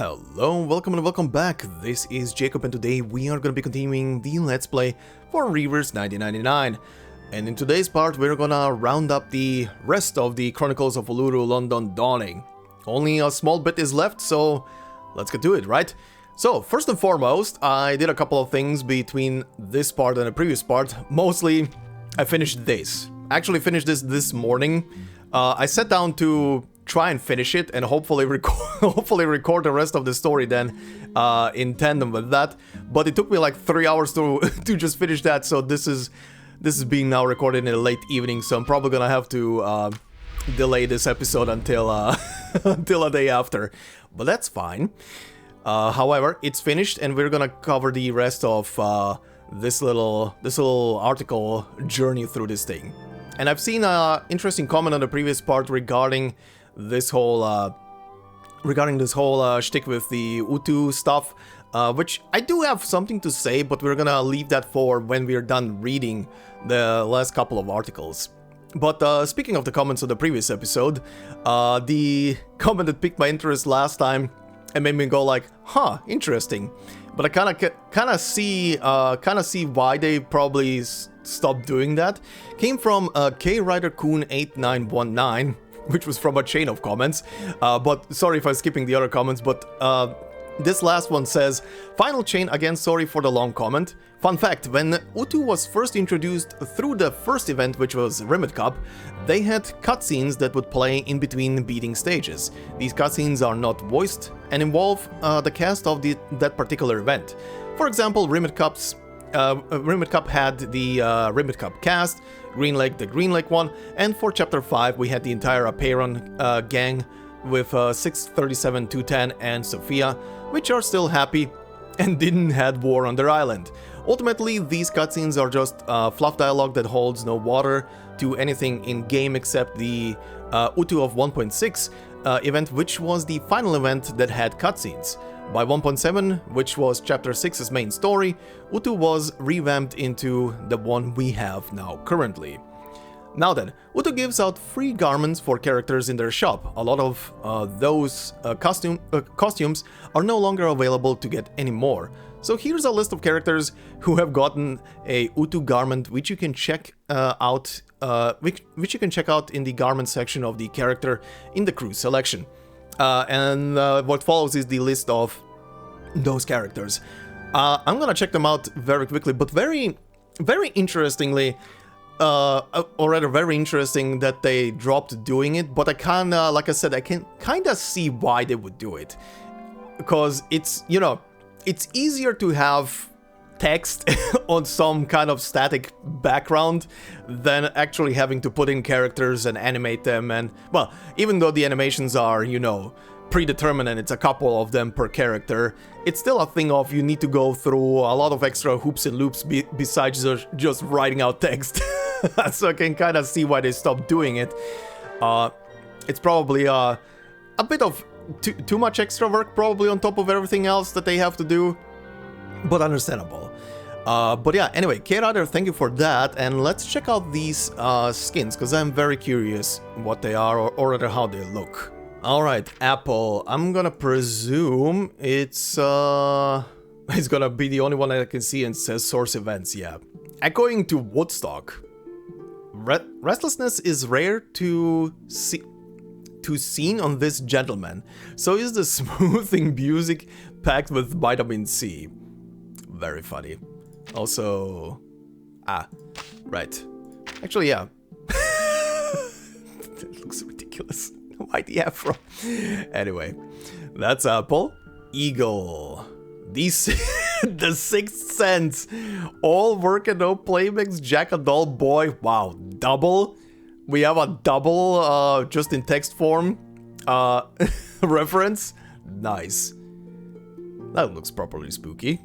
Hello, welcome and welcome back. This is Jacob and today we are going to be continuing the Let's Play for Reverse 1999. And in today's part we're gonna round up the rest of the Chronicles of Uluru London Dawning. Only a small bit is left, so let's get to it, right? So, first and foremost, I did a couple of things between this part and the previous part. Mostly, I finished this. Actually finished this morning. I sat down to try and finish it and hopefully record the rest of the story then in tandem with that. But it took me like 3 hours to just finish that, so this is being now recorded in a late evening, so I'm probably gonna have to delay this episode until until a day after. But that's fine. However, it's finished and we're gonna cover the rest of this little article journey through this thing. And I've seen an interesting comment on the previous part regarding this whole shtick with the UTTU stuff, which I do have something to say, but we're gonna leave that for when we're done reading the last couple of articles. But speaking of the comments of the previous episode, the comment that piqued my interest last time and made me go like, huh, interesting. But I kind of see why they probably stopped doing that. Came from KRiderCoon8919, which was from a chain of comments. But sorry if I'm skipping the other comments, but this last one says, final chain, again sorry for the long comment. Fun fact, when UTTU was first introduced through the first event, which was Rimmed Cup, they had cutscenes that would play in between beating stages. These cutscenes are not voiced and involve the cast of that particular event. For example, Rimmed Cup had the Rimmed Cup cast, Green Lake the Green Lake one, and for Chapter 5 we had the entire Apeiron gang with 637, 210 and Sophia, which are still happy and didn't had war on their island. Ultimately, these cutscenes are just fluff dialogue that holds no water to anything in-game except the UTTU of 1.6 event, which was the final event that had cutscenes. By 1.7, which was Chapter 6's main story, UTTU was revamped into the one we have now currently. Now then, UTTU gives out free garments for characters in their shop. A lot of those costumes are no longer available to get anymore. So here's a list of characters who have gotten a UTTU garment, which you can check out, which you can check out in the garment section of the character in the crew selection. And what follows is the list of those characters. I'm gonna check them out very quickly, but very interestingly, or rather very interesting that they dropped doing it, but I kinda, like I said, I can kinda see why they would do it. Because it's, you know, it's easier to have text on some kind of static background than actually having to put in characters and animate them. And, well, even though the animations are, you know, predetermined and it's a couple of them per character, it's still a thing of you need to go through a lot of extra hoops and loops besides just writing out text. So I can kind of see why they stopped doing it. It's probably a bit of too much extra work probably on top of everything else that they have to do, but understandable. But yeah, anyway, K-Rider, thank you for that, and let's check out these skins, because I'm very curious what they are, or rather how they look. Alright, Apple, I'm gonna presume it's gonna be the only one that I can see and says source events, yeah. Echoing to Woodstock. Restlessness is rare to seen on this gentleman, so is the smoothing music packed with vitamin C. Very funny. Also, right. Actually, yeah. It looks ridiculous. Why the afro? Anyway, that's Apple. Eagle. These the Sixth Sense. All work and no play makes Jack a dull boy. Wow, double. We have a double, just in text form, reference. Nice. That looks properly spooky.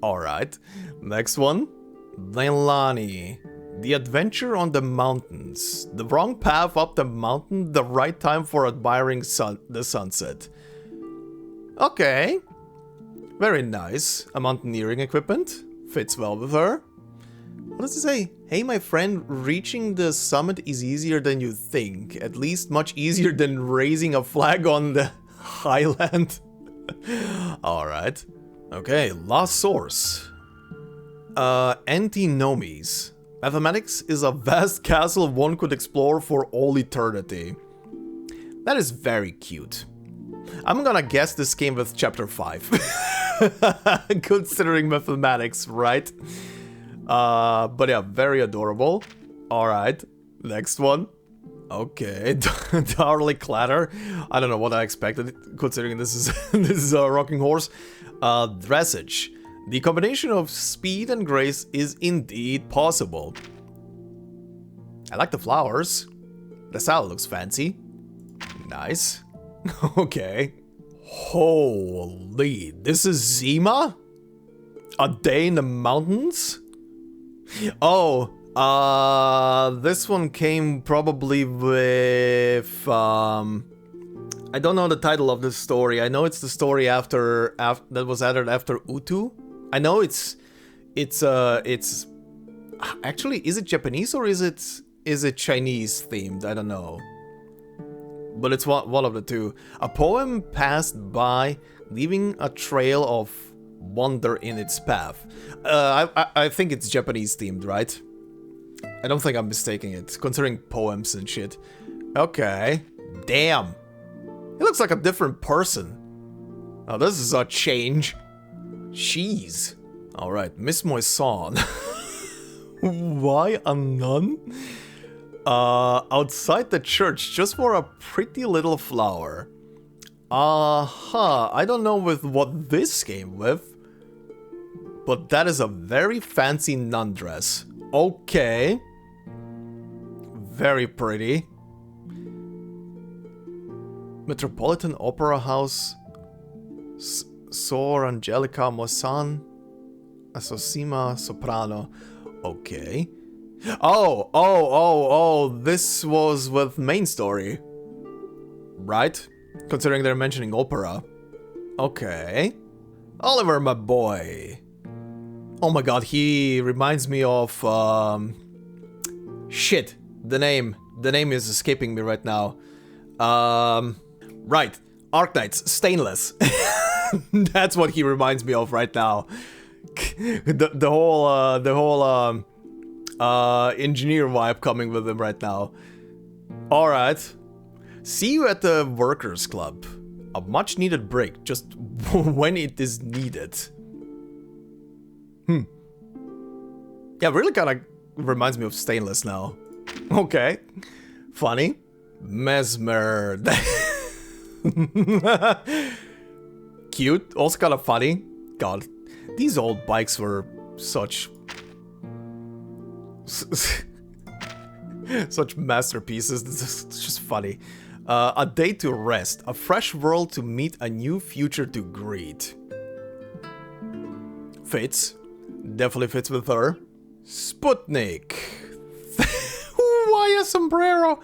Alright, next one. Leilani. The adventure on the mountains. The wrong path up the mountain, the right time for admiring the sunset. Okay. Very nice. A mountaineering equipment. Fits well with her. What does it say? Hey my friend, reaching the summit is easier than you think. At least much easier than raising a flag on the Highland. Alright. Okay, last source. Antinomies. Mathematics is a vast castle one could explore for all eternity. That is very cute. I'm gonna guess this came with chapter 5. Considering mathematics, right? But yeah, very adorable. Alright, next one. Okay, Darley Clatter. I don't know what I expected, considering this is a rocking horse. Dressage. The combination of speed and grace is indeed possible. I like the flowers. The salad looks fancy. Nice. Okay. Holy, this is Zima? A day in the mountains? Oh, this one came probably with, I don't know the title of this story. I know it's the story after that was added after UTTU. I know it's actually, is it Japanese or is it Chinese themed? I don't know. But it's one of the two. A poem passed by, leaving a trail of wonder in its path. I think it's Japanese themed, right? I don't think I'm mistaking it, considering poems and shit. Okay. Damn. He looks like a different person. Oh, this is a change. Jeez. Alright, Miss Moisson. Why a nun? Outside the church, just for a pretty little flower. I don't know with what this came with. But that is a very fancy nun dress. Okay. Very pretty. Metropolitan Opera House. Sor Angelica Moisson. Asosima Soprano. Okay. Oh, this was with main story. Right? Considering they're mentioning opera. Okay. Oliver, my boy. Oh my god, he reminds me of, shit, the name is escaping me right now. Right, Arcanists, Stainless. That's what he reminds me of right now. The whole engineer vibe coming with him right now. Alright. See you at the Workers Club. A much needed break, just when it is needed. Yeah, really kinda reminds me of Stainless now. Okay. Funny. Mesmer. Cute. Also kinda funny. God. These old bikes were such masterpieces. It's just funny. A day to rest. A fresh world to meet. A new future to greet. Fits. Definitely fits with her. Sputnik. Why a sombrero?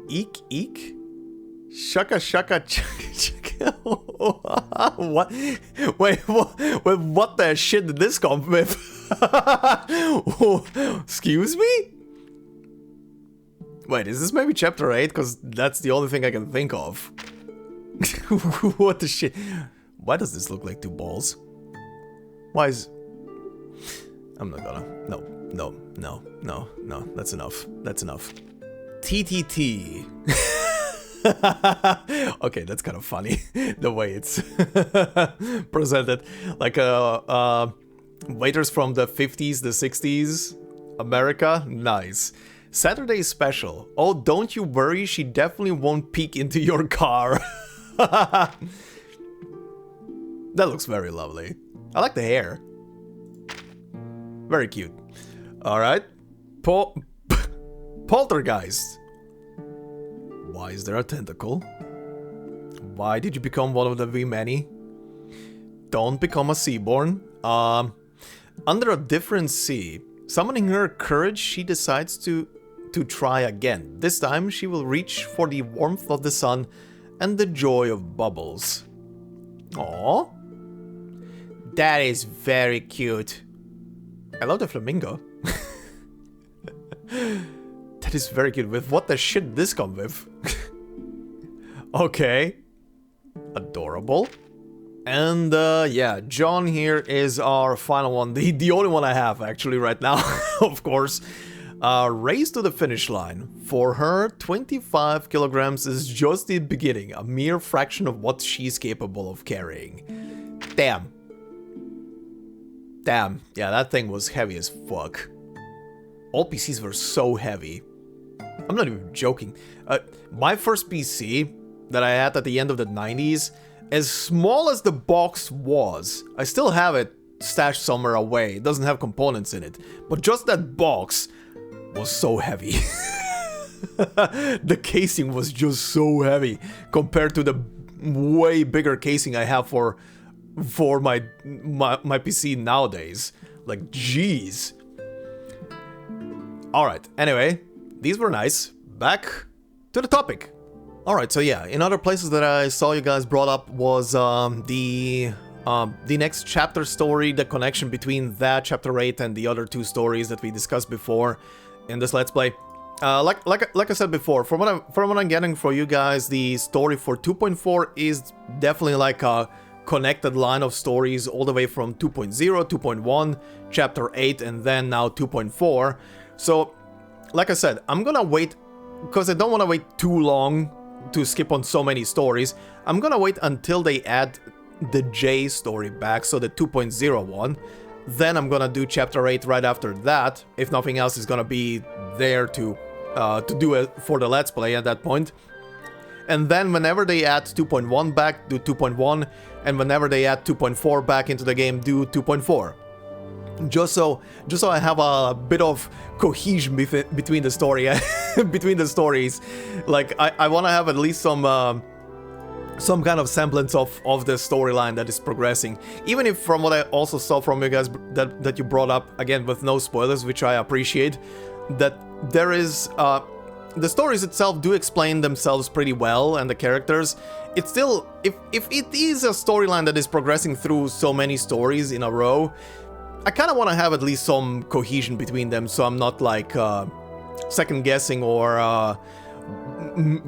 Eek eek. Shaka shaka chaka chaka. What? Wait, what the shit did this come with? Excuse me? Wait, is this maybe chapter 8? Because that's the only thing I can think of. What the shit? Why does this look like two balls? Why is... I'm not gonna... No. That's enough. That's enough. TTT. Okay, that's kind of funny. The way it's presented. Like, waiters from the 50s, the 60s. America. Nice. Saturday special. Oh, don't you worry. She definitely won't peek into your car. That looks very lovely. I like the hair. Very cute. Alright. Poltergeist. Why is there a tentacle? Why did you become one of the V-Many? Don't become a Seaborn. Under a different sea. Summoning her courage, she decides to try again. This time, she will reach for the warmth of the sun and the joy of bubbles. Aww. That is very cute. I love the flamingo. That is very cute. With what the shit did this come with? Okay. Adorable. And yeah, John here is our final one. The only one I have actually right now, of course. Race to the finish line. For her, 25 kilograms is just the beginning, a mere fraction of what she's capable of carrying. Damn. Damn, yeah, that thing was heavy as fuck. All PCs were so heavy. I'm not even joking. My first PC that I had at the end of the 90s, as small as the box was, I still have it stashed somewhere away. It doesn't have components in it. But just that box was so heavy. The casing was just so heavy compared to the way bigger casing I have for my PC nowadays. Like, jeez. Alright, anyway, these were nice. Back to the topic. Alright, so yeah, in other places that I saw you guys brought up was the next chapter story, the connection between that chapter 8 and the other two stories that we discussed before in this Let's Play. Like I said before, from what I'm getting for you guys, the story for 2.4 is definitely like a connected line of stories all the way from 2.0, 2.1, chapter 8, and then now 2.4. So, like I said, I'm gonna wait, because I don't want to wait too long to skip on so many stories. I'm gonna wait until they add the J story back, so the 2.0 one. Then I'm gonna do chapter 8 right after that, if nothing else is gonna be there to do it for the Let's Play at that point. And then whenever they add 2.1 back, do 2.1, and whenever they add 2.4 back into the game, do 2.4. Just so I have a bit of cohesion between the story, between the stories. Like, I want to have at least some kind of semblance of the storyline that is progressing. Even if, from what I also saw from you guys that you brought up, again with no spoilers, which I appreciate, that there is the stories itself do explain themselves pretty well, and the characters. It's still, if it is a storyline that is progressing through so many stories in a row, I kind of want to have at least some cohesion between them, so I'm not like second guessing or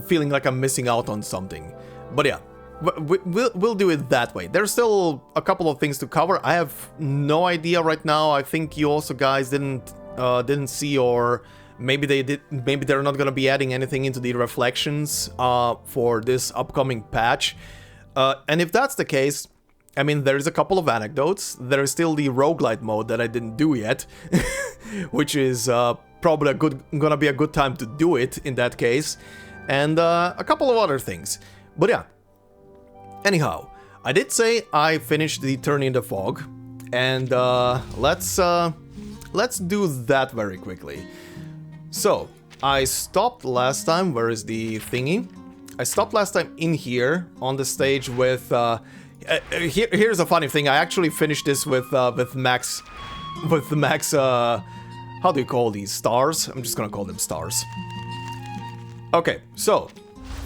feeling like I'm missing out on something. But yeah, we'll do it that way. There's still a couple of things to cover. I have no idea right now. I think you also guys didn't see, or maybe they did. Maybe they're not gonna be adding anything into the reflections for this upcoming patch. And if that's the case, I mean, there's a couple of anecdotes. There's still the roguelite mode that I didn't do yet, which is probably gonna be a good time to do it in that case, and a couple of other things. But yeah. Anyhow, I did say I finished the Turning the Fog, and let's do that very quickly. So I stopped last time. Where is the thingy? I stopped last time in here on the stage with. Here's a funny thing. I actually finished this with max. How do you call these, stars? I'm just gonna call them stars. Okay, so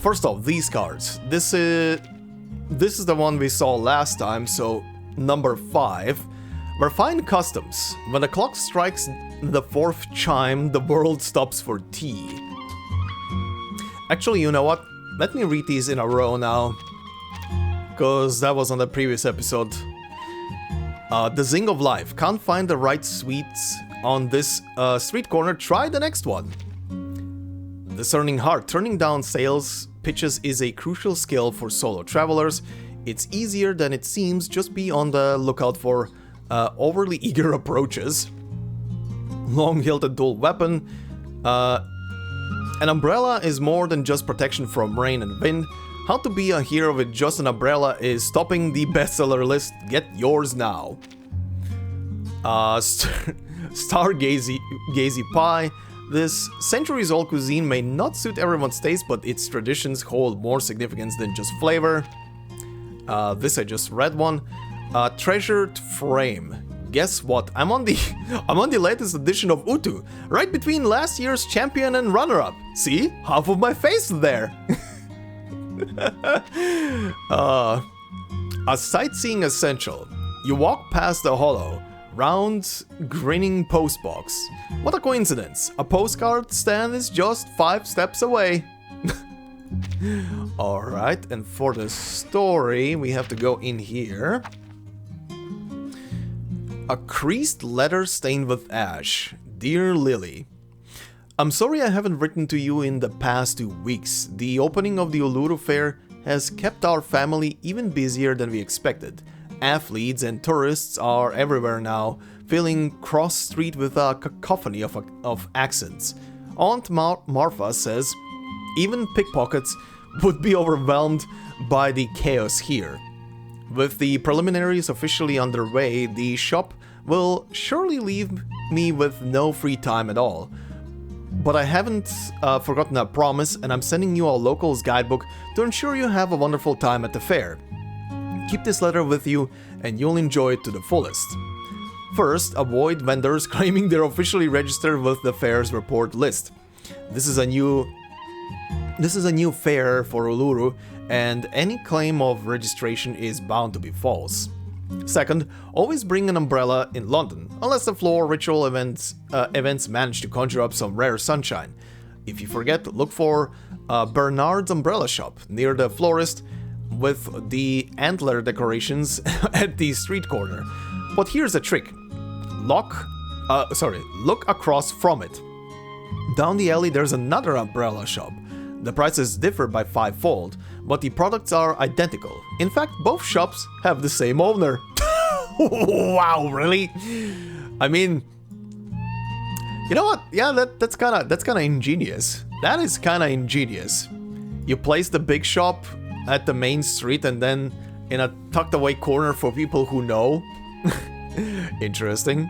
first off, these cards. This is the one we saw last time. So number 5, Refine Customs. When the clock strikes the 4th chime, the world stops for tea. Actually, you know what? Let me read these in a row now, because that was on the previous episode. The Zing of Life. Can't find the right sweets on this street corner? Try the next one. Discerning Heart. Turning down sales pitches is a crucial skill for solo travelers. It's easier than it seems. Just be on the lookout for overly eager approaches. Long-hilted dual weapon. An umbrella is more than just protection from rain and wind. How to be a hero with just an umbrella is topping the bestseller list. Get yours now. Stargazy Pie. This centuries-old cuisine may not suit everyone's taste, but its traditions hold more significance than just flavor. This I just read one. Treasured Frame. Guess what? I'm on the latest edition of UTTU, right between last year's champion and runner-up. See? Half of my face there. A sightseeing essential. You walk past the hollow, round, grinning postbox. What a coincidence. A postcard stand is just 5 steps away. Alright, and for the story, we have to go in here. A creased letter stained with ash. Dear Lily, I'm sorry I haven't written to you in the past 2 weeks. The opening of the Uluru Fair has kept our family even busier than we expected. Athletes and tourists are everywhere now, filling Cross Street with a cacophony of accents. Aunt Martha says even pickpockets would be overwhelmed by the chaos here. With the preliminaries officially underway, the shop will surely leave me with no free time at all. But I haven't forgotten that promise, and I'm sending you a locals guidebook to ensure you have a wonderful time at the fair. Keep this letter with you and you'll enjoy it to the fullest. First, avoid vendors claiming they're officially registered with the fair's report list. This is a new fair for Uluru, and any claim of registration is bound to be false. Second, always bring an umbrella in London, unless the floor ritual events manage to conjure up some rare sunshine. If you forget, look for Bernard's umbrella shop near the florist with the antler decorations at the street corner. But here's a trick. Look across from it. Down the alley there's another umbrella shop. The prices differ by 5-fold, but the products are identical. In fact, both shops have the same owner. Wow, really? I mean, you know what? Yeah, that's kind of ingenious. That is kind of ingenious. You place the big shop at the main street and then in a tucked away corner for people who know. Interesting.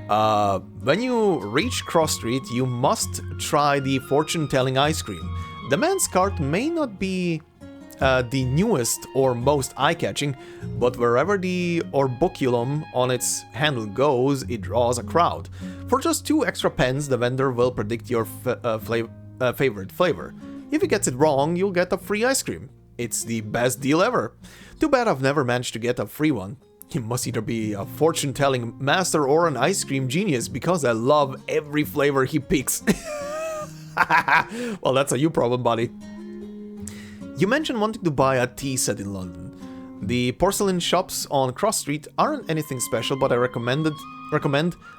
When you reach Cross Street, you must try the fortune-telling ice cream. The man's cart may not be the newest or most eye-catching, but wherever the orbiculum on its handle goes, it draws a crowd. For just 2 extra pence, the vendor will predict your favorite flavor. If he gets it wrong, you'll get a free ice cream. It's the best deal ever. Too bad I've never managed to get a free one. He must either be a fortune-telling master or an ice cream genius, because I love every flavor he picks. Well, that's a you problem, buddy. You mentioned wanting to buy a tea set in London. The porcelain shops on Cross Street aren't anything special, but I recommend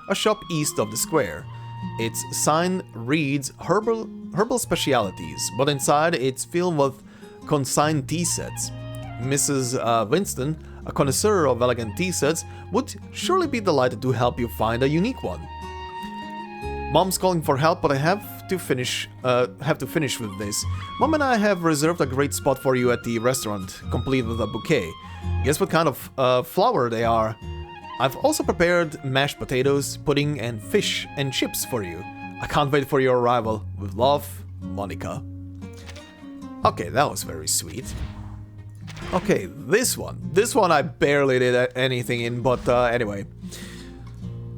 a shop east of the square. Its sign reads herbal specialities, but inside it's filled with consigned tea sets. Mrs. Winston, a connoisseur of elegant tea sets, would surely be delighted to help you find a unique one. Mom's calling for help, but I have to finish with this. Mom and I have reserved a great spot for you at the restaurant, complete with a bouquet. Guess what kind of flower they are? I've also prepared mashed potatoes, pudding, and fish and chips for you. I can't wait for your arrival. With love, Monica. Okay, that was very sweet. Okay, this one I barely did anything in, but anyway.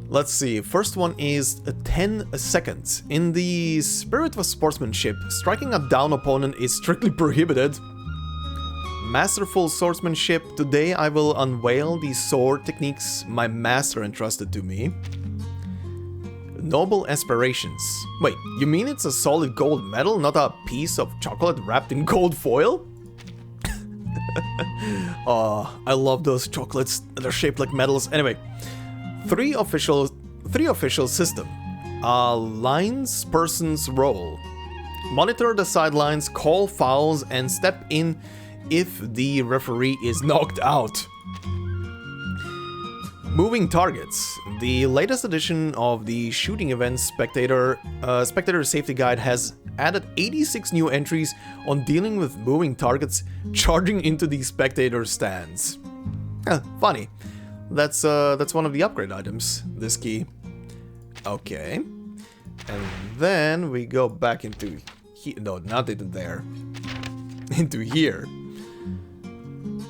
Let's see, first one is 10 seconds. In the spirit of sportsmanship, striking a down opponent is strictly prohibited. Masterful swordsmanship, today I will unveil the sword techniques my master entrusted to me. Noble aspirations. Wait, you mean it's a solid gold medal, not a piece of chocolate wrapped in gold foil? Oh, I love those chocolates that are shaped like medals. Anyway, three official system. Linesperson's role. Monitor the sidelines, call fouls, and step in if the referee is knocked out. Moving targets. The latest edition of the shooting event Spectator Safety Guide has added 86 new entries on dealing with moving targets charging into the spectator stands. Funny. That's one of the upgrade items, this key. Okay. And then we go back into here. No, not into there. Into here.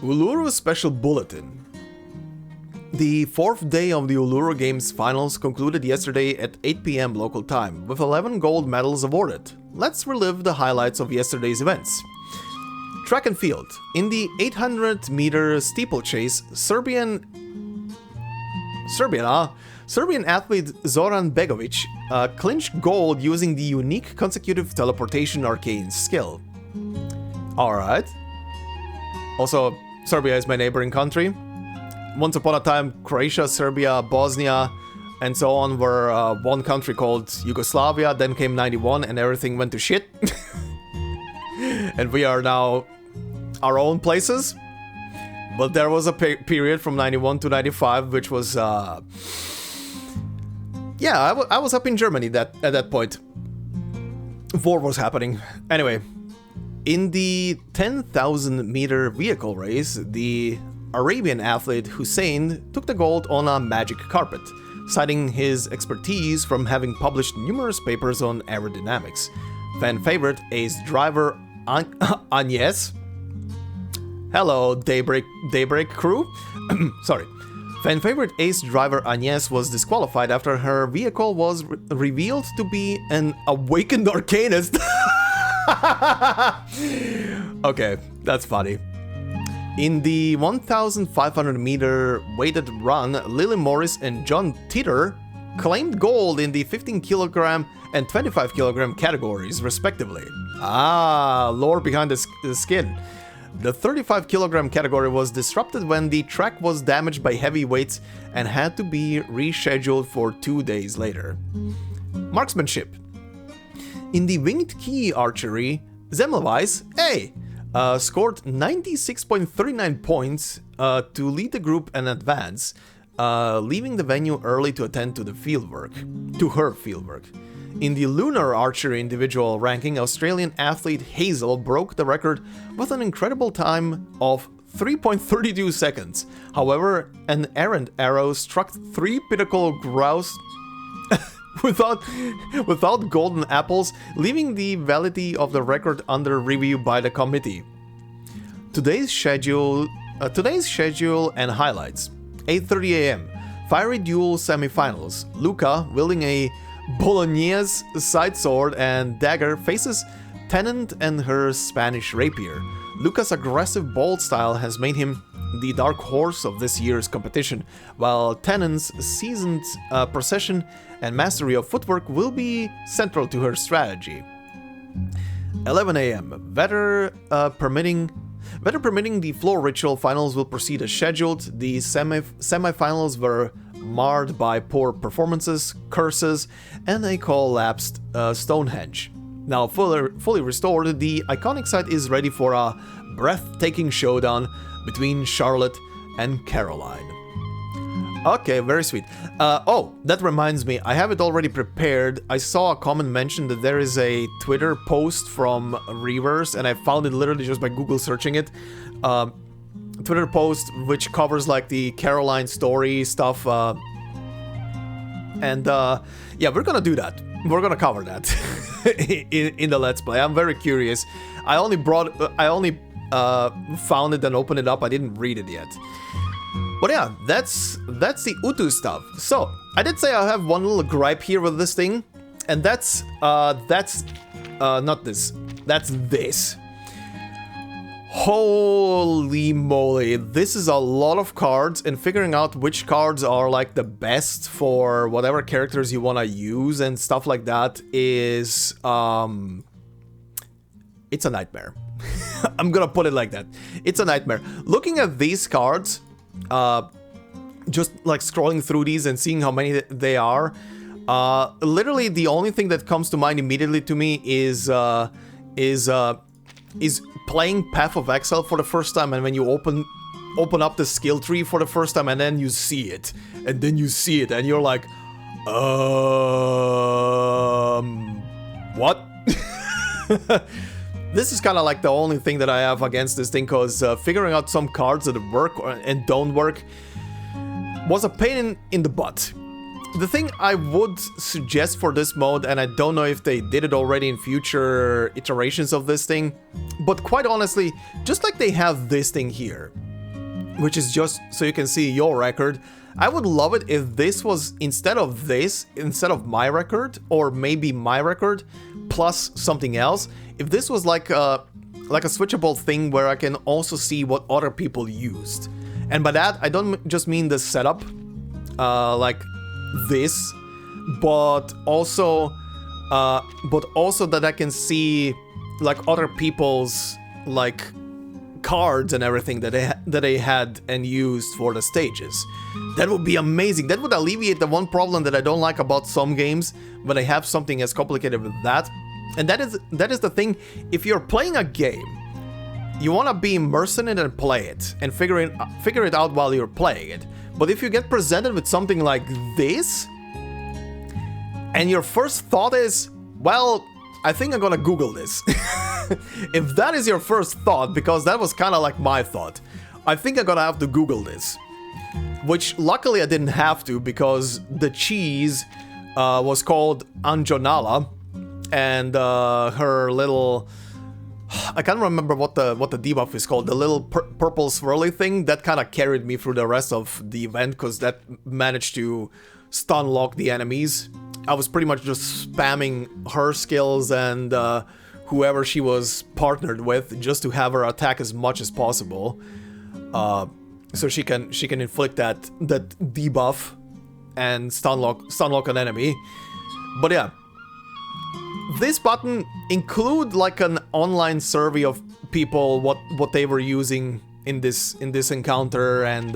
Uluru Special Bulletin. The 4th day of the Uluru Games finals concluded yesterday at 8 PM local time, with 11 gold medals awarded. Let's relive the highlights of yesterday's events. Track and field. In the 800-meter steeplechase, Serbian athlete Zoran Begovic clinched gold using the unique consecutive teleportation arcane skill. Alright. Also, Serbia is my neighboring country. Once upon a time, Croatia, Serbia, Bosnia, and so on were one country called Yugoslavia. Then came 91 and everything went to shit. And we are now our own places. But there was a period from 91 to 95, which was... yeah, I was up in Germany at that point. War was happening. Anyway, in the 10,000 meter vehicle race, the Arabian athlete Hussein took the gold on a magic carpet, citing his expertise from having published numerous papers on aerodynamics. Fan favorite ace driver Agnes. Hello, Daybreak crew. Sorry. Fan favorite ace driver Agnes was disqualified after her vehicle was revealed to be an awakened Arcanist. Okay, that's funny. In the 1,500 meter weighted run, Lily Morris and John Titor claimed gold in the 15 kilogram and 25 kilogram categories, respectively. Ah, lore behind the skin. The 35 kilogram category was disrupted when the track was damaged by heavy weights and had to be rescheduled for 2 days later. Marksmanship. In the winged key archery, Zemleweiss, scored 96.39 points to lead the group and advance, leaving the venue early to attend to her fieldwork. In the lunar archery individual ranking, Australian athlete Hazel broke the record with an incredible time of 3.32 seconds. However, an errant arrow struck 3 pinnacle grouse without golden apples, leaving the validity of the record under review by the committee. Today's schedule and highlights. 8:30 a.m. Fiery duel semifinals. Luca, wielding a Bolognese side sword and dagger, faces Tennant and her Spanish rapier. Luca's aggressive, bold style has made him the dark horse of this year's competition, while Tennant's seasoned precision and mastery of footwork will be central to her strategy. 11 a.m. Weather permitting, the floor ritual finals will proceed as scheduled. The semifinals were marred by poor performances, curses, and a collapsed Stonehenge. Now fully restored, the iconic site is ready for a breathtaking showdown between Charlotte and Caroline. Okay, very sweet. Oh, that reminds me, I have it already prepared. I saw a comment mention that there is a Twitter post from Reavers, and I found it literally just by Google searching it. Twitter post which covers like the Caroline story stuff, and yeah, we're gonna do that. We're gonna cover that in the Let's Play. I'm very curious. I only found it and opened it up. I didn't read it yet. But yeah, that's the UTTU stuff. So I did say I have one little gripe here with this thing, and that's not this. That's this. Holy moly, this is a lot of cards, and figuring out which cards are like the best for whatever characters you want to use and stuff like that is it's a nightmare. I'm gonna put it like that. It's a nightmare. Looking at these cards, just like scrolling through these and seeing how many they are, literally the only thing that comes to mind immediately to me is playing Path of Exile for the first time, and when you open up the skill tree for the first time, and then you see it, and you're like, what? This is kind of like the only thing that I have against this thing, because figuring out some cards that work and don't work was a pain in the butt. The thing I would suggest for this mode, and I don't know if they did it already in future iterations of this thing, but quite honestly, just like they have this thing here, which is just so you can see your record, I would love it if this was, instead of my record, or maybe my record, plus something else, if this was like a switchable thing where I can also see what other people used. And by that, I don't just mean the setup, like this, but also that I can see like other people's like cards and everything that they had and used for the stages. That would be amazing. That would alleviate the one problem that I don't like about some games when they have something as complicated with that. And that is the thing. If you're playing a game, you want to be immersed in it and play it and figure it out while you're playing it. But if you get presented with something like this, and your first thought is, well, I think I'm gonna Google this. If that is your first thought, because that was kind of like my thought, I think I'm gonna have to Google this. Which luckily I didn't have to, because the cheese was called Anjonala, and her little... I can't remember what the debuff is called, the little purple swirly thing, that kind of carried me through the rest of the event, because that managed to stun lock the enemies. I was pretty much just spamming her skills and whoever she was partnered with, just to have her attack as much as possible, so she can inflict that debuff and stun lock an enemy. But yeah, this button include like an online survey of people, what they were using in this encounter, and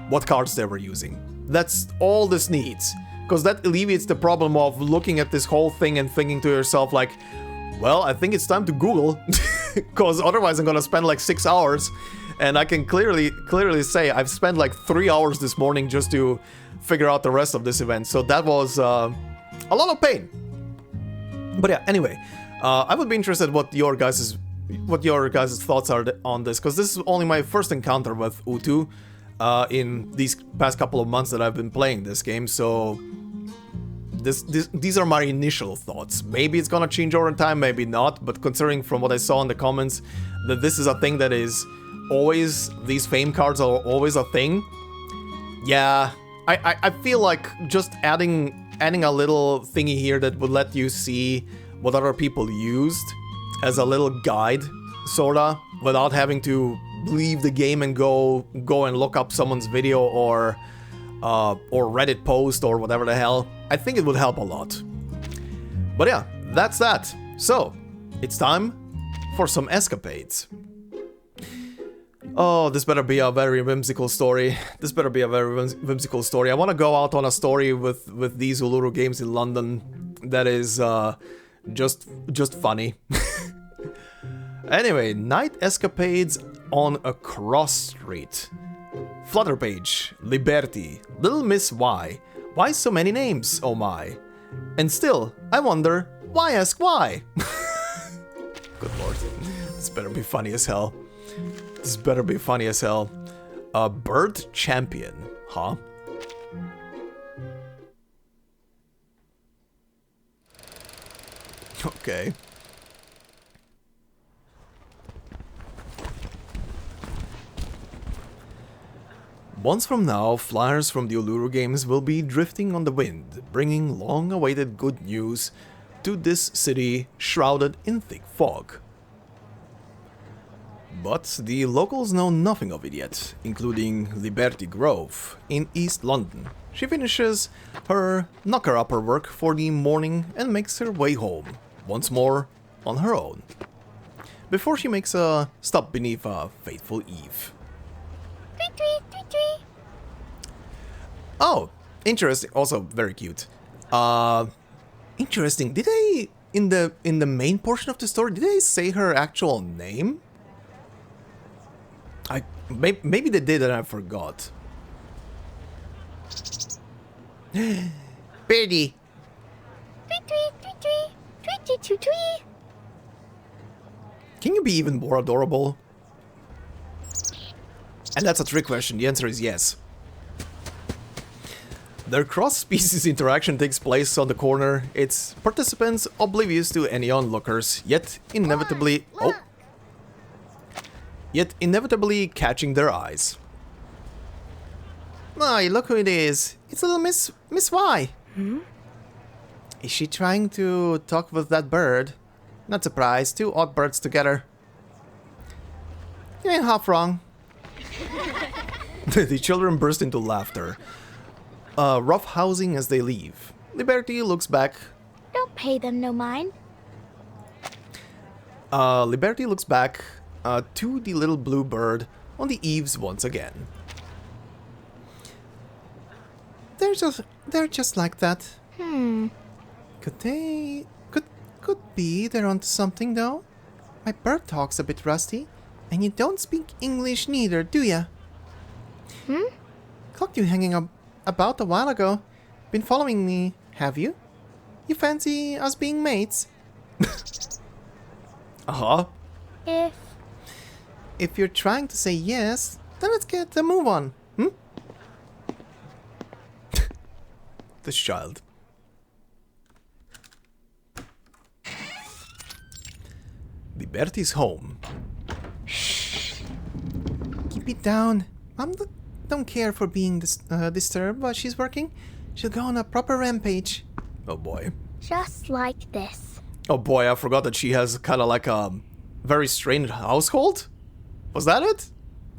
what cards they were using. That's all this needs. Because that alleviates the problem of looking at this whole thing and thinking to yourself like, well, I think it's time to Google, because otherwise I'm gonna spend like 6 hours, and I can clearly say I've spent like 3 hours this morning just to figure out the rest of this event. So that was a lot of pain. But yeah, anyway, I would be interested what your guys' thoughts are on this, because this is only my first encounter with UTTU in these past couple of months that I've been playing this game, so these are my initial thoughts. Maybe it's gonna change over time, maybe not, but considering from what I saw in the comments that this is a thing that is always, these fame cards are always a thing, yeah, I feel like just adding a little thingy here that would let you see what other people used as a little guide, sorta, without having to leave the game and go and look up someone's video or Reddit post or whatever the hell. I think it would help a lot. But yeah, that's that. So, it's time for some escapades. Oh, this better be a very whimsical story. This better be a very whimsical story. I want to go out on a story with these Uluru games in London that is just funny. Anyway, night escapades on a cross street. Flutterpage, Liberty, Little Miss Y. Why so many names, oh my? And still, I wonder, why ask why? Good lord. This better be funny as hell. This better be funny as hell. A bird champion, huh? Okay. Months from now, flyers from the Uluru games will be drifting on the wind, bringing long-awaited good news to this city shrouded in thick fog. But the locals know nothing of it yet, including Liberty Grove in East London. She finishes her knocker-upper work for the morning and makes her way home, once more on her own, before she makes a stop beneath a fateful Eve. Oh, interesting. Also very cute. Interesting. Did they in the main portion of the story, did they say her actual name? Maybe they did and I forgot. Birdie. Can you be even more adorable? And that's a trick question. The answer is yes. Their cross-species interaction takes place on the corner, its participants oblivious to any onlookers, yet inevitably catching their eyes. Oh, look who it is. It's little Miss Y. Hmm? Is she trying to talk with that bird? Not surprised, two odd birds together. You ain't half wrong. The children burst into laughter, roughhousing as they leave. Liberty looks back. Don't pay them no mind. Liberty looks back to the little blue bird on the eaves once again. They're just like that. Could be they're onto something though. My bird talk's a bit rusty, and you don't speak English neither, do ya? Clocked you hanging about a while ago. Been following me, have you? You fancy us being mates? Uh-huh. If you're trying to say yes, then let's get a move on, This child. Liberty's home. Keep it down. Mom don't care for being disturbed while she's working. She'll go on a proper rampage. Oh boy. Just like this. Oh boy, I forgot that she has kind of like a very strange household. Was that it?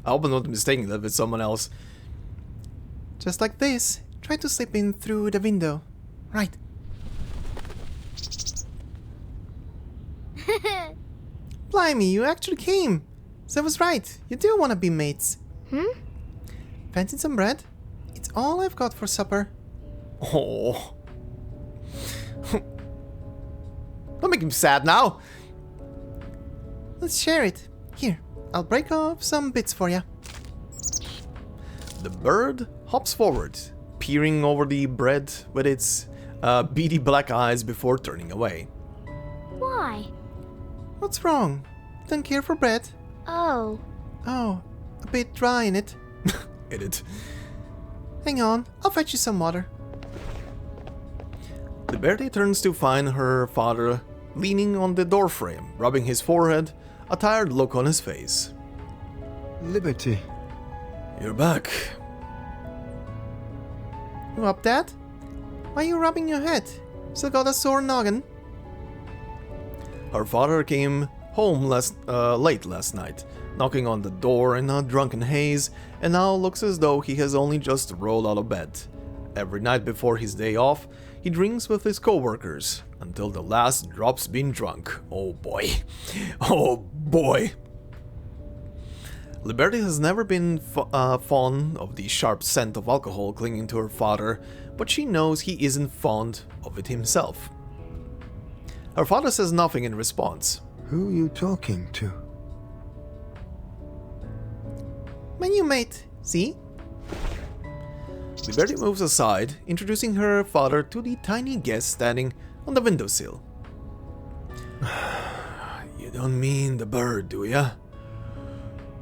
I hope I'm not mistaking that with someone else. Just like this. Try to slip in through the window. Right. Blimey, you actually came. So I was right. You do want to be mates. Fancy some bread? It's all I've got for supper. Oh. Don't make him sad now. Let's share it. Here, I'll break off some bits for you. The bird hops forward, peering over the bread with its beady black eyes before turning away. Why? What's wrong? Don't care for bread? Oh. Oh, a bit dry in it. Idiot. Hang on, I'll fetch you some water. Liberty turns to find her father leaning on the doorframe, rubbing his forehead, a tired look on his face. Liberty. You're back. You up, Dad? Why are you rubbing your head? Still got a sore noggin? Her father came home late last night, knocking on the door in a drunken haze, and now looks as though he has only just rolled out of bed. Every night before his day off, he drinks with his co-workers, until the last drop's been drunk. Oh boy. Oh boy. Liberty has never been fond of the sharp scent of alcohol clinging to her father, but she knows he isn't fond of it himself. Her father says nothing in response. Who are you talking to? My new mate, see? Liberty moves aside, introducing her father to the tiny guest standing on the windowsill. You don't mean the bird, do ya?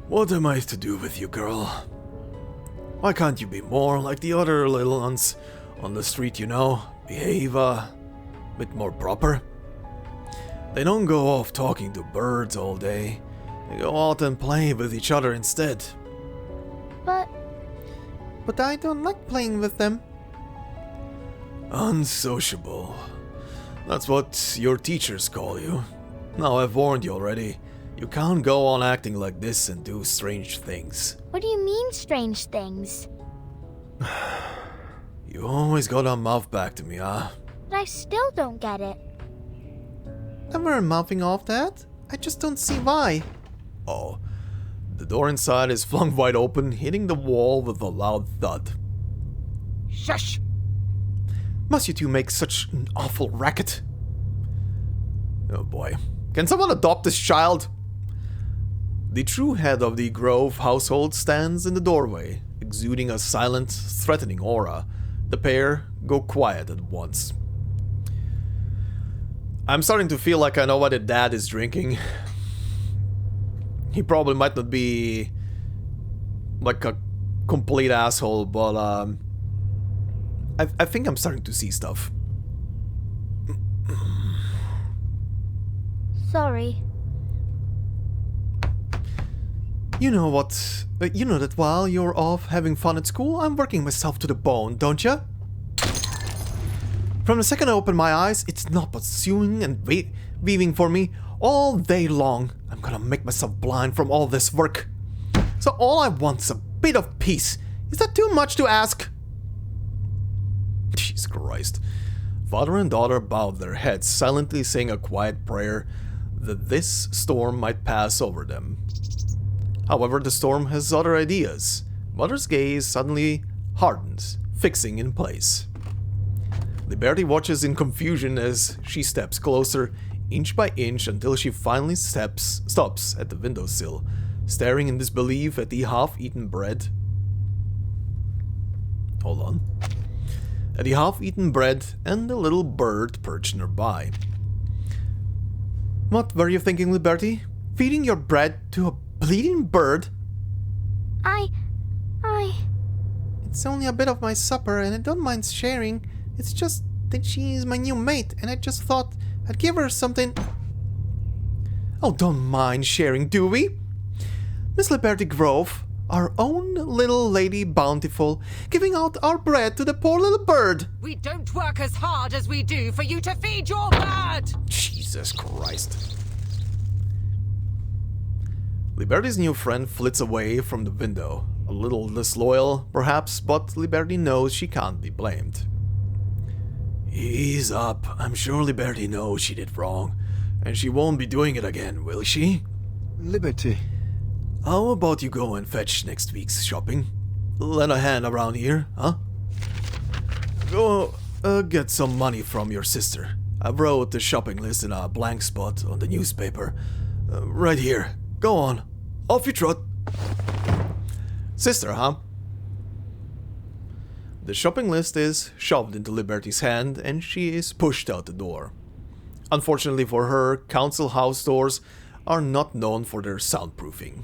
What am I to do with you, girl? Why can't you be more like the other little ones on the street, you know? Behave a bit more proper? They don't go off talking to birds all day. They go out and play with each other instead. But I don't like playing with them. Unsociable. That's what your teachers call you. Now I've warned you already. You can't go on acting like this and do strange things. What do you mean, strange things? You always got a mouth back to me, huh? But I still don't get it. Never mouthing off that. I just don't see why. Oh. The door inside is flung wide open, hitting the wall with a loud thud. Shush! Must you two make such an awful racket? Oh boy. Can someone adopt this child? The true head of the Grove household stands in the doorway, exuding a silent, threatening aura. The pair go quiet at once. I'm starting to feel like I know what the dad is drinking. He probably might not be like a complete asshole, but I think I'm starting to see stuff. Sorry. You know what? You know that while you're off having fun at school, I'm working myself to the bone, don't ya? From the second I open my eyes, it's not but sewing and weaving for me all day long. I'm gonna make myself blind from all this work. So all I want's a bit of peace. Is that too much to ask? Jesus Christ. Father and daughter bowed their heads, silently saying a quiet prayer. that this storm might pass over them. However, the storm has other ideas. Mother's gaze suddenly hardens, fixing in place. Liberty watches in confusion as she steps closer, inch by inch, until she finally stops at the windowsill, staring in disbelief at the half-eaten bread. Hold on. At the half-eaten bread and the little bird perched nearby. What were you thinking, Liberty? Feeding your bread to a bleeding bird? I... It's only a bit of my supper and I don't mind sharing. It's just that she is my new mate and I just thought I'd give her something. Oh, don't mind sharing, do we? Miss Liberty Grove, our own little Lady Bountiful, giving out our bread to the poor little bird. We don't work as hard as we do for you to feed your bird! Jesus Christ. Liberty's new friend flits away from the window. A little disloyal, perhaps, but Liberty knows she can't be blamed. Ease up. I'm sure Liberty knows she did wrong. And she won't be doing it again, will she? Liberty. How about you go and fetch next week's shopping? Lend a hand around here, huh? Go get some money from your sister. I wrote the shopping list in a blank spot on the newspaper. Right here. Go on. Off you trot. Sister, huh? The shopping list is shoved into Liberty's hand and she is pushed out the door. Unfortunately for her, council house doors are not known for their soundproofing.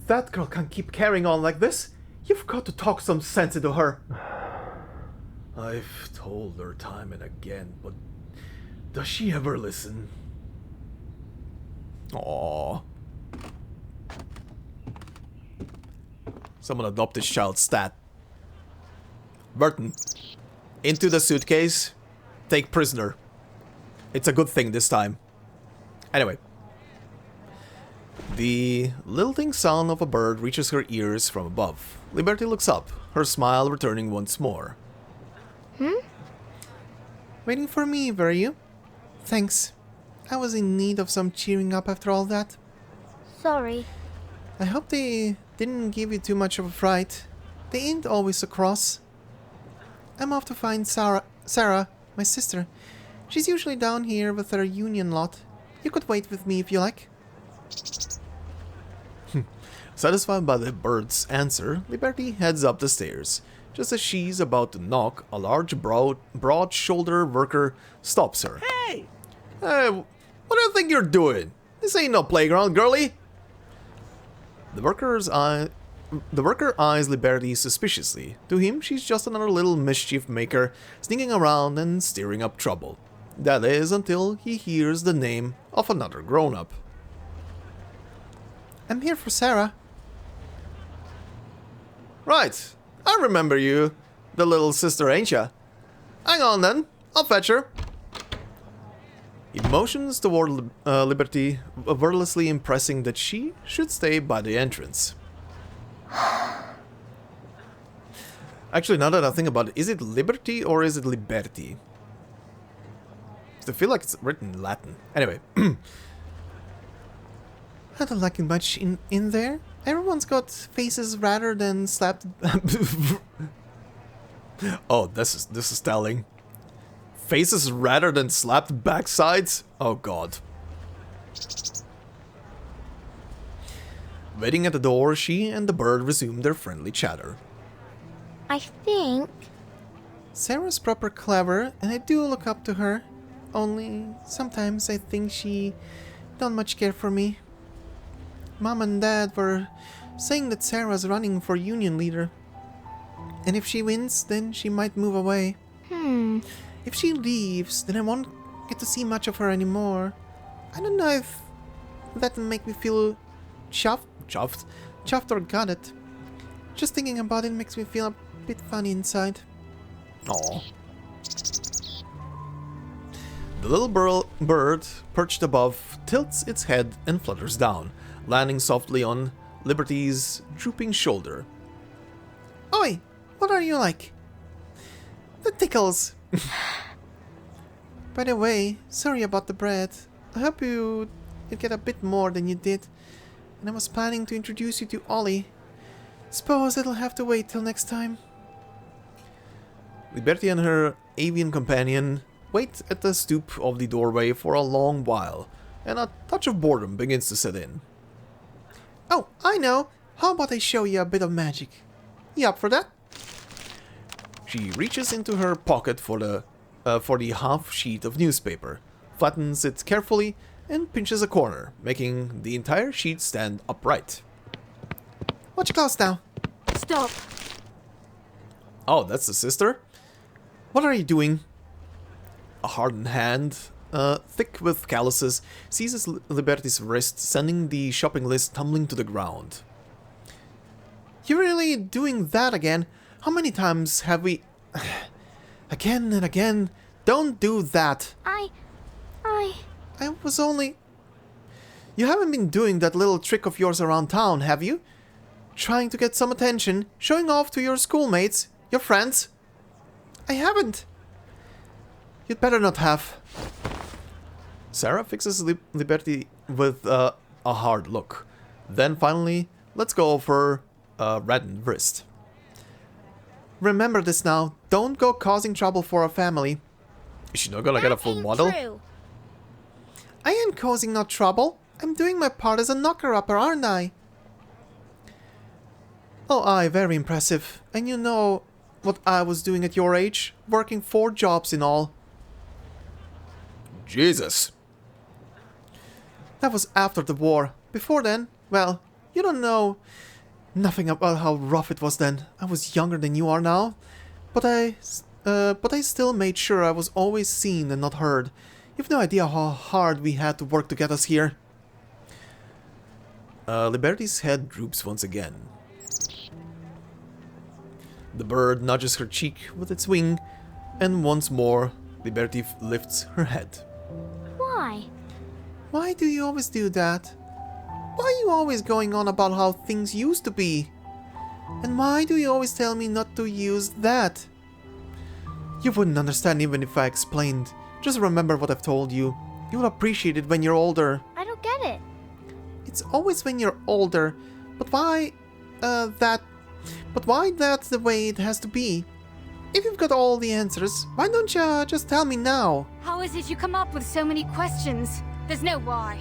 That girl can't keep carrying on like this. You've got to talk some sense into her. I've told her time and again, but does she ever listen? Aww. Someone adopt this child's stat. Vertin, into the suitcase, take prisoner. It's a good thing this time. Anyway. The lilting sound of a bird reaches her ears from above. Liberty looks up, her smile returning once more. Waiting for me, were you? Thanks. I was in need of some cheering up after all that. Sorry. I hope they didn't give you too much of a fright. They ain't always so cross. I'm off to find Sarah, my sister. She's usually down here with her union lot. You could wait with me if you like. Satisfied by the bird's answer, Liberty heads up the stairs. Just as she's about to knock, a large, broad-shouldered worker stops her. Hey! Hey, what do you think you're doing? This ain't no playground, girlie! The worker eyes Liberty suspiciously. To him, she's just another little mischief maker, sneaking around and stirring up trouble. That is, until he hears the name of another grown-up. I'm here for Sarah. Right, I remember you, the little sister, ain't ya? Hang on then, I'll fetch her. He motions toward Liberty, wordlessly impressing that she should stay by the entrance. Actually, now that I think about it, is it Liberty or is it Liberty? I feel like it's written in Latin. Anyway. I don't like it much in there. Everyone's got faces rather than slapped. Oh, this is telling. Faces rather than slapped backsides? Oh god. Waiting at the door, she and the bird resume their friendly chatter. I think... Sarah's proper clever, and I do look up to her. Only, sometimes I think she don't much care for me. Mom and Dad were saying that Sarah's running for union leader. And if she wins, then she might move away. If she leaves, then I won't get to see much of her anymore. I don't know if that will make me feel chuffed or got it. Just thinking about it makes me feel a bit funny inside. Aww. The little bird, perched above, tilts its head and flutters down, landing softly on Liberty's drooping shoulder. Oi! What are you like? That tickles! By the way, sorry about the bread. I hope you'd get a bit more than you did. And I was planning to introduce you to Ollie. Suppose it'll have to wait till next time. Liberty and her avian companion wait at the stoop of the doorway for a long while, and a touch of boredom begins to set in. Oh, I know! How about I show you a bit of magic? You up for that? She reaches into her pocket for the half sheet of newspaper, flattens it carefully, and pinches a corner, making the entire sheet stand upright. Watch your clothes now. Stop. Oh, that's the sister? What are you doing? A hardened hand, thick with calluses, seizes Liberty's wrist, sending the shopping list tumbling to the ground. You're really doing that again? How many times have we... Again and again. Don't do that. I was only... You haven't been doing that little trick of yours around town, have you? Trying to get some attention, showing off to your schoolmates, your friends? I haven't. You'd better not have. Sarah fixes Liberty with a hard look. Then finally, lets go of her reddened wrist. Remember this now. Don't go causing trouble for our family. Is she not gonna get a full model? True. I ain't causing no trouble. I'm doing my part as a knocker-upper, aren't I? Oh, aye, very impressive. And you know what I was doing at your age? Working 4 jobs in all. Jesus. That was after the war. Before then, well, you don't know nothing about how rough it was then. I was younger than you are now. But I still made sure I was always seen and not heard. You've no idea how hard we had to work to get us here. Liberty's head droops once again. The bird nudges her cheek with its wing, and once more, Liberty lifts her head. Why? Why do you always do that? Why are you always going on about how things used to be? And why do you always tell me not to use that? You wouldn't understand even if I explained. Just remember what I've told you. You'll appreciate it when you're older. I don't get it. It's always when you're older. But why, But why that's the way it has to be? If you've got all the answers, why don't you just tell me now? How is it you come up with so many questions? There's no why.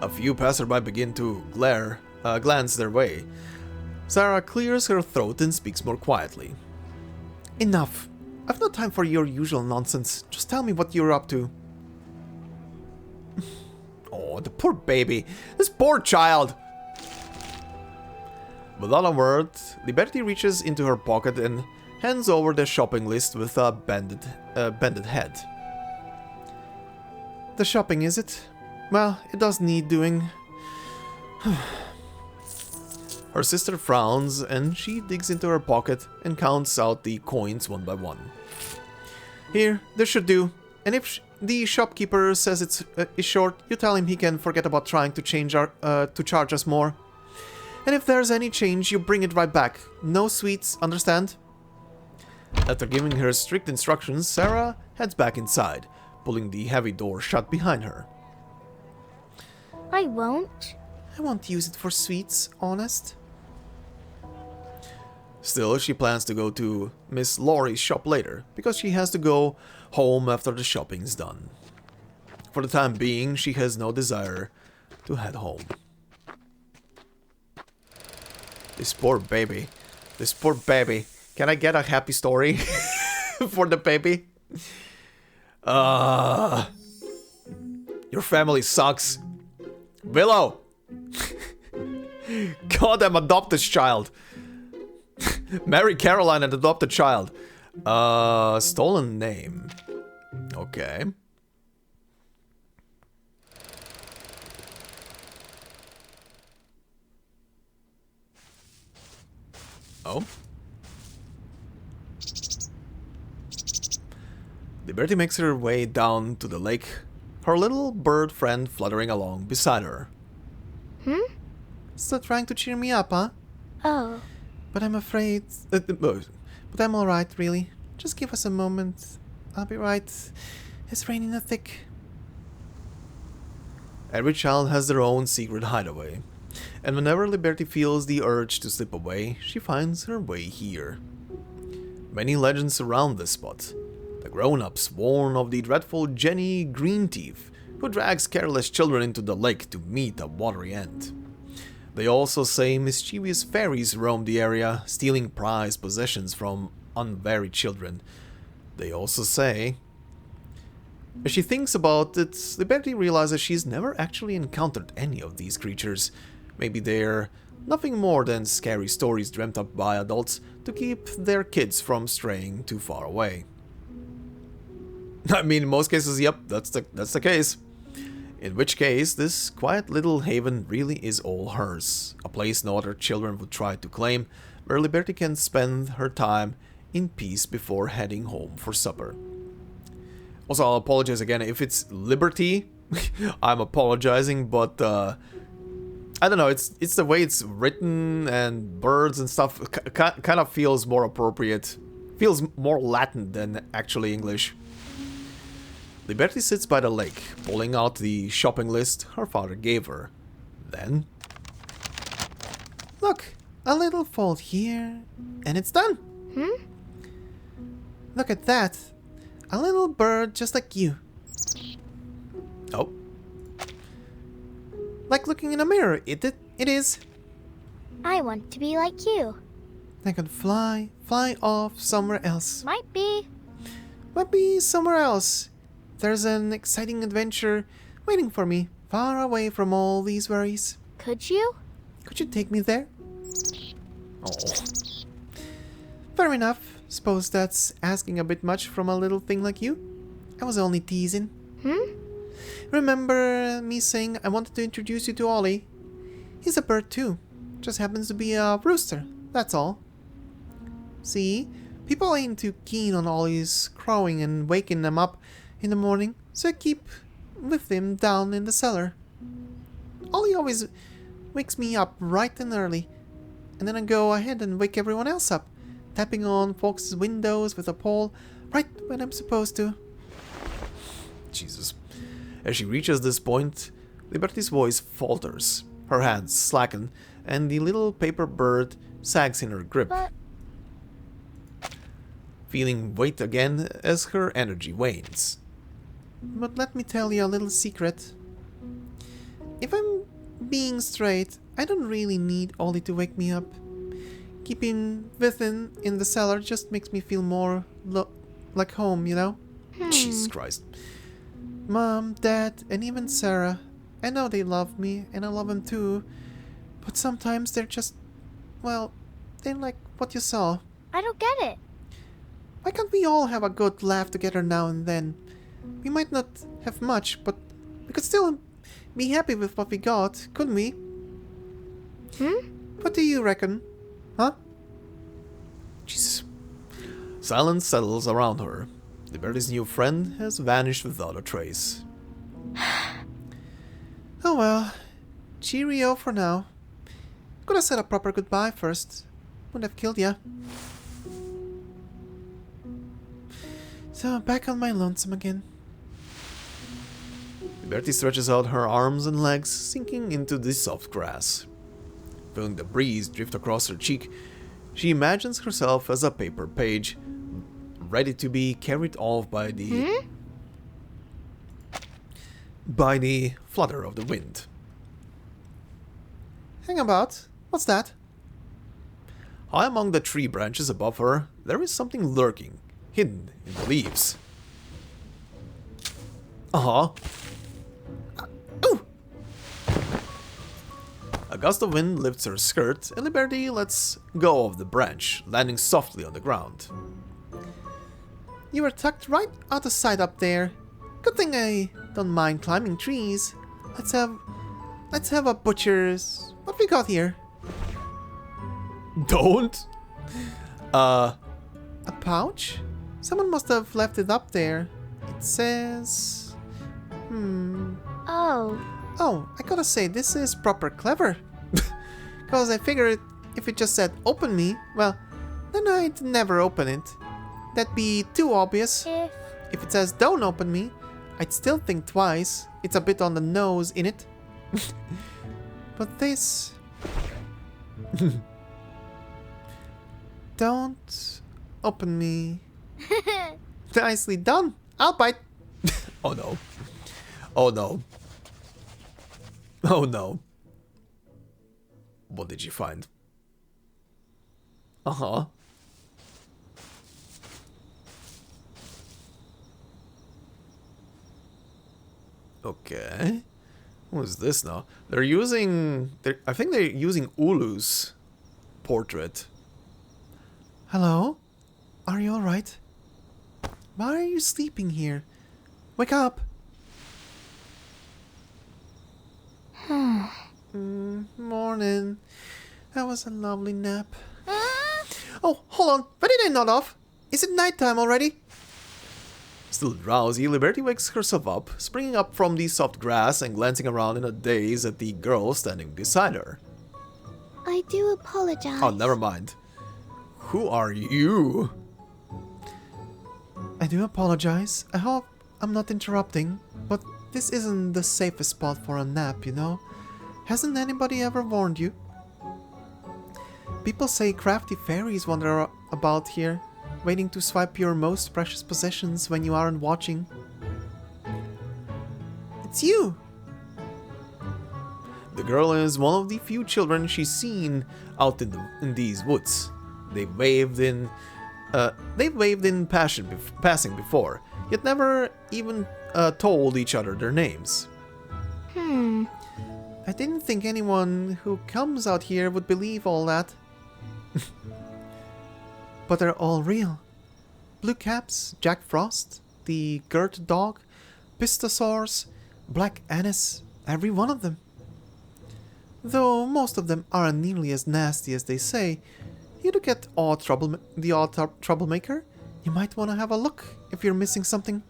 A few passerby begin to glance their way. Sarah clears her throat and speaks more quietly. Enough. I've no time for your usual nonsense. Just tell me what you're up to. Oh, the poor baby. This poor child. Without a word, Liberty reaches into her pocket and hands over the shopping list with a bended head. The shopping, is it? Well, it does need doing. Her sister frowns and she digs into her pocket and counts out the coins one by one. Here, this should do. And if the shopkeeper says it's short, you tell him he can forget about trying to charge us more. And if there's any change, you bring it right back. No sweets, understand? After giving her strict instructions, Sarah heads back inside, pulling the heavy door shut behind her. I won't. I won't use it for sweets, honest. Still, she plans to go to Miss Laurie's shop later, because she has to go home after the shopping's done. For the time being, she has no desire to head home. This poor baby. This poor baby. Can I get a happy story for the baby? Your family sucks. Willow! Goddamn, adopt this child. Marry Caroline and adopt a child. Stolen name. Okay. Oh. Liberty makes her way down to the lake, her little bird friend fluttering along beside her. Still trying to cheer me up, huh? Oh. But I'm afraid... but I'm alright, really. Just give us a moment. I'll be right. It's raining thick. Every child has their own secret hideaway, and whenever Liberty feels the urge to slip away, she finds her way here. Many legends surround this spot. The grown-ups warn of the dreadful Jenny Greenteeth, who drags careless children into the lake to meet a watery end. They also say mischievous fairies roam the area, stealing prized possessions from unwary children. They also say... As she thinks about it, Liberty realizes she's never actually encountered any of these creatures. Maybe they're nothing more than scary stories dreamt up by adults to keep their kids from straying too far away. I mean, in most cases, yep, that's the case. In which case, this quiet little haven really is all hers. A place no other children would try to claim, where Liberty can spend her time in peace before heading home for supper. Also, I'll apologize again if it's Liberty. I'm apologizing, but I don't know. It's the way it's written and birds and stuff kind of feels more appropriate. Feels more Latin than actually English. Liberty sits by the lake, pulling out the shopping list her father gave her. Then... Look, a little fold here, and it's done. Look at that. A little bird just like you. Oh. Like looking in a mirror, it is. I want to be like you. I could fly off somewhere else. Might be. Might be somewhere else. There's an exciting adventure waiting for me, far away from all these worries. Could you? Could you take me there? Oh. Fair enough. Suppose that's asking a bit much from a little thing like you. I was only teasing. Remember me saying I wanted to introduce you to Ollie? He's a bird too. Just happens to be a rooster, that's all. See, people ain't too keen on Ollie's crowing and waking them up in the morning, so I keep with him down in the cellar. Ollie always wakes me up bright and early, and then I go ahead and wake everyone else up, tapping on folks' windows with a pole right when I'm supposed to. Jesus. As she reaches this point, Liberty's voice falters, her hands slacken, and the little paper bird sags in her grip, But feeling weight again as her energy wanes. But let me tell you a little secret. If I'm being straight, I don't really need Ollie to wake me up. Keeping Vertin in the cellar just makes me feel more like home, you know? Jesus Christ. Mom, Dad, and even Sarah. I know they love me, and I love them too. But sometimes they're just... well, they're like what you saw. I don't get it. Why can't we all have a good laugh together now and then? We might not have much, but we could still be happy with what we got, couldn't we? What do you reckon? Huh? Jesus. Silence settles around her. Liberty's new friend has vanished without a trace. Oh well. Cheerio for now. Could have said a proper goodbye first. Wouldn't have killed ya. So, back on my lonesome again. Liberty stretches out her arms and legs, sinking into the soft grass. Feeling the breeze drift across her cheek, she imagines herself as a paper page, ready to be carried off by the flutter of the wind. Hang about. What's that? High among the tree branches above her, there is something lurking, hidden in the leaves. Ooh! A gust of wind lifts her skirt, and Liberty lets go of the branch, landing softly on the ground. You were tucked right out of sight up there. Good thing I don't mind climbing trees. Let's have a butcher's... What we got here? Don't? A pouch? Someone must have left it up there. It says... Oh, Oh, I gotta say, this is proper clever. Cause I figured if it just said open me, well, then I'd never open it. That'd be too obvious. If it says don't open me, I'd still think twice. It's a bit on the nose, innit? But this... Don't open me. Nicely done. I'll bite. Oh no. Oh no. Oh no. What did you find? Uh-huh. Okay. What is this now? They're using... I think they're using Ulu's portrait. Hello? Are you alright? Why are you sleeping here? Wake up! Morning. That was a lovely nap. Oh, hold on. Why did I nod off? Is it nighttime already? Still drowsy, Liberty wakes herself up, springing up from the soft grass and glancing around in a daze at the girl standing beside her. I do apologize. Oh, never mind. Who are you? I do apologize. I hope I'm not interrupting, but this isn't the safest spot for a nap, you know? Hasn't anybody ever warned you? People say crafty fairies wander about here, waiting to swipe your most precious possessions when you aren't watching. It's you! The girl is one of the few children she's seen out in these woods. They've waved in passing before, yet never even told each other their names. I didn't think anyone who comes out here would believe all that. But they're all real. Blue Caps, Jack Frost, the Gert Dog, Pistosaurs, Black Anise, every one of them. Though most of them aren't nearly as nasty as they say, you look at the odd troublemaker, you might want to have a look if you're missing something.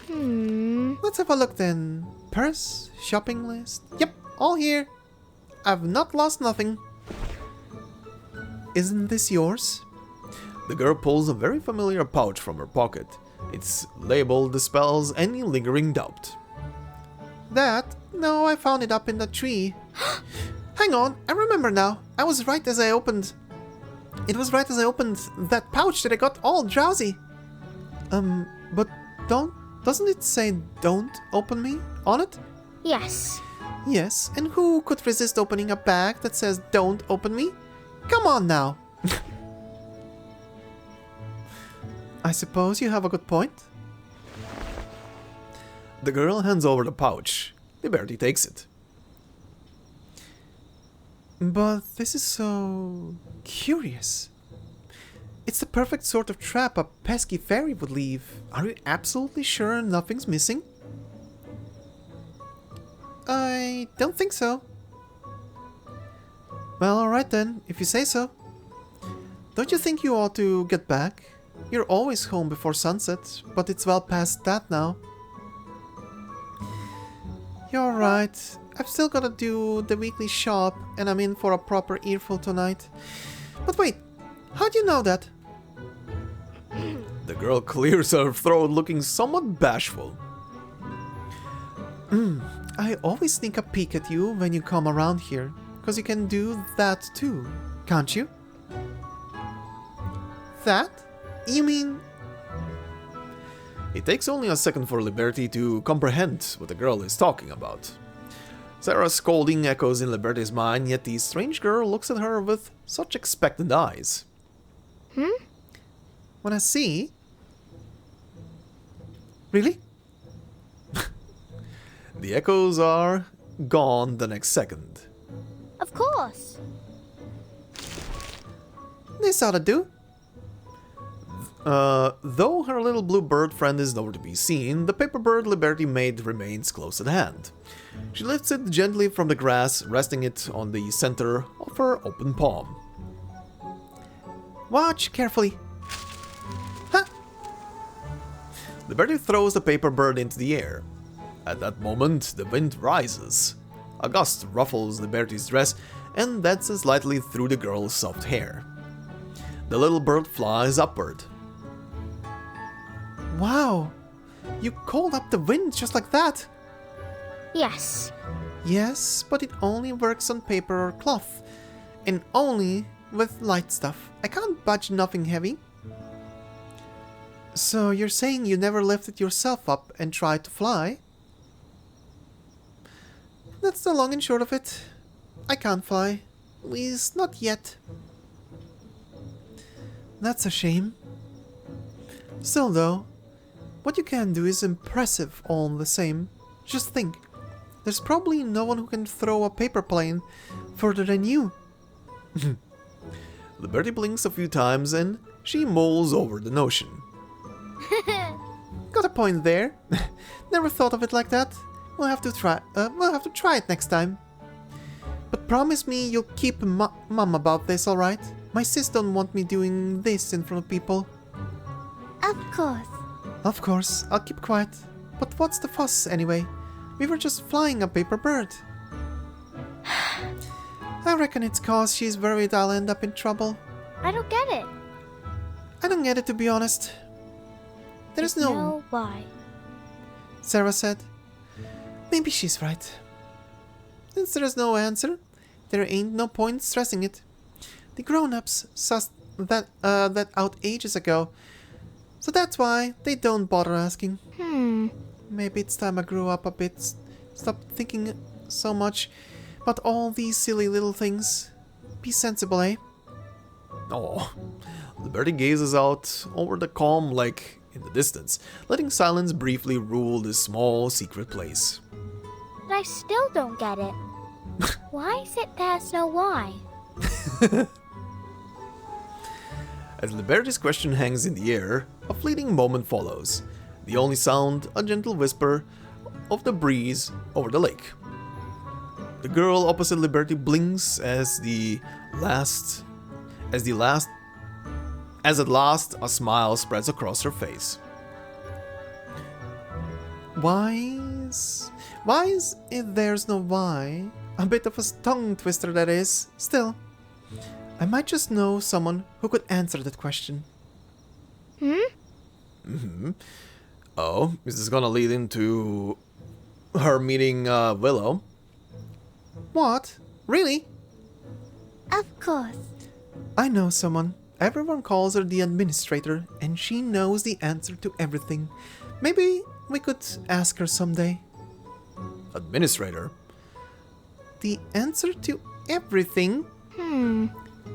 Let's have a look then. Purse, shopping list. Yep, all here. I've not lost nothing. Isn't this yours? The girl pulls a very familiar pouch from her pocket. Its label dispels any lingering doubt. That? No, I found it up in the tree. Hang on, I remember now. It was right as I opened that pouch that I got all drowsy. But doesn't it say don't open me on it? Yes. Yes, and who could resist opening a bag that says don't open me? Come on now. I suppose you have a good point. The girl hands over the pouch. Liberty takes it. But this is so curious. It's the perfect sort of trap a pesky fairy would leave. Are you absolutely sure nothing's missing? I don't think so. Well, alright then, if you say so. Don't you think you ought to get back? You're always home before sunset, but it's well past that now. You're right. I've still gotta do the weekly shop, and I'm in for a proper earful tonight. But wait, how do you know that? The girl clears her throat, looking somewhat bashful. I always sneak a peek at you when you come around here, because you can do that too, can't you? That? You mean... It takes only a second for Liberty to comprehend what the girl is talking about. Sarah's scolding echoes in Liberty's mind, yet the strange girl looks at her with such expectant eyes. Wanna see? Really? The echoes are gone the next second. Of course. This ought to do. Though her little blue bird friend is nowhere to be seen, the paper bird Liberty made remains close at hand. She lifts it gently from the grass, resting it on the center of her open palm. Watch carefully. Huh? Liberty throws the paper bird into the air. At that moment, the wind rises. A gust ruffles Liberty's dress and dances lightly through the girl's soft hair. The little bird flies upward. Wow! You called up the wind just like that! Yes. Yes, but it only works on paper or cloth. And only with light stuff. I can't budge nothing heavy. So you're saying you never lifted yourself up and tried to fly? That's the long and short of it. I can't fly. At least not yet. That's a shame. Still though, what you can do is impressive all the same. Just think, there's probably no one who can throw a paper plane further than you. Liberty blinks a few times and she mulls over the notion. Got a point there. Never thought of it like that. We'll have to try it next time. But promise me you'll keep mum about this, alright? My sis don't want me doing this in front of people. Of course. Of course, I'll keep quiet. But what's the fuss anyway? We were just flying a paper bird. I reckon it's cause she's worried I'll end up in trouble. I don't get it. I don't get it, to be honest. There's no... why. Sarah said. Maybe she's right. Since there's no answer, there ain't no point stressing it. The grown-ups sussed that out ages ago. So that's why they don't bother asking. Maybe it's time I grew up a bit. Stop thinking so much about all these silly little things. Be sensible, eh? Oh, Liberty gazes out over the calm lake in the distance, letting silence briefly rule this small secret place. But I still don't get it. Why is it there's no why? As Liberty's question hangs in the air, a fleeting moment follows. The only sound, a gentle whisper of the breeze over the lake. The girl opposite Liberty blinks as at last a smile spreads across her face. Wise if there's no why. A bit of a tongue twister, that is. Still, I might just know someone who could answer that question. Oh, is this gonna lead into her meeting Willow? What? Really? Of course. I know someone. Everyone calls her the administrator, and she knows the answer to everything. Maybe we could ask her someday. Administrator? The answer to everything?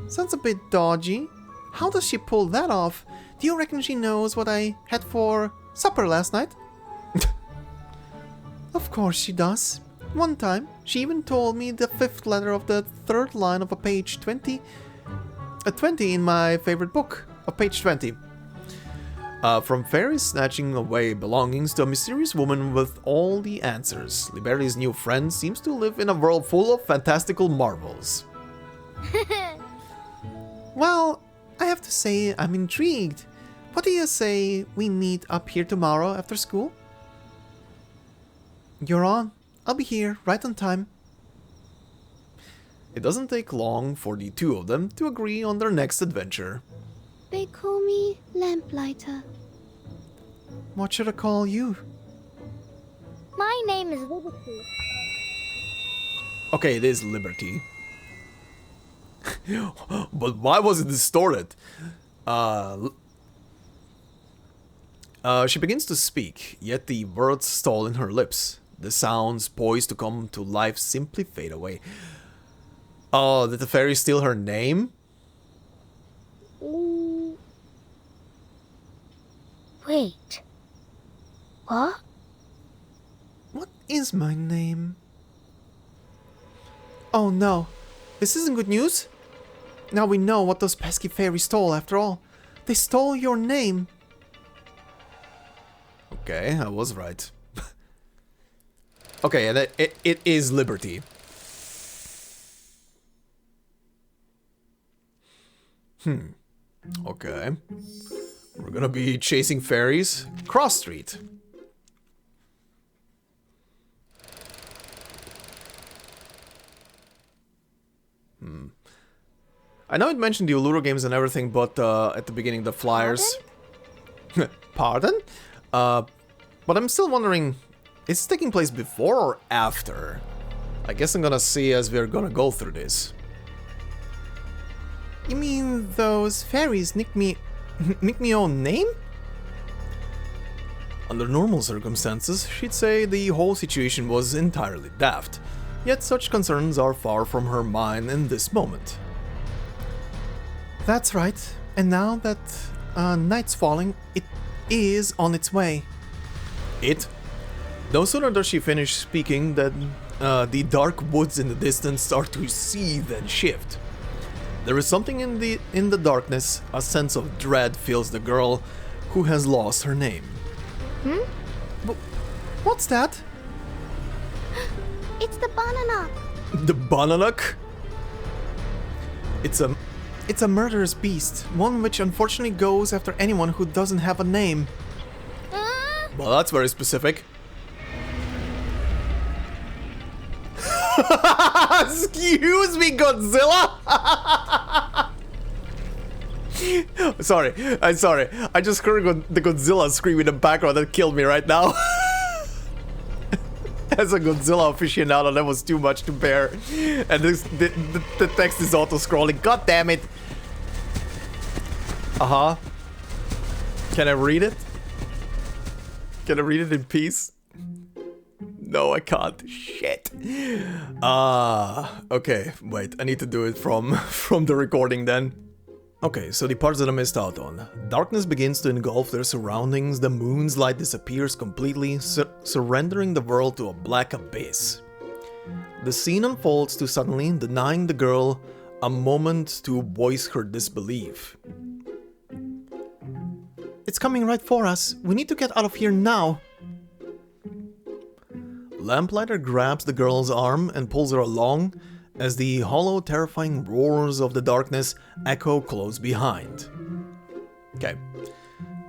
Sounds a bit dodgy. How does she pull that off? Do you reckon she knows what I had for supper last night? Of course she does. One time, she even told me the 5th letter of the 3rd line of a page 20. 20 in my favorite book, of page 20. From fairies snatching away belongings to a mysterious woman with all the answers, Liberty's new friend seems to live in a world full of fantastical marvels. Well, I have to say I'm intrigued. What do you say we meet up here tomorrow after school? You're on. I'll be here right on time. It doesn't take long for the two of them to agree on their next adventure. They call me Lamplighter. What should I call you? My name is Liberty. Okay, it is Liberty. But why was it distorted? She begins to speak, yet the words stall in her lips. The sounds poised to come to life simply fade away. Oh, did the fairy steal her name? Wait. What? What is my name? Oh no, this isn't good news. Now we know what those pesky fairies stole after all. They stole your name. Okay, I was right. Okay, and it is Liberty. Okay. We're gonna be chasing fairies. Cross Street. I know it mentioned the Allura games and everything, but at the beginning the flyers... Pardon? But I'm still wondering, is it taking place before or after? I guess I'm gonna see as we're gonna go through this. You mean those fairies nicked me own name? Under normal circumstances, she'd say the whole situation was entirely daft. Yet such concerns are far from her mind in this moment. That's right. And now that night's falling, it is on its way. It? No sooner does she finish speaking than the dark woods in the distance start to seethe and shift. There is something in the darkness. A sense of dread fills the girl who has lost her name. What's that? It's the banana. The Bananuk? It's a murderous beast, one which unfortunately goes after anyone who doesn't have a name. Well, that's very specific. Excuse me, Godzilla! I'm sorry. I just heard the Godzilla scream in the background that killed me right now. As a Godzilla aficionado, that was too much to bear. And the text is auto-scrolling. God damn it! Uh-huh. Can I read it? Can I read it in peace? No, I can't. Shit. Okay. Wait, I need to do it from the recording then. Okay, so the parts that I missed out on. Darkness begins to engulf their surroundings, the moon's light disappears completely, surrendering the world to a black abyss. The scene unfolds to suddenly denying the girl a moment to voice her disbelief. It's coming right for us. We need to get out of here now. Lamplighter grabs the girl's arm and pulls her along as the hollow, terrifying roars of the darkness echo close behind. Okay,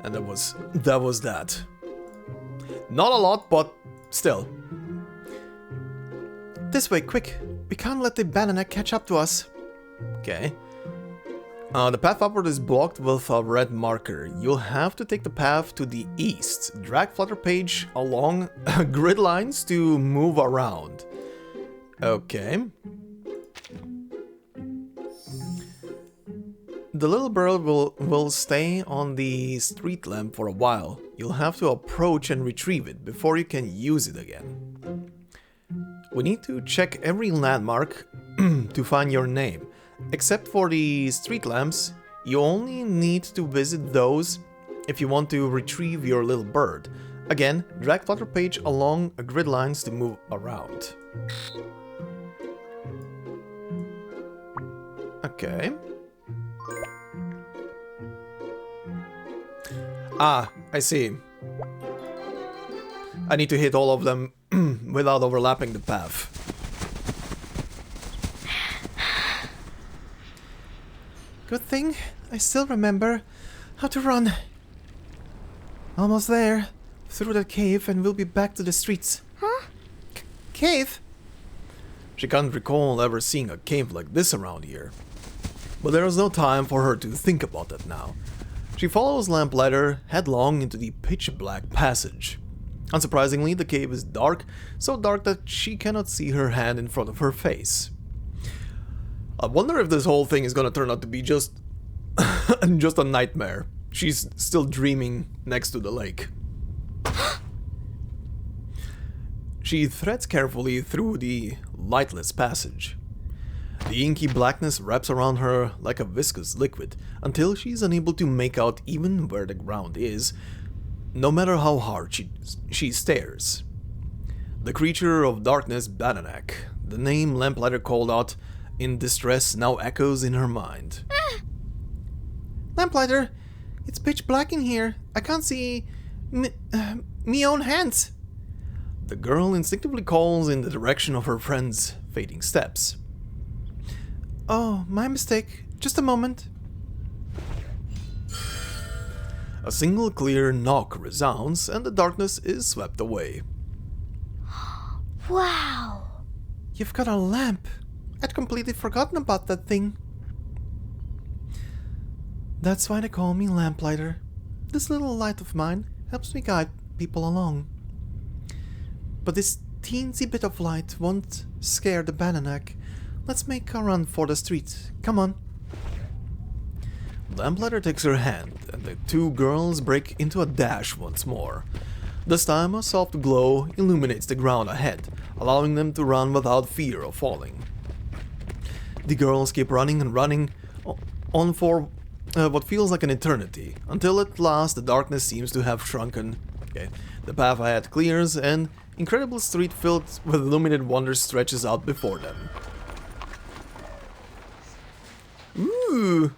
and that was that. Not a lot, but still. This way, quick. We can't let the banana catch up to us. Okay. The path upward is blocked with a red marker. You'll have to take the path to the east. Drag Flutterpage along grid lines to move around. Okay. The little bird will stay on the street lamp for a while. You'll have to approach and retrieve it before you can use it again. We need to check every landmark to find your name. Except for the street lamps, you only need to visit those if you want to retrieve your little bird. Again, drag Flutterpage along grid lines to move around. Okay. Ah, I see. I need to hit all of them without overlapping the path. Good thing I still remember how to run. Almost there. Through that cave and we'll be back to the streets. Huh? Cave? She can't recall ever seeing a cave like this around here. But there is no time for her to think about that now. She follows Lamplighter headlong into the pitch-black passage. Unsurprisingly, the cave is dark, so dark that she cannot see her hand in front of her face. I wonder if this whole thing is gonna turn out to be just a nightmare. She's still dreaming next to the lake. She threads carefully through the lightless passage. The inky blackness wraps around her like a viscous liquid until she's unable to make out even where the ground is, no matter how hard she stares. The creature of darkness, Bananak, the name Lamplighter called out in distress, now echoes in her mind. Lamplighter, it's pitch black in here. I can't see me own hands. The girl instinctively calls in the direction of her friend's fading steps. Oh, my mistake. Just a moment. A single clear knock resounds and the darkness is swept away. Wow. You've got a lamp. I'd completely forgotten about that thing. That's why they call me Lamplighter. This little light of mine helps me guide people along. But this teensy bit of light won't scare the Bananac. Let's make a run for the street. Come on. Lamplighter takes her hand, and the two girls break into a dash once more. This time, a soft glow illuminates the ground ahead, allowing them to run without fear of falling. The girls keep running and running on for what feels like an eternity, until at last the darkness seems to have shrunken. Okay. The path ahead clears, and incredible street filled with illuminated wonders stretches out before them. Ooh!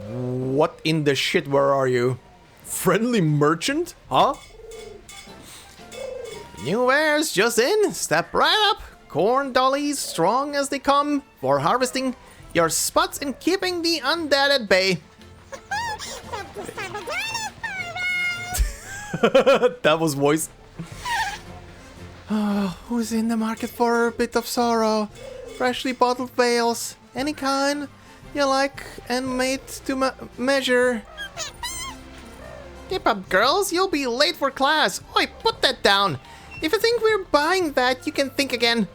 What in the shit, where are you? Friendly merchant? Huh? New wares just in, step right up. Corn dollies, strong as they come, for harvesting. Your spots in keeping the undead at bay. That was voiced. Who's in the market for a bit of sorrow? Freshly bottled veils, any kind you like and made to measure. Keep up, girls, you'll be late for class. Oi, put that down. If you think we're buying that, you can think again.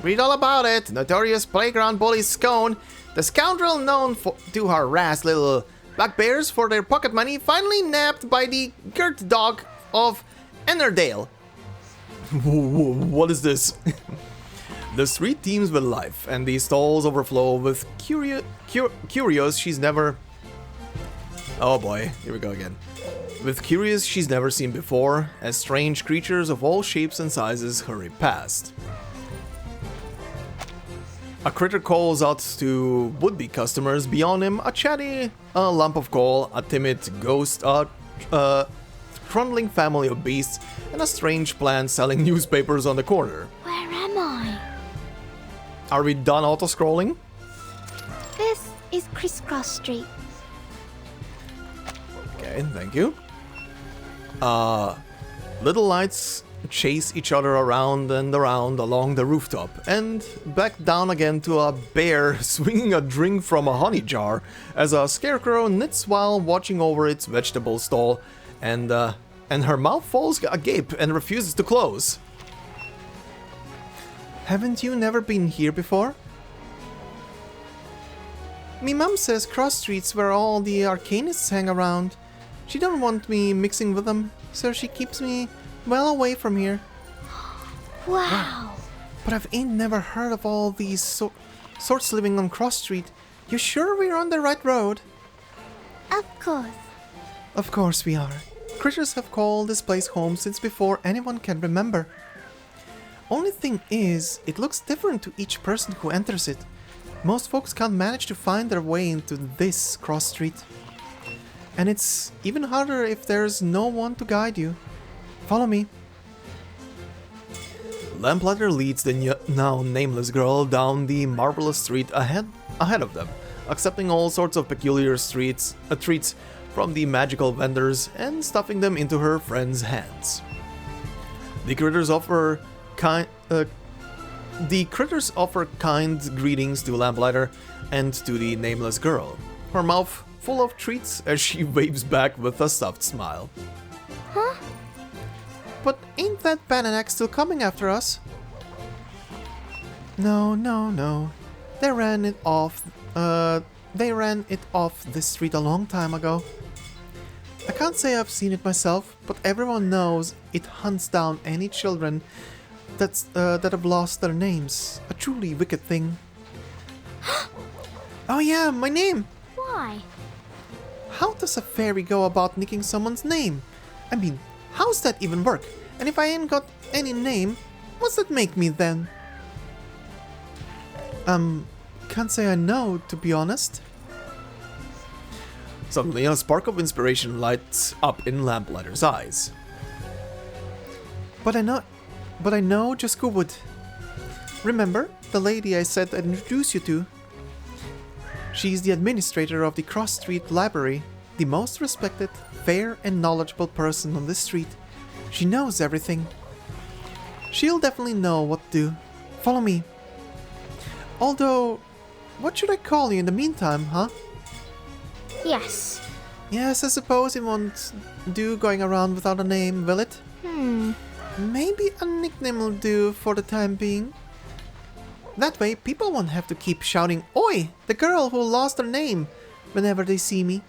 Read all about it. Notorious playground bully Scone, the scoundrel known to harass little bugbears for their pocket money, finally nabbed by the girt dog of Ennerdale. What is this? The street teems with life, and the stalls overflow with curious she's never... Oh boy, here we go again. With curious she's never seen before, as strange creatures of all shapes and sizes hurry past. A critter calls out to would-be customers, beyond him a chatty lump of coal, a timid ghost, a trundling family of beasts, and a strange plant selling newspapers on the corner. Where am I? Are we done auto-scrolling? This is Crisscross Street. Okay, thank you. Little lights chase each other around and around along the rooftop, and back down again to a bear swinging a drink from a honey jar as a scarecrow knits while watching over its vegetable stall, and her mouth falls agape and refuses to close. Haven't you never been here before? Me mum says cross streets where all the Arcanists hang around. She don't want me mixing with them, so she keeps me well away from here. Wow. But I've ain't never heard of all these sorts living on Cross Street. You sure we're on the right road? Of course. Of course we are. Critters have called this place home since before anyone can remember. Only thing is, it looks different to each person who enters it. Most folks can't manage to find their way into this cross street. And it's even harder if there's no one to guide you. Follow me. Lamplighter leads the now nameless girl down the marvelous street ahead of them, accepting all sorts of peculiar treats from the magical vendors and stuffing them into her friends' hands. The critters offer kind greetings to Lamplighter and to the nameless girl, her mouth full of treats as she waves back with a stuffed smile. Huh? But ain't that Bananac still coming after us? No. They ran it off this street a long time ago. I can't say I've seen it myself, but everyone knows it hunts down any children that have lost their names. A truly wicked thing. Oh yeah, my name! Why? How does a fairy go about nicking someone's name? I mean, how's that even work? And if I ain't got any name, what's that make me then? Can't say I know, to be honest. Suddenly, a spark of inspiration lights up in Lamplighter's eyes. But I know just who would. Remember the lady I said I'd introduce you to? She's the administrator of the Cross Street Library, the most respected, fair and knowledgeable person on this street. She knows everything. She'll definitely know what to do. Follow me. Although, what should I call you in the meantime, huh? Yes. Yes, I suppose it won't do going around without a name, will it? Maybe a nickname will do for the time being. That way, people won't have to keep shouting, "Oi, the girl who lost her name," whenever they see me.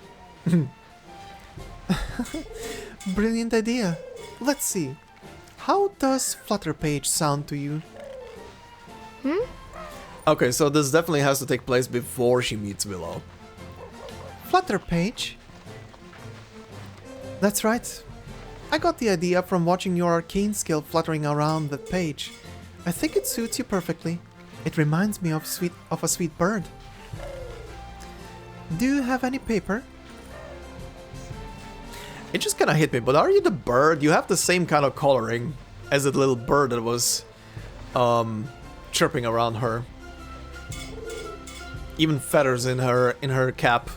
Brilliant idea. Let's see. How does Flutterpage sound to you? Okay, so this definitely has to take place before she meets Willow. Flutterpage? That's right. I got the idea from watching your arcane skill fluttering around that page. I think it suits you perfectly. It reminds me of a sweet bird. Do you have any paper? It just kind of hit me, but are you the bird? You have the same kind of coloring as that little bird that was chirping around her. Even feathers in her cap.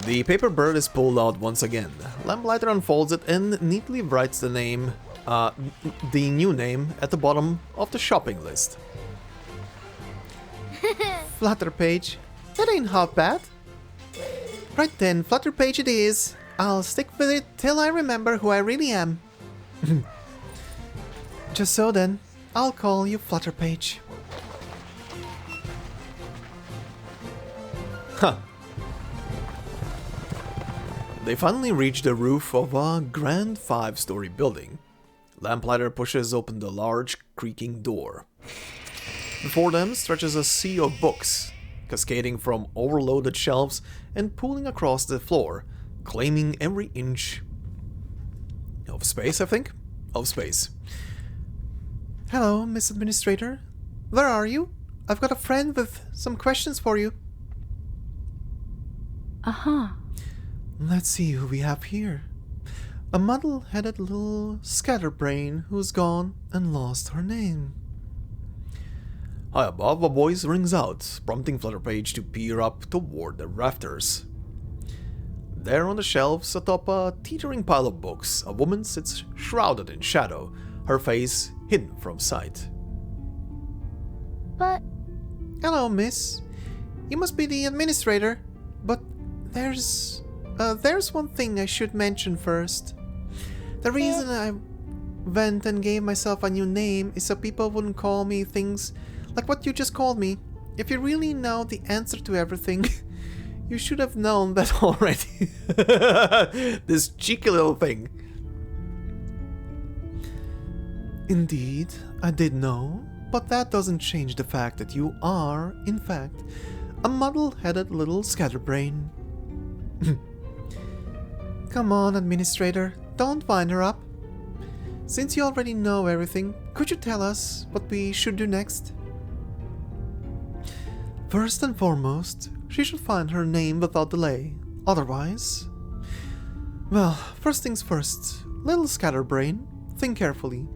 The paper bird is pulled out once again. Lamplighter unfolds it and neatly writes the name, the new name at the bottom of the shopping list. Flutterpage. That ain't half bad. Right then, Flutterpage it is. I'll stick with it till I remember who I really am. Just so then, I'll call you Flutterpage. Huh. They finally reach the roof of a grand 5-story building. Lamplighter pushes open the large, creaking door. Before them stretches a sea of books, cascading from overloaded shelves and pooling across the floor, claiming every inch of space, I think? Of space. Hello, Miss Administrator. Where are you? I've got a friend with some questions for you. Let's see who we have here. A muddle-headed little scatterbrain who's gone and lost her name. High above, a voice rings out, prompting Flutterpage to peer up toward the rafters. There on the shelves atop a teetering pile of books, a woman sits shrouded in shadow, her face hidden from sight. But Hello, miss. You must be the administrator, but there's one thing I should mention first. The reason I went and gave myself a new name is so people wouldn't call me things like what you just called me. If you really know the answer to everything, you should have known that already. This cheeky little thing. Indeed, I did know, but that doesn't change the fact that you are, in fact, a muddle-headed little scatterbrain. Come on, Administrator, don't wind her up. Since you already know everything, could you tell us what we should do next? First and foremost, she should find her name without delay. Otherwise... Well, first things first. Little scatterbrain, think carefully.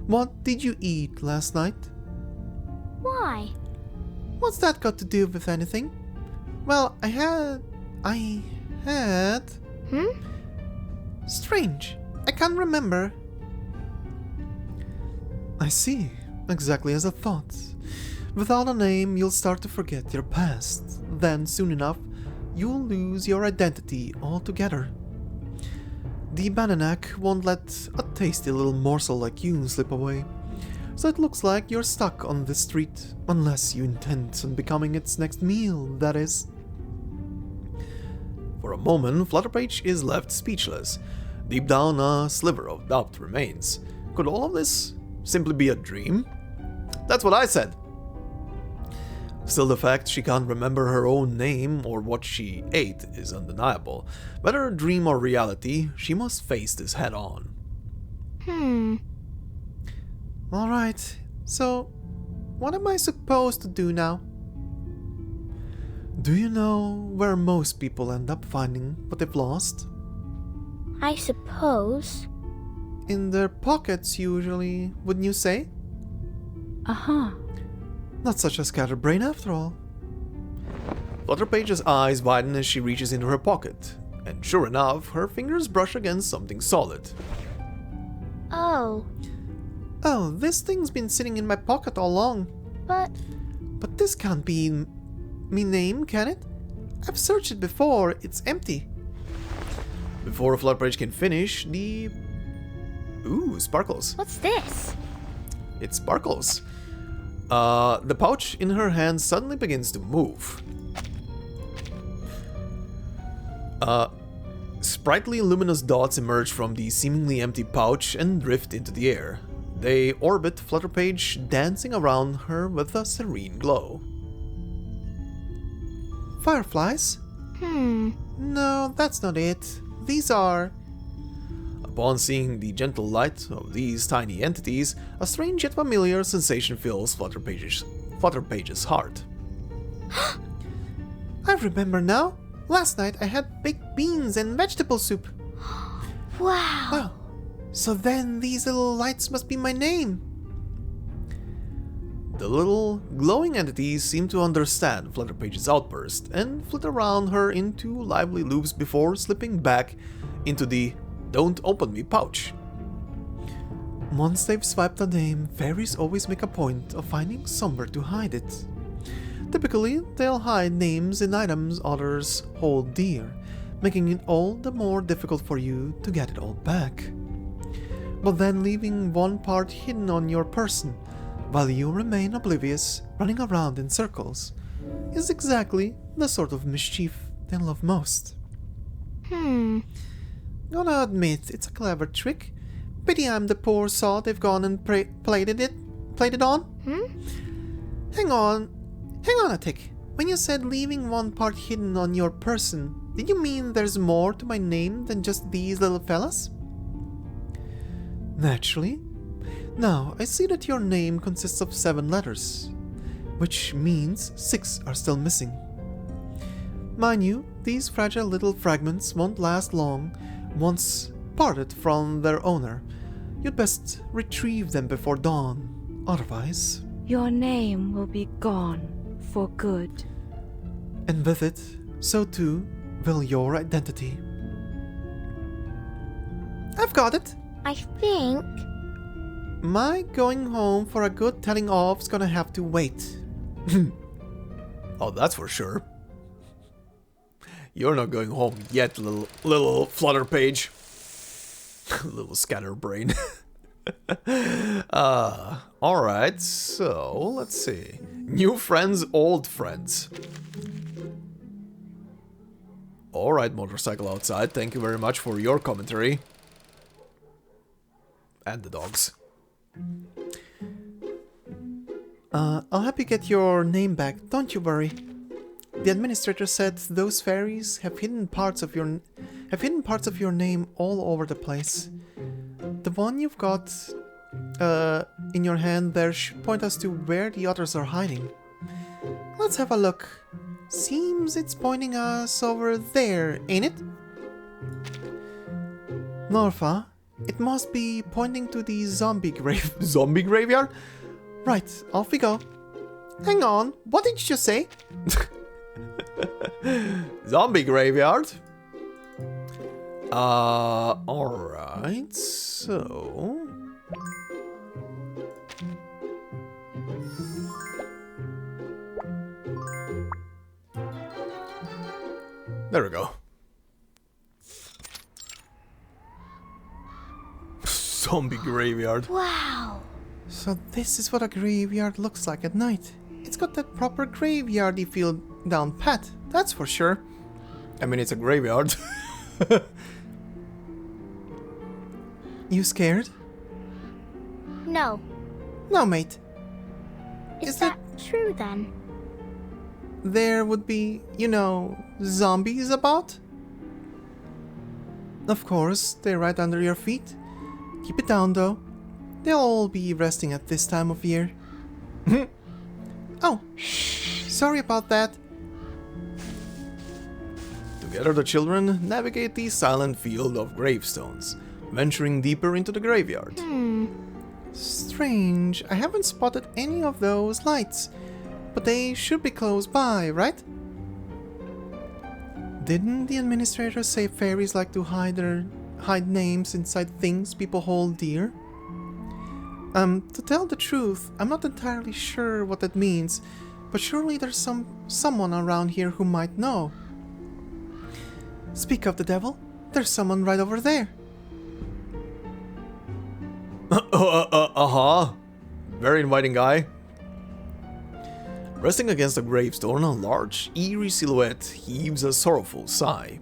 What did you eat last night? why? What's that got to do with anything? Well, I had... Strange. I can't remember. I see. Exactly as I thought. Without a name, you'll start to forget your past. Then, soon enough, you'll lose your identity altogether. The Bananak won't let a tasty little morsel like you slip away. So it looks like you're stuck on the street, unless you intend on becoming its next meal, that is. For a moment, Flutterpage is left speechless. Deep down, a sliver of doubt remains. Could all of this simply be a dream? That's what I said! Still, the fact she can't remember her own name or what she ate is undeniable. Whether a dream or reality, she must face this head on. Alright, so what am I supposed to do now? Do you know where most people end up finding what they've lost? I suppose. In their pockets, usually, wouldn't you say? Not such a scatterbrain after all. Flutterpage's eyes widen as she reaches into her pocket, and sure enough, her fingers brush against something solid. Oh, Oh, this thing's been sitting in my pocket all along. but But this can't be me name, can it? I've searched it before, it's empty. Before Flutterpage can finish, the... Ooh, sparkles. What's this? It sparkles. The pouch in her hand suddenly begins to move. Sprightly luminous dots emerge from the seemingly empty pouch and drift into the air. They orbit Flutterpage, dancing around her with a serene glow. Fireflies? No, that's not it. These are... Upon seeing the gentle light of these tiny entities, a strange yet familiar sensation fills Flutterpage's heart. I remember now. Last night I had baked beans and vegetable soup. Wow. Wow. So then these little lights must be my name. The little glowing entities seem to understand Flutterpage's outburst and flit around her into lively loops before slipping back into the "Don't open me" pouch. Once they've swiped a name, fairies always make a point of finding somewhere to hide it. Typically, they'll hide names in items others hold dear, making it all the more difficult for you to get it all back. But then leaving one part hidden on your person, while you remain oblivious, running around in circles, is exactly the sort of mischief they love most. Gotta admit, it's a clever trick. Pity I'm the poor sod they've gone and played it on. Hang on a tick. When you said leaving one part hidden on your person, did you mean there's more to my name than just these little fellas? Naturally. Now, I see that your name consists of 7 letters, which means 6 are still missing. Mind you, these fragile little fragments won't last long once parted from their owner. You'd best retrieve them before dawn, otherwise... Your name will be gone for good. And with it, so too will your identity. I've got it! I think... My going home for a good telling off's gonna have to wait. Oh, that's for sure. You're not going home yet, little Flutterpage. Little scatterbrain. Alright, so let's see. New friends, old friends. Alright, motorcycle outside, thank you very much for your commentary. And the dogs. I'll help you get your name back, don't you worry. The administrator said those fairies have hidden parts of your name all over the place. The one you've got in your hand there should point us to where the others are hiding. Let's have a look. Seems it's pointing us over there, ain't it? Norfa, it must be pointing to the zombie graveyard? Right, off we go. Hang on, what did you just say? Zombie graveyard? Alright, so... There we go. Zombie graveyard. Wow. So this is what a graveyard looks like at night. It's got that proper graveyardy feel down pat, that's for sure. I mean, it's a graveyard. You scared? No. No, mate. Is that true then? There would be, you know, zombies about? Of course, they're right under your feet. Keep it down, though. They'll all be resting at this time of year. Oh, sorry about that. Together the children navigate the silent field of gravestones, venturing deeper into the graveyard. Strange, I haven't spotted any of those lights, but they should be close by, right? Didn't the administrator say fairies like to hide names inside things people hold dear? To tell the truth, I'm not entirely sure what that means, But surely there's someone around here who might know. Speak of the devil, there's someone right over there. Very inviting guy. Resting against a gravestone, a large, eerie silhouette heaves a sorrowful sigh.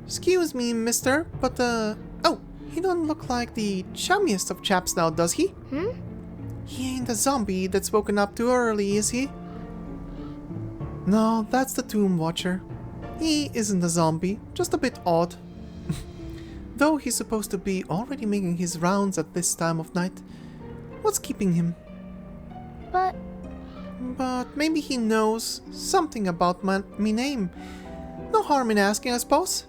Excuse me, mister, but oh, he don't look like the chummiest of chaps now, does he? He ain't a zombie that's woken up too early, is he? No, that's the Tomb Watcher. He isn't a zombie, just a bit odd. Though he's supposed to be already making his rounds at this time of night. What's keeping him? But maybe he knows something about me name. No harm in asking, I suppose.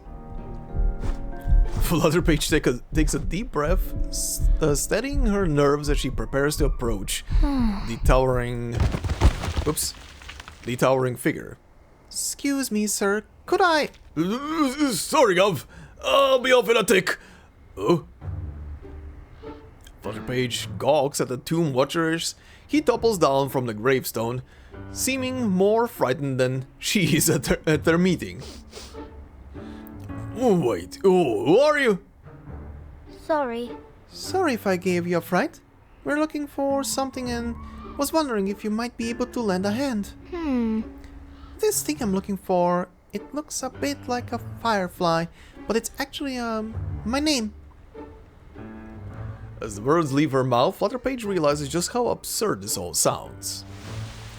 Flutterpage takes a deep breath, steadying her nerves as she prepares to approach the towering figure. Excuse me, sir. Could I... Sorry, Gov. I'll be off in a tick. Oh. Flutterpage gawks at the Tomb Watcher as he topples down from the gravestone, seeming more frightened than she is at their meeting. Oh, wait. Oh, who are you? Sorry. Sorry if I gave you a fright. We're looking for something and was wondering if you might be able to lend a hand. This thing I'm looking for, it looks a bit like a firefly, but it's actually, my name. As the words leave her mouth, Flutterpage realizes just how absurd this all sounds.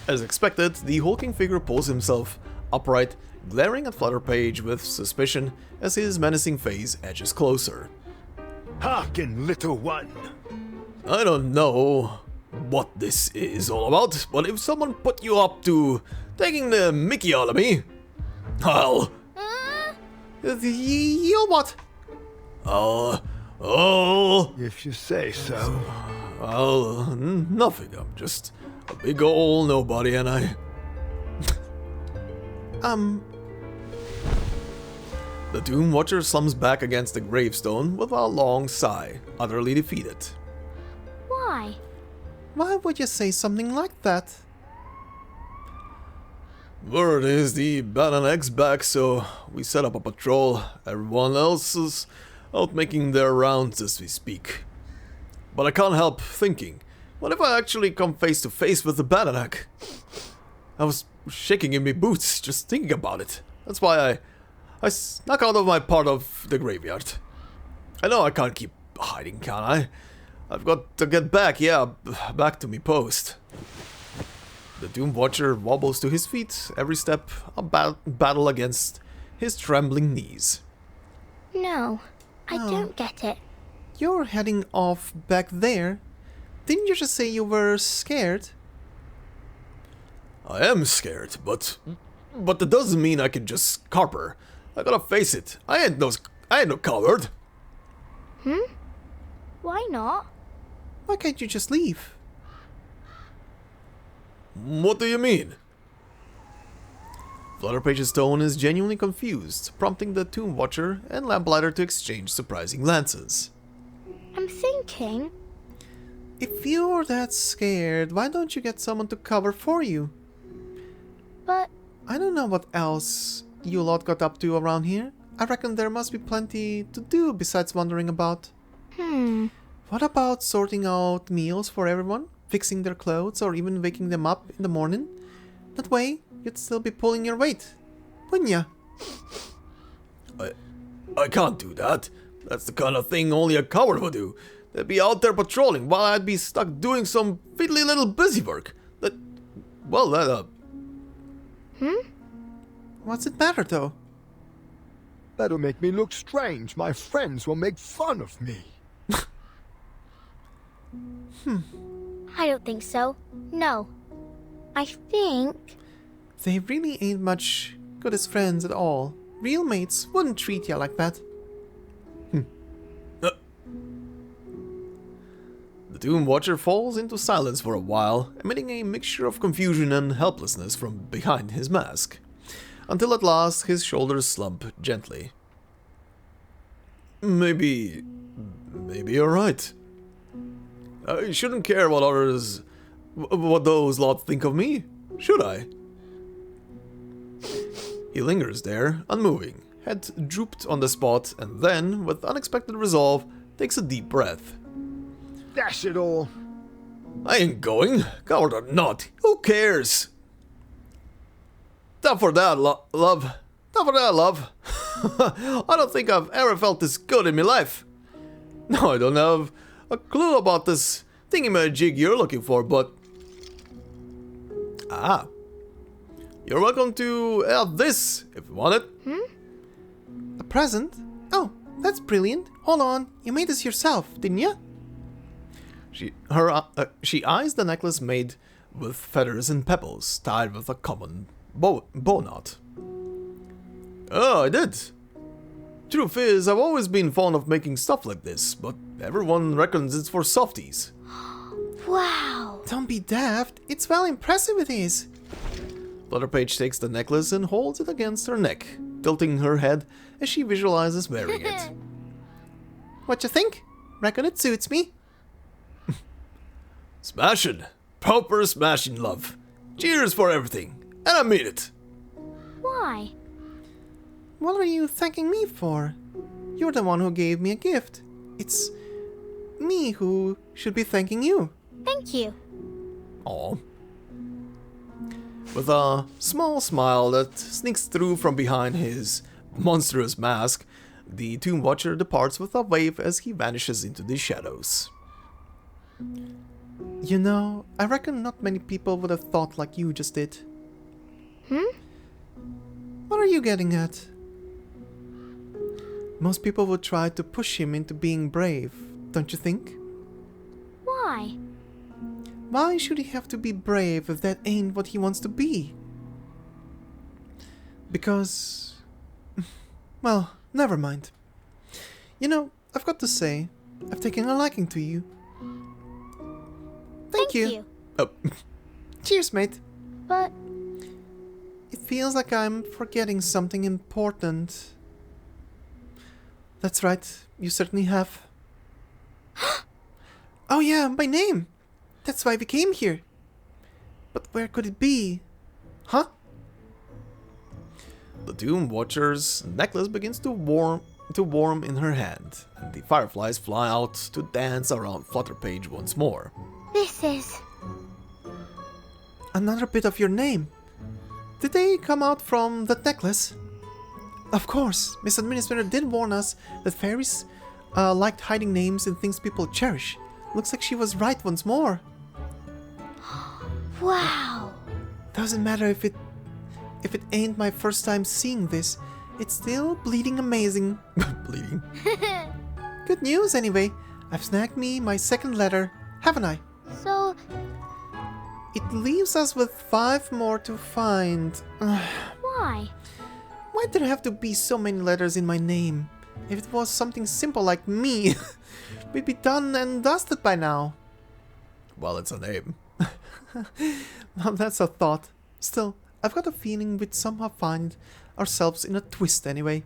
As expected, the hulking figure pulls himself upright, glaring at Flutterpage with suspicion as his menacing face edges closer. Hearken, little one. I don't know what this is all about, but if someone put you up to taking the mickey out of me, I'll... You'll what? If you say so. Nothing. I'm just a big ol' nobody, and I... The Tomb Watcher slumps back against the gravestone with a long sigh, utterly defeated. Why? Why would you say something like that? Word is the Bananek's back, so we set up a patrol. Everyone else is out making their rounds as we speak. But I can't help thinking, what if I actually come face to face with the Bananek? I was shaking in my boots just thinking about it. That's why I snuck out of my part of the graveyard. I know I can't keep hiding, can I? I've got to get back, back to me post. The Tomb Watcher wobbles to his feet, every step a battle against his trembling knees. No, I don't get it. You're heading off back there. Didn't you just say you were scared? I am scared, but that doesn't mean I can just carper. I gotta face it. I ain't no coward. Why not? Why can't you just leave? What do you mean? Flutterpage's tone is genuinely confused, prompting the Tomb Watcher and Lamplighter to exchange surprising glances. I'm thinking... If you're that scared, why don't you get someone to cover for you? But... I don't know what else you lot got up to around here. I reckon there must be plenty to do besides wandering about. What about sorting out meals for everyone? Fixing their clothes or even waking them up in the morning? That way, you'd still be pulling your weight, wouldn't ya? I can't do that. That's the kind of thing only a coward would do. They'd be out there patrolling while I'd be stuck doing some fiddly little busy work. What's it matter, though? That'll make me look strange. My friends will make fun of me. I don't think so. No. I think... They really ain't much good as friends at all. Real mates wouldn't treat ya like that. The Tomb Watcher falls into silence for a while, emitting a mixture of confusion and helplessness from behind his mask, until at last his shoulders slump gently. Maybe you're right. I shouldn't care what others What those lot think of me? Should I? He lingers there, unmoving, head drooped on the spot, and then, with unexpected resolve, takes a deep breath. Dash it all. I ain't going, coward or not, who cares? Tough for that, love. Tough for that, love. I don't think I've ever felt this good in my life. No, I don't have a clue about this thingy-majig you're looking for, but... Ah. You're welcome to have this, if you want it. A present? Oh, that's brilliant. Hold on, you made this yourself, didn't you? She eyes the necklace made with feathers and pebbles, tied with a common bow knot. Oh, I did. Truth is, I've always been fond of making stuff like this, but everyone reckons it's for softies. Wow. Don't be daft. It's well impressive it is. Flutterpage takes the necklace and holds it against her neck, tilting her head as she visualizes wearing it. What you think? Reckon it suits me. Smashing. Proper smashing, love. Cheers for everything. And I mean it. Why? What are you thanking me for? You're the one who gave me a gift. It's me who should be thanking you. Thank you. Aw. With a small smile that sneaks through from behind his monstrous mask, the Tomb Watcher departs with a wave as he vanishes into the shadows. You know, I reckon not many people would have thought like you just did. What are you getting at? Most people would try to push him into being brave, don't you think? Why? Why should he have to be brave if that ain't what he wants to be? Because... well, never mind. You know, I've got to say, I've taken a liking to you. Thank you. Oh, Cheers, mate. But It feels like I'm forgetting something important. That's right, you certainly have. Oh yeah, my name! That's why we came here. But where could it be? Huh? the Tomb Watcher's necklace begins to warm in her hand, and the fireflies fly out to dance around Flutterpage once more. this is... Another bit of your name. Did they come out from that necklace? Of course, Miss Administrator did warn us that fairies liked hiding names in things people cherish. Looks like she was right once more. Wow. Doesn't matter if it ain't my first time seeing this. It's still bleeding amazing. Bleeding. Good news anyway. I've snagged me my second letter, haven't I? So, It leaves us with 5 more to find. why? Why'd there have to be so many letters in my name? If it was something simple like me, we'd be done and dusted by now. Well, it's a name. Now that's a thought. Still, I've got a feeling we'd somehow find ourselves in a twist anyway.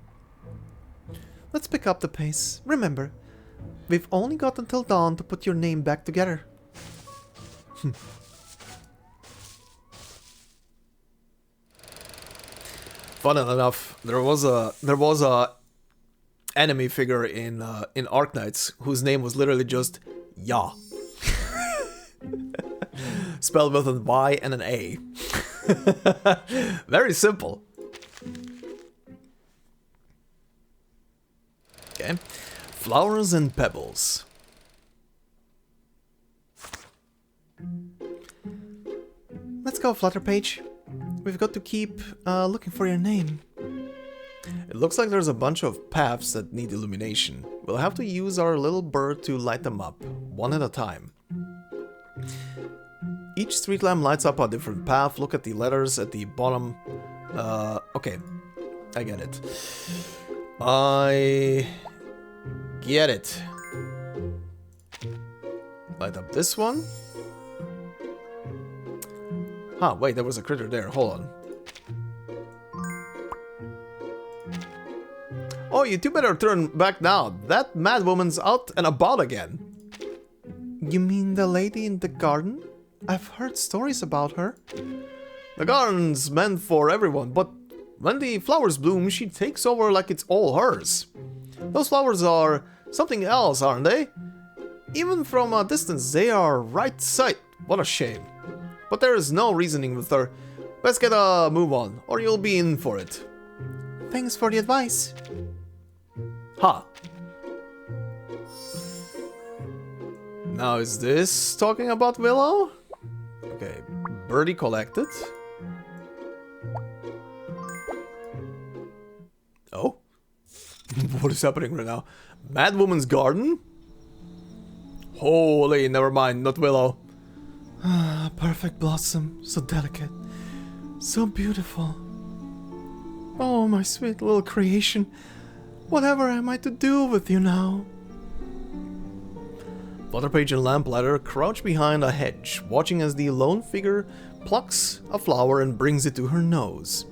Let's pick up the pace. Remember, we've only got until dawn to put your name back together. Fun enough, there was a enemy figure in Arcanists whose name was literally just Ya. Spelled with a Y and an A. Very simple. Okay. Flowers and pebbles. Let's go, Flutterpage. We've got to keep looking for your name. It looks like there's a bunch of paths that need illumination. We'll have to use our little bird to light them up, one at a time. Each street lamp lights up a different path. Look at the letters at the bottom. Okay. I get it. I get it. Light up this one. Huh, wait, there was a critter there. Hold on. Oh, you two better turn back now. That mad woman's out and about again. You mean the lady in the garden? I've heard stories about her. The garden's meant for everyone, but when the flowers bloom, she takes over like it's all hers. Those flowers are something else, aren't they? Even from a distance, they are right sight. What a shame. But there is no reasoning with her. Let's get a move on, or you'll be in for it. Thanks for the advice. Ha! Now is this talking about Willow? Okay, birdie collected. Oh? What is happening right now? Madwoman's garden? Holy, never mind, not Willow. Ah, perfect blossom, so delicate, so beautiful. Oh, my sweet little creation. Whatever am I to do with you now? Flutterpage and Lamplighter crouch behind a hedge, watching as the lone figure plucks a flower and brings it to her nose.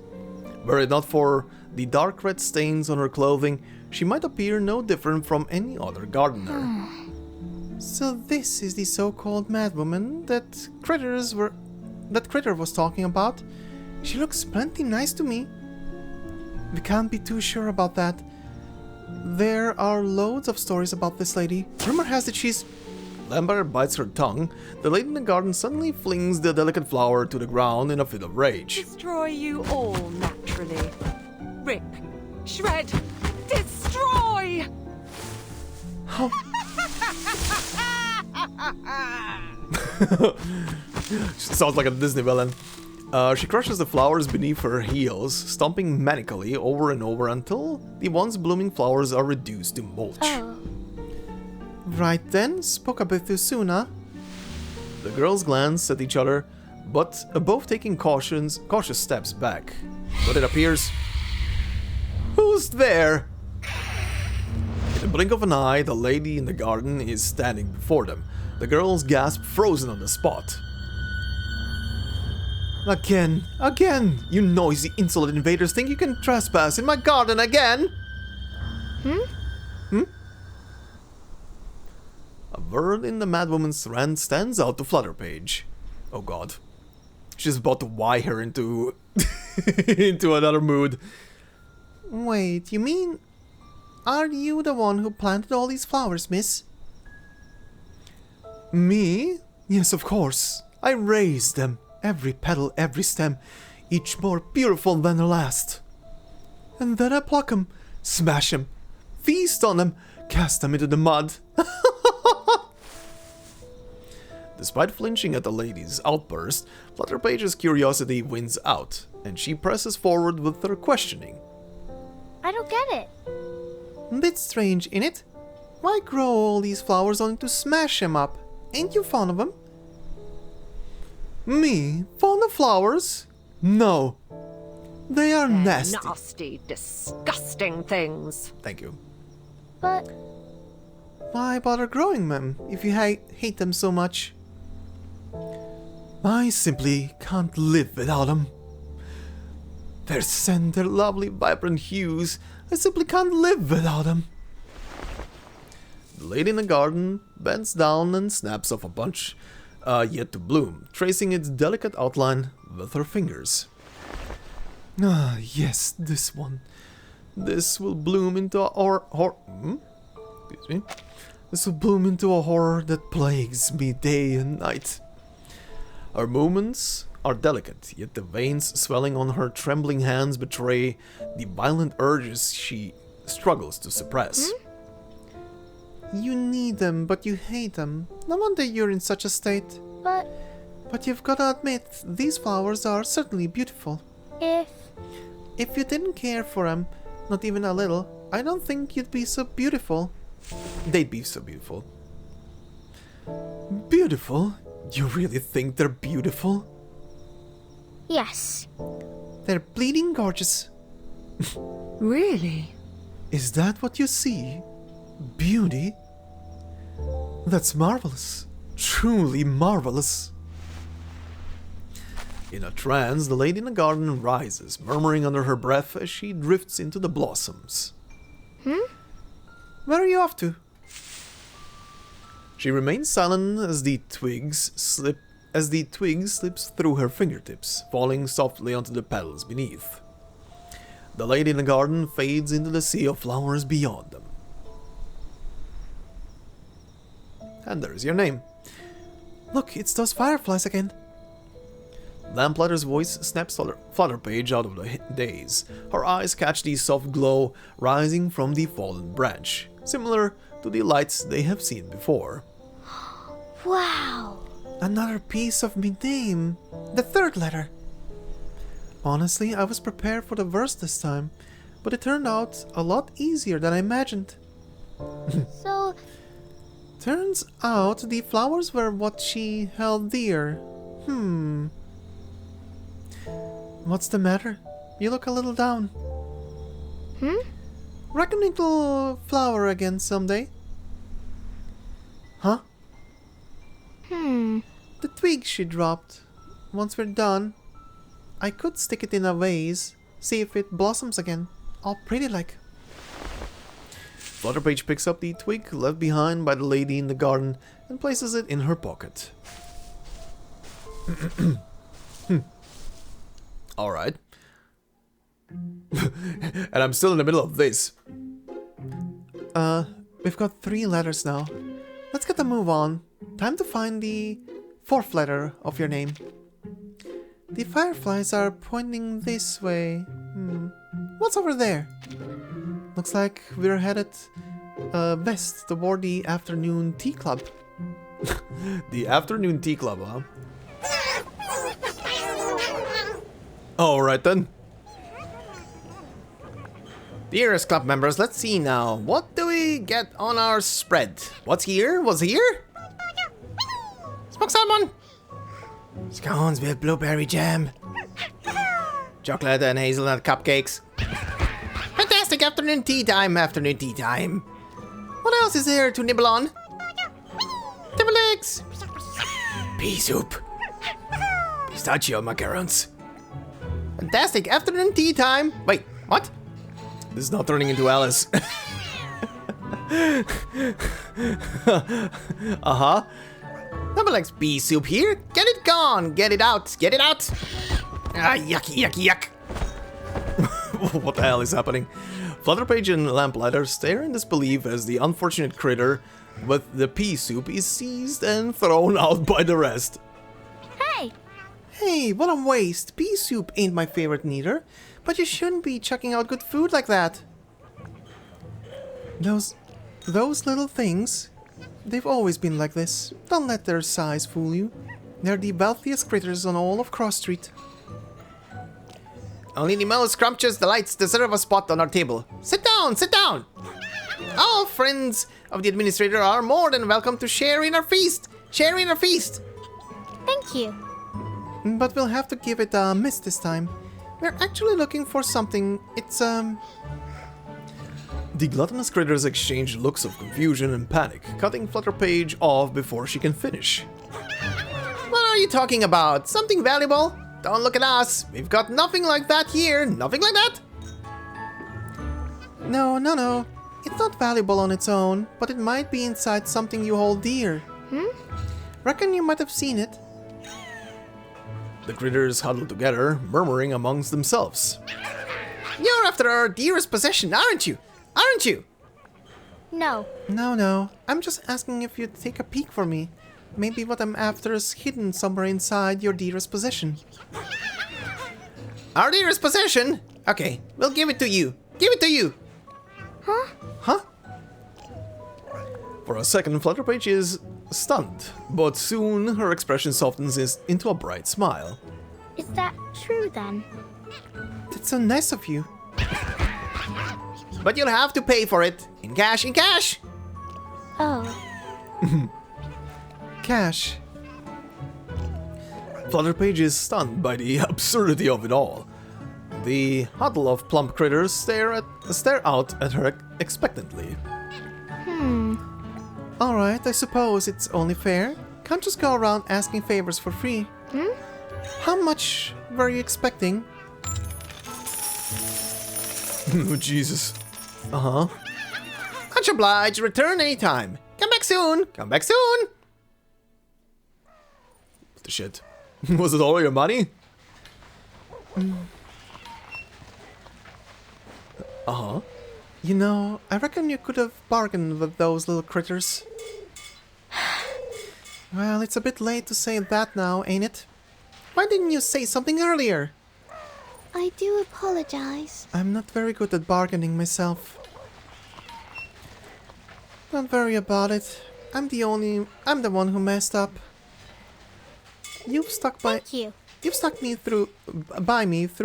Were it not for the dark red stains on her clothing, she might appear no different from any other gardener. So this is the so-called madwoman that Critter was talking about. She looks plenty nice to me. We can't be too sure about that. There are loads of stories about this lady. Rumor has it she's... Lambert bites her tongue. The lady in the garden suddenly flings the delicate flower to the ground in a fit of rage. Destroy you all naturally. Rip, shred, destroy! How... Sounds like a Disney villain. She crushes the flowers beneath her heels, stomping manically over and over until the once blooming flowers are reduced to mulch. Oh. Right then, spoke a bit too soon, huh? The girls glance at each other, but both taking cautious steps back. But it appears... Who's there? In the blink of an eye, the lady in the garden is standing before them. The girls gasp, frozen on the spot. Again, you noisy, insolent invaders think you can trespass in my garden again? A word in the madwoman's rant stands out to Flutterpage. Oh god. She's about to wire her into... into another mood. Wait, you mean... Are you the one who planted all these flowers, miss? Me? Yes, of course. I raised them. Every petal, every stem, each more beautiful than the last. And then I pluck them, smash them, feast on them, cast them into the mud. Despite flinching at the lady's outburst, Flutterpage's curiosity wins out, and she presses forward with her questioning. I don't get it. Bit strange, innit? Why grow all these flowers only to smash them up? Ain't you fond of them? Me? Fond of flowers? No. They are They're nasty. nasty, disgusting things. Thank you. But Why bother growing them if you hate them so much? I simply can't live without them. Their scent, their lovely vibrant hues, I simply can't live without them. The lady in the garden bends down and snaps off a bunch yet to bloom, tracing its delicate outline with her fingers. Ah, yes, this one. This will bloom into a Excuse me. This will bloom into a horror that plagues me day and night. Her movements are delicate, yet the veins swelling on her trembling hands betray the violent urges she struggles to suppress. You need them, but you hate them. No wonder you're in such a state. but But you've gotta admit, these flowers are certainly beautiful. if If you didn't care for them, not even a little, I don't think you'd be so beautiful. They'd be so beautiful. Beautiful? You really think they're beautiful? yes, They're bleeding gorgeous. Really? Is that what you see? Beauty? That's marvelous. Truly marvelous. In a trance, the lady in the garden rises, murmuring under her breath as she drifts into the blossoms. Where are you off to? She remains silent as the twigs slip as the twig slips through her fingertips, falling softly onto the petals beneath. The lady in the garden fades into the sea of flowers beyond them. And there's your name. Look, it's those fireflies again. Lamplighter's voice snaps Flutterpage out of the daze. Her eyes catch the soft glow rising from the fallen branch, similar to the lights they have seen before. Wow. Another piece of me name. The third letter. Honestly, I was prepared for the worst this time, but it turned out a lot easier than I imagined. So, Turns out the flowers were what she held dear. What's the matter? You look a little down. Reckon it'll flower again someday? Huh? The twig she dropped. Once we're done, I could stick it in a vase, see if it blossoms again, all pretty like. Flutterpage picks up the twig left behind by the lady in the garden and places it in her pocket. Alright. And I'm still in the middle of this. We've got 3 letters now. Let's get a move on. Time to find the 4th letter of your name. The fireflies are pointing this way. What's over there? Looks like we're headed west toward the afternoon tea club. The afternoon tea club, huh? Alright then. Dearest club members, let's see now. What do we get on our spread? What's here? What's here? Smoked salmon! Scones with blueberry jam. Chocolate and hazelnut cupcakes. Fantastic afternoon tea time, afternoon tea time. What else is there to nibble on? Devil eggs. Pea soup. Pistachio macarons. Fantastic afternoon tea time. Wait, what? This is not turning into Alice. Uh-huh. Double X pea soup here. Get it gone. Get it out. Get it out. Ah, yucky, yucky, yuck. What the hell is happening? Flutterpage and Lamplighter stare in disbelief as the unfortunate critter with the pea soup is seized and thrown out by the rest. hey, Hey, what a waste. Pea soup ain't my favorite neither, but you shouldn't be chucking out good food like that. Those little things, they've always been like this. Don't let their size fool you. They're the wealthiest critters on all of Cross Street. Only the most scrumptious delights deserve a spot on our table. Sit down, sit down! All friends of the administrator are more than welcome to share in our feast. Share in our feast. thank you. But we'll have to give it a miss this time. We're actually looking for something. It's, The gluttonous critters exchange looks of confusion and panic, cutting Flutterpage off before she can finish. What are you talking about? Something valuable? Don't look at us. We've got nothing like that here. Nothing like that. No. It's not valuable on its own, but it might be inside something you hold dear. Reckon you might have seen it. The critters huddle together, murmuring amongst themselves. You're after our dearest possession, aren't you? Aren't you? No. No. I'm just asking if you'd take a peek for me. Maybe what I'm after is hidden somewhere inside your dearest possession. Our dearest possession? Okay, we'll give it to you. Give it to you. Huh? For a second, Flutterpage is stunned, but soon her expression softens into a bright smile. Is that true then? That's so nice of you. But you'll have to pay for it. In cash, in cash! Oh, Cash. Flutterpage is stunned by the absurdity of it all. The huddle of plump critters stare out at her expectantly. Alright, I suppose it's only fair. Can't just go around asking favors for free. How much were you expecting? Oh, Jesus. Uh-huh. Much obliged. Return anytime. Come back soon. Come back soon. the shit. Was it all your money? Uh-huh. You know, I reckon you could have bargained with those little critters. Well, it's a bit late to say that now, ain't it? Why didn't you say something earlier? I do apologize. I'm not very good at bargaining myself. Don't worry about it. I'm the one who messed up. You've stuck by me through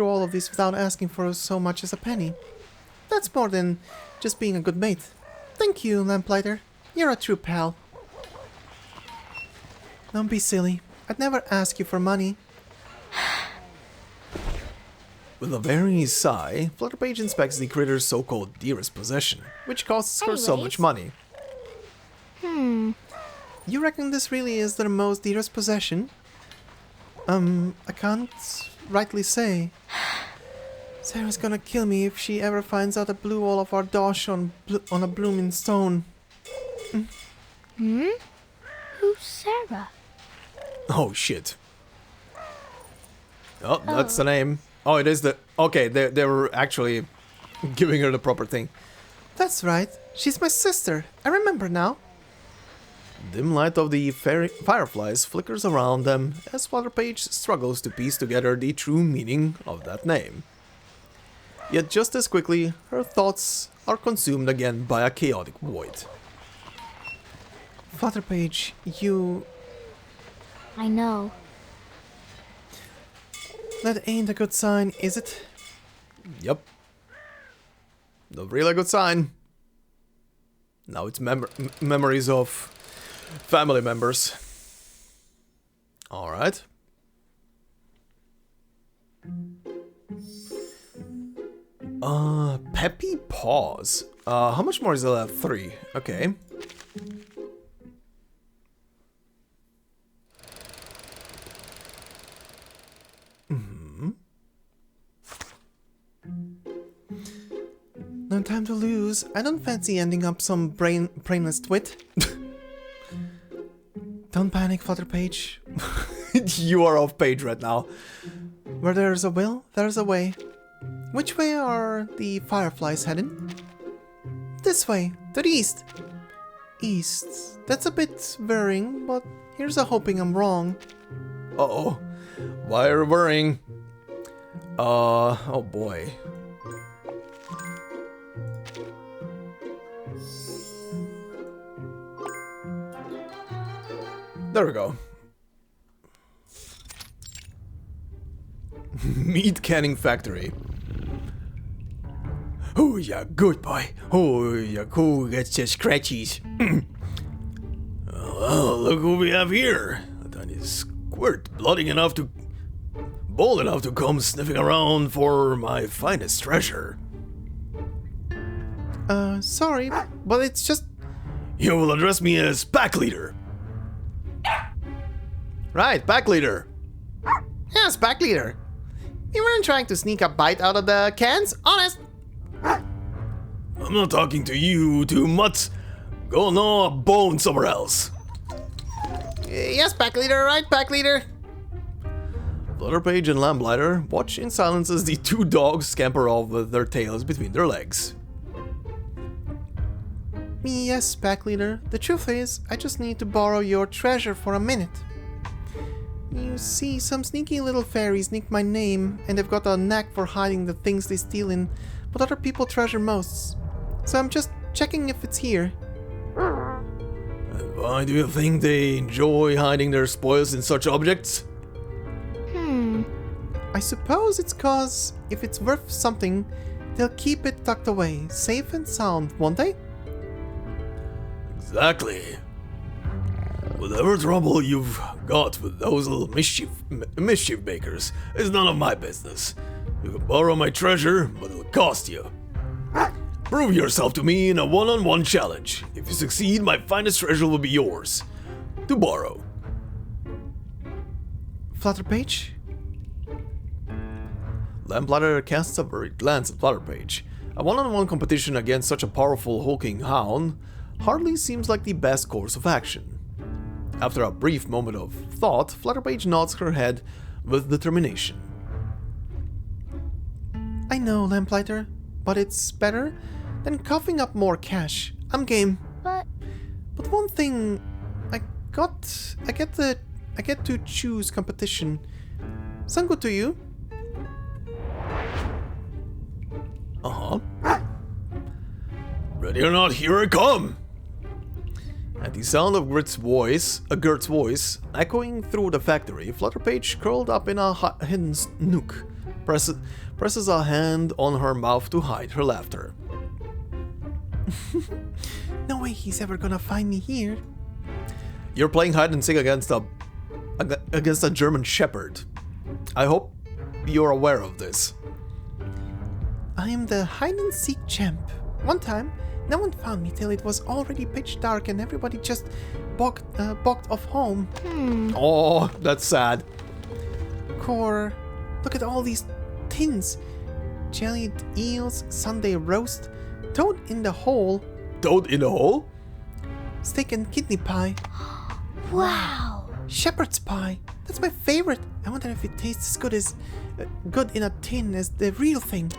all of this without asking for so much as a penny. That's more than just being a good mate. Thank you, Lamplighter. You're a true pal. Don't be silly. I'd never ask you for money. With a very sigh, Flutterpage inspects the critter's so-called dearest possession, which costs her so much money. You reckon this really is their most dearest possession? I can't rightly say. Sarah's gonna kill me if she ever finds out I blew all of our dosh on a blooming stone. Who's Sarah? Oh shit. Oh, that's the name. Oh, it is the... Okay, they were actually giving her the proper thing. That's right. She's my sister. I remember now. Dim light of the fireflies flickers around them as Flutterpage struggles to piece together the true meaning of that name. Yet just as quickly, her thoughts are consumed again by a chaotic void. Flutterpage, you... I know. That ain't a good sign, is it? Yep. The really good sign. Now it's memories of family members. Alright. Peppy Paws. How much more is there left? 3. Okay. No time to lose. I don't fancy ending up some brainless twit. Don't panic, Flutterpage. You are off page right now. Where there's a will, there's a way. Which way are the fireflies heading? This way, to the east. East. That's a bit worrying, but here's a hoping I'm wrong. Uh-oh. Why are you worrying? Oh boy. There we go. Meat canning factory. Oh yeah, good boy. Oh yeah, cool. Gets just scratchies. Well, look who we have here. A tiny squirt, bold enough to come sniffing around for my finest treasure. Sorry, but it's just... You will address me as pack leader. Right, pack leader. Yes, pack leader. You weren't trying to sneak a bite out of the cans? Honest? I'm not talking to you too much. Go gnaw a bone somewhere else. Yes, pack leader, right, pack leader. Flutterpage and Lamplighter watch in silence as the two dogs scamper off with their tails between their legs. Yes, pack leader. The truth is, I just need to borrow your treasure for a minute. You see, some sneaky little fairies nicked my name, and they've got a knack for hiding the things they steal in what other people treasure most. So I'm just checking if it's here. And why do you think they enjoy hiding their spoils in such objects? I suppose it's 'cause if it's worth something, they'll keep it tucked away, safe and sound, won't they? Exactly. Whatever trouble you've got with those little mischief makers is none of my business. You can borrow my treasure, but it'll cost you. Prove yourself to me in a one-on-one challenge. If you succeed, my finest treasure will be yours. To borrow. Flutterpage? Lamplighter casts a worried glance at Flutterpage. A one-on-one competition against such a powerful hulking hound hardly seems like the best course of action. After a brief moment of thought, Flutterpage nods her head with determination. I know, Lamplighter, but it's better than coughing up more cash. I'm game. But But one thing, I get to choose competition. Sound good to you? Uh-huh. Ready or not, here I come! At the sound of Gert's voice, echoing through the factory, Flutterpage, curled up in a hidden nook, presses a hand on her mouth to hide her laughter. No way he's ever gonna find me here. You're playing hide and seek against a German Shepherd. I hope you're aware of this. I am the hide and seek champ. One time, no one found me till it was already pitch dark and everybody just balked off home. Oh, that's sad. Core, look at all these tins. Jellied eels, Sunday roast, toad in the hole, Toad in a hole? steak and kidney pie, wow. shepherd's pie. That's my favorite. I wonder if it tastes as good in a tin as the real thing.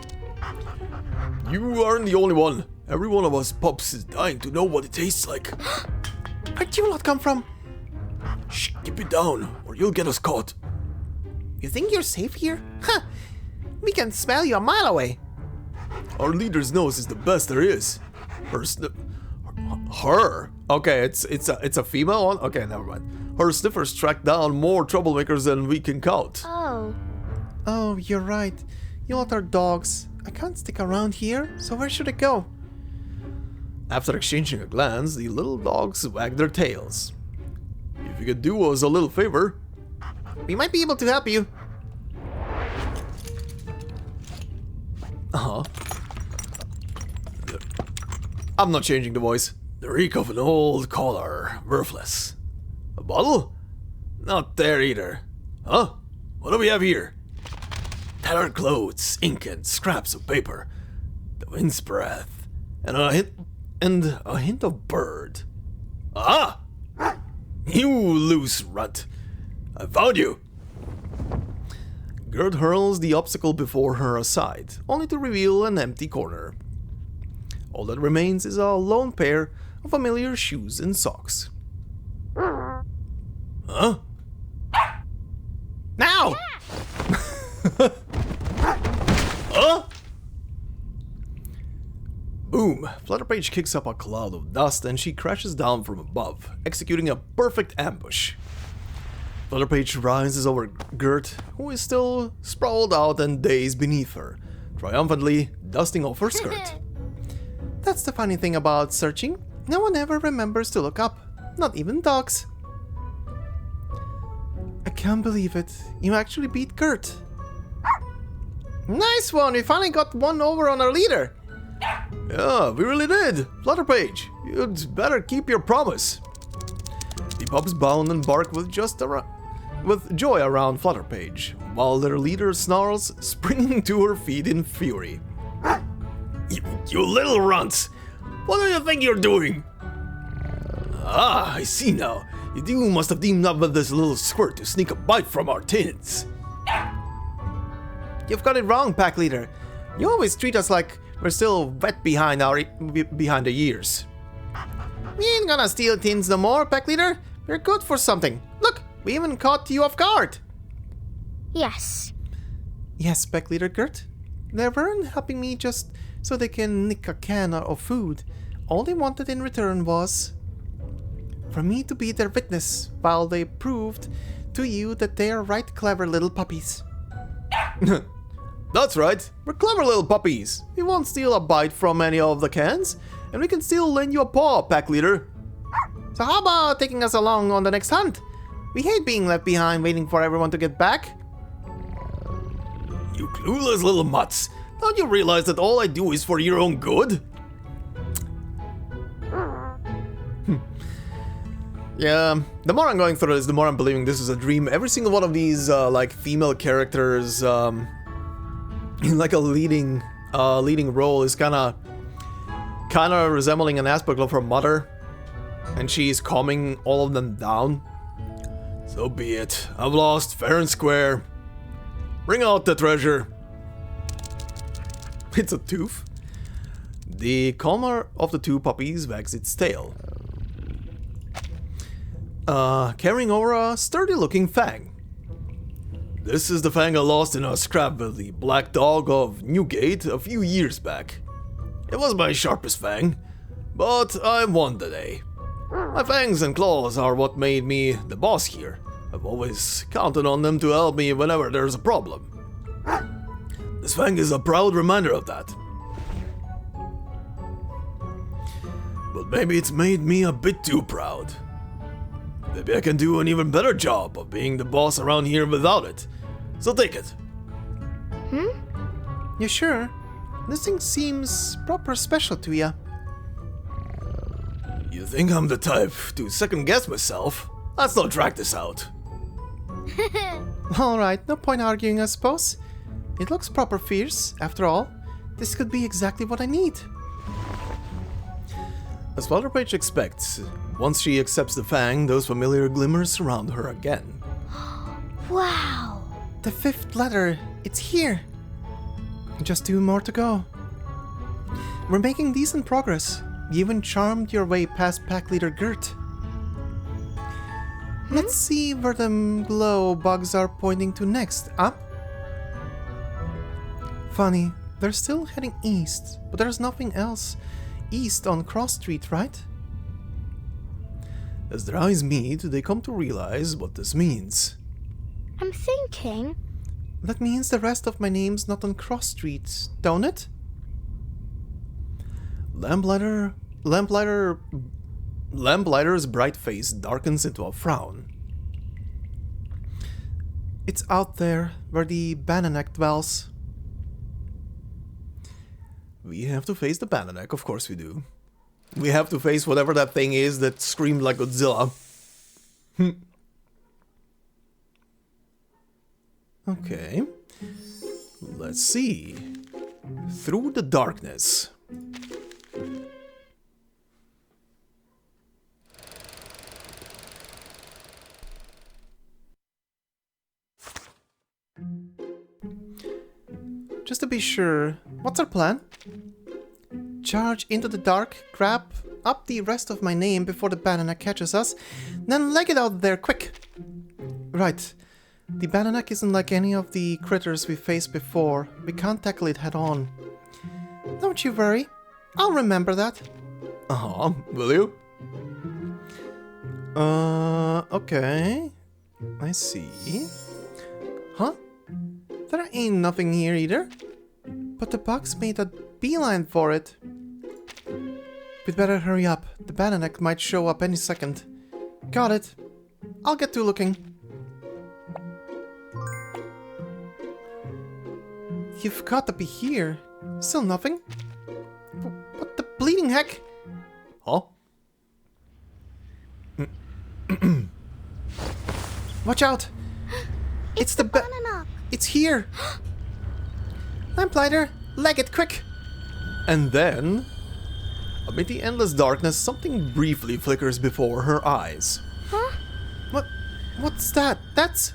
You aren't the only one. Every one of us pups is dying to know what it tastes like. Where'd you lot come from? Shh, keep it down, or you'll get us caught. You think you're safe here? Huh! We can smell you a mile away. Our leader's nose is the best there is. Her? Okay, it's a female one? Okay, never mind. Her sniffers track down more troublemakers than we can count. Oh, Oh, you're right. You lot are dogs. I can't stick around here, so where should I go? After exchanging a glance, the little dogs wag their tails. If you could do us a little favor. We might be able to help you. Uh-huh. I'm not changing the voice. The reek of an old collar. Worthless. A bottle? Not there either. Huh? What do we have here? Tattered clothes, ink, and scraps of paper. The wind's breath. And a hint of bird. Ah! You loose runt. I found you! Gert hurls the obstacle before her aside, only to reveal an empty corner. All that remains is a lone pair of familiar shoes and socks. Huh? Now! Huh? Boom! Flutterpage kicks up a cloud of dust and she crashes down from above, executing a perfect ambush. Flutterpage rises over Gert, who is still sprawled out and dazed beneath her, triumphantly dusting off her skirt. That's the funny thing about searching. No one ever remembers to look up. Not even dogs. I can't believe it. You actually beat Gert. Nice one! We finally got one over on our leader. Yeah, we really did! Flutterpage, you'd better keep your promise. The pups bound and bark with joy around Flutterpage, while their leader snarls, springing to her feet in fury. You little runts! What do you think you're doing? Ah, I see now. You must have teamed up with this little squirt to sneak a bite from our tins. You've got it wrong, pack leader. You always treat us like we're still wet behind the ears. We ain't gonna steal tins no more, pack leader. We're good for something. Look, we even caught you off guard. yes. Yes, pack leader Gert. They weren't helping me just so they can nick a can of food. All they wanted in return was for me to be their witness while they proved to you that they are right clever little puppies. That's right, we're clever little puppies. We won't steal a bite from any of the cans, and we can still lend you a paw, pack leader. So how about taking us along on the next hunt? We hate being left behind waiting for everyone to get back. You clueless little mutts. Don't you realize that all I do is for your own good? Yeah, the more I'm going through this, the more I'm believing this is a dream. Every single one of these, like, female characters, in like a leading role is kinda resembling an aspect of her mother. And she's calming all of them down So be it. I've lost fair and square. Bring out the treasure. It's a tooth. The calmer of the two puppies wags its tail, carrying over a sturdy-looking fang. This is the fang I lost in a scrap with the black dog of Newgate a few years back. It was my sharpest fang, but I won the day. My fangs and claws are what made me the boss here. I've always counted on them to help me whenever there's a problem. This fang is a proud reminder of that. But maybe it's made me a bit too proud. Maybe I can do an even better job of being the boss around here without it. So take it. You sure? This thing seems proper special to ya. You think I'm the type to second guess myself? Let's not drag this out. Alright, no point arguing, I suppose. It looks proper fierce, after all. This could be exactly what I need. As Flutterpage expects, once she accepts the fang, those familiar glimmers surround her again. Wow. The 5th letter, it's here. Just 2 more to go. We're making decent progress. You even charmed your way past pack leader Gert. Let's see where them glow bugs are pointing to next, up? Funny, they're still heading east, but there's nothing else east on Cross Street, right? As their eyes meet, they come to realize what this means. I'm thinking. That means the rest of my name's not on Cross Street, don't it? Lamplighter's bright face darkens into a frown. It's out there, where the Bananak dwells. We have to face the Bananak, of course we do. We have to face whatever that thing is that screamed like Godzilla. Okay. Let's see. Through the darkness. Just to be sure, what's our plan? Charge into the dark, grab up the rest of my name before the Bananak catches us, then leg it out there quick! Right. The Bananak isn't like any of the critters we faced before. We can't tackle it head on. Don't you worry. I'll remember that. Will you? Okay. I see. Huh? There ain't nothing here either. But the bugs made a beeline for it. We'd better hurry up. The Bananak might show up any second. Got it. I'll get to looking. You've got to be here. Still nothing. What the bleeding heck? Huh? Watch out! It's the Bananak. It's here! Lamplighter, leg it quick! And then, amid the endless darkness, something briefly flickers before her eyes. Huh? What's that? That's...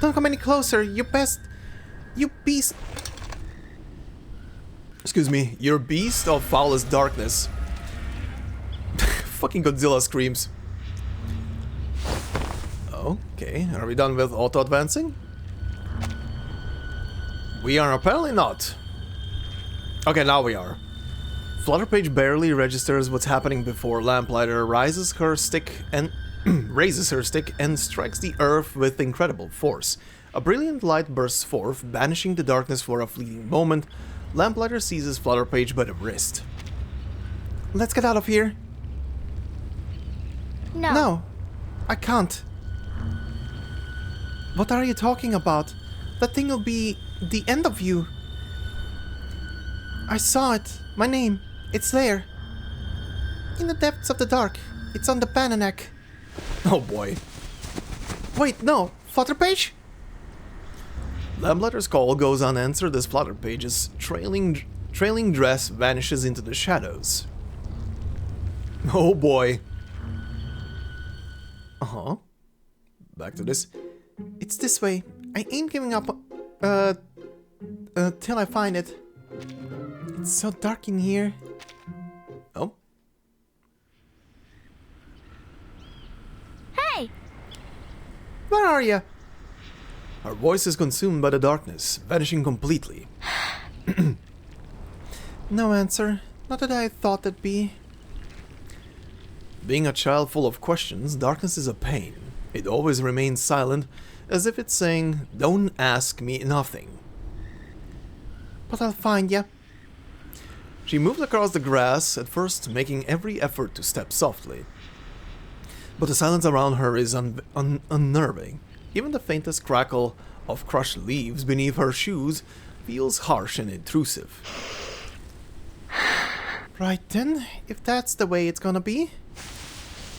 Don't come any closer, you best... You beast... Excuse me, your beast of foulest darkness. Fucking Godzilla screams. Okay, are we done with auto-advancing? We are apparently not. Okay, now we are. Flutterpage barely registers what's happening before Lamplighter raises her stick and strikes the earth with incredible force. A brilliant light bursts forth, banishing the darkness for a fleeting moment. Lamplighter seizes Flutterpage by the wrist. Let's get out of here. No. No, I can't. What are you talking about? That thing will be the end of you. I saw it. My name. It's there. In the depths of the dark. It's on the Bananak. Oh boy. Wait, no. Flutterpage? Lamplighter's call goes unanswered as Flutterpage's trailing dress vanishes into the shadows. Oh boy. back to this. It's this way. I ain't giving up till I find it. It's so dark in here. Oh? Hey! Where are you? Her voice is consumed by the darkness, vanishing completely. No answer. Not that I thought it'd be. Being a child full of questions, darkness is a pain. It always remains silent, as if it's saying, "Don't ask me nothing." But I'll find ya. She moved across the grass, at first making every effort to step softly. But the silence around her is unnerving. Even the faintest crackle of crushed leaves beneath her shoes feels harsh and intrusive. Right then, if that's the way it's gonna be.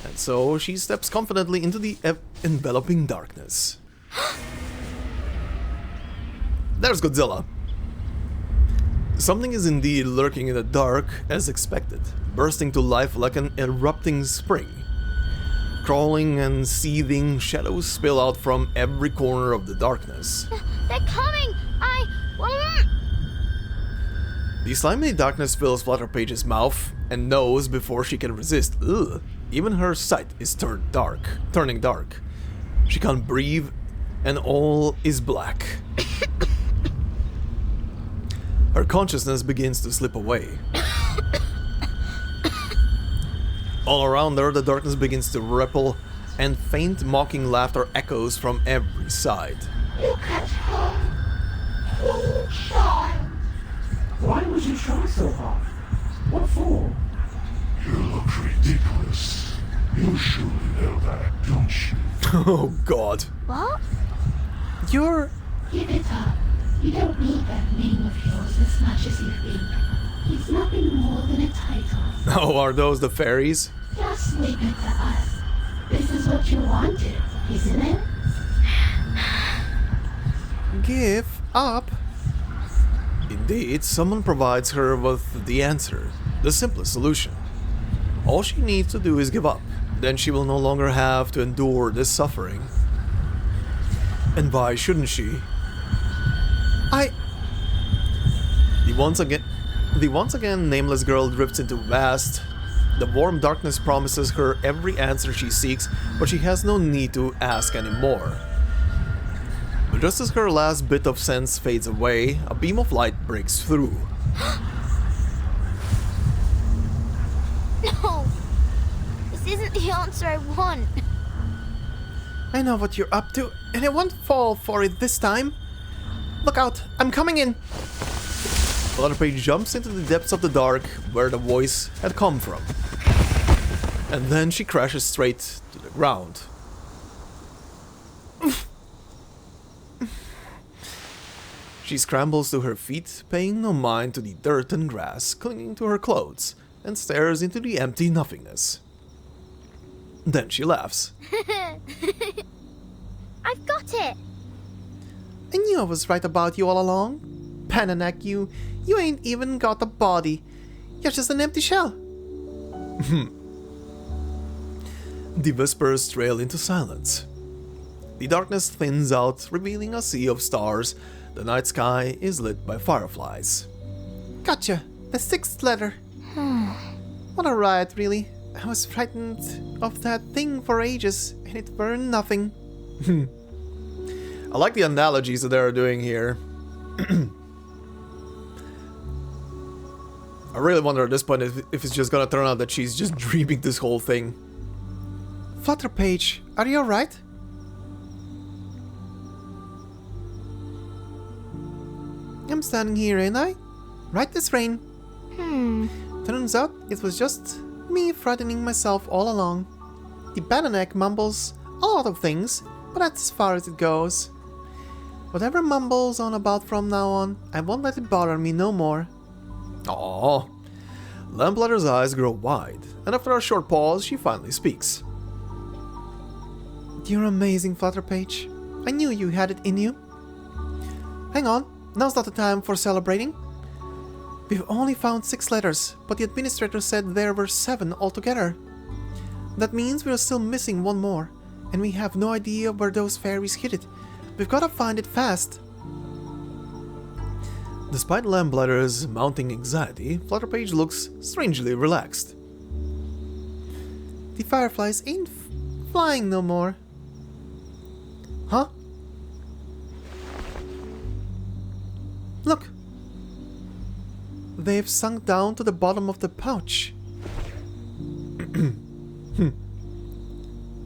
And so she steps confidently into the enveloping darkness. There's Godzilla. Something is indeed lurking in the dark, as expected, bursting to life like an erupting spring. Crawling and seething, shadows spill out from every corner of the darkness. They're coming! The slimy darkness fills Flutterpage's mouth and nose before she can resist. Ugh. Even her sight is turning dark. She can't breathe, and all is black. Her consciousness begins to slip away. All around her, the darkness begins to ripple, and faint mocking laughter echoes from every side. Look at her! Poor child! Why would you try so hard? What for? You look ridiculous. You surely know that, don't you? Oh god. What? You're... Give it up. You don't need that name of yours as much as you think. It's nothing more than a title. Oh, are those the fairies? Just leave it to us. This is what you wanted, isn't it? give up? Indeed, someone provides her with the answer, the simplest solution. All she needs to do is give up, then she will no longer have to endure this suffering. And why shouldn't she? The once again nameless girl drifts into vast. The warm darkness promises her every answer she seeks, but she has no need to ask anymore. But just as her last bit of sense fades away, a beam of light breaks through. No! This isn't the answer I want. I know what you're up to, and I won't fall for it this time. Look out, I'm coming in! Flutterpage jumps into the depths of the dark where the voice had come from. And then she crashes straight to the ground. She scrambles to her feet, paying no mind to the dirt and grass clinging to her clothes, and stares into the empty nothingness. Then she laughs. I've got it! I knew I was right about you all along. Pananak, you ain't even got a body. You're just an empty shell. The whispers trail into silence. The darkness thins out, revealing a sea of stars. The night sky is lit by fireflies. Gotcha, the 6th letter. What a riot, really. I was frightened of that thing for ages, and it were nothing. I like the analogies that they're doing here. I really wonder at this point if it's just gonna turn out that she's just dreaming this whole thing. Flutterpage, are you alright? I'm standing here, ain't I? Right this rain. Turns out it was just me frightening myself all along. The Bananak mumbles a lot of things, but that's as far as it goes. Whatever mumbles on about from now on, I won't let it bother me no more. Aww. Lamplight's eyes grow wide, and after a short pause, she finally speaks. You're amazing, Flutterpage. I knew you had it in you. Hang on, now's not the time for celebrating. We've only found 6 letters, but the administrator said there were 7 altogether. That means we're still missing one more, And we have no idea where those fairies hid it. We've gotta find it fast. Despite Lampbladder's mounting anxiety, Flutterpage looks strangely relaxed. The fireflies ain't flying no more. Huh? Look! They've sunk down to the bottom of the pouch.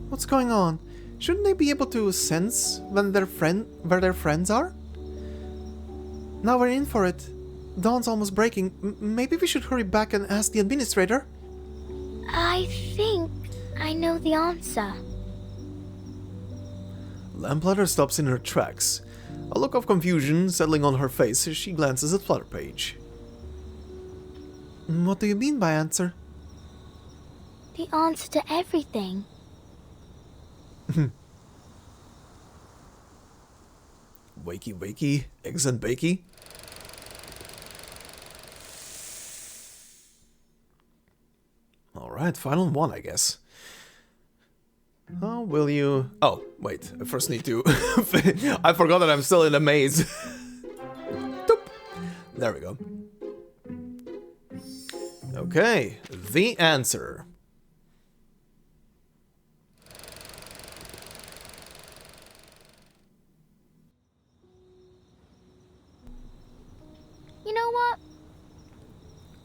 What's going on? Shouldn't they be able to sense when where their friends are? Now we're in for it. Dawn's almost breaking. Maybe we should hurry back and ask the administrator? I think I know the answer. Lampbladder stops in her tracks. A look of confusion settling on her face as she glances at Flutterpage. What do you mean by answer? The answer to everything. Wakey wakey, eggs and bakey. Alright, final one, I guess. How will you... Oh, wait, I first need to... I forgot that I'm still in a maze. Doop. There we go. Okay, the answer. You know what?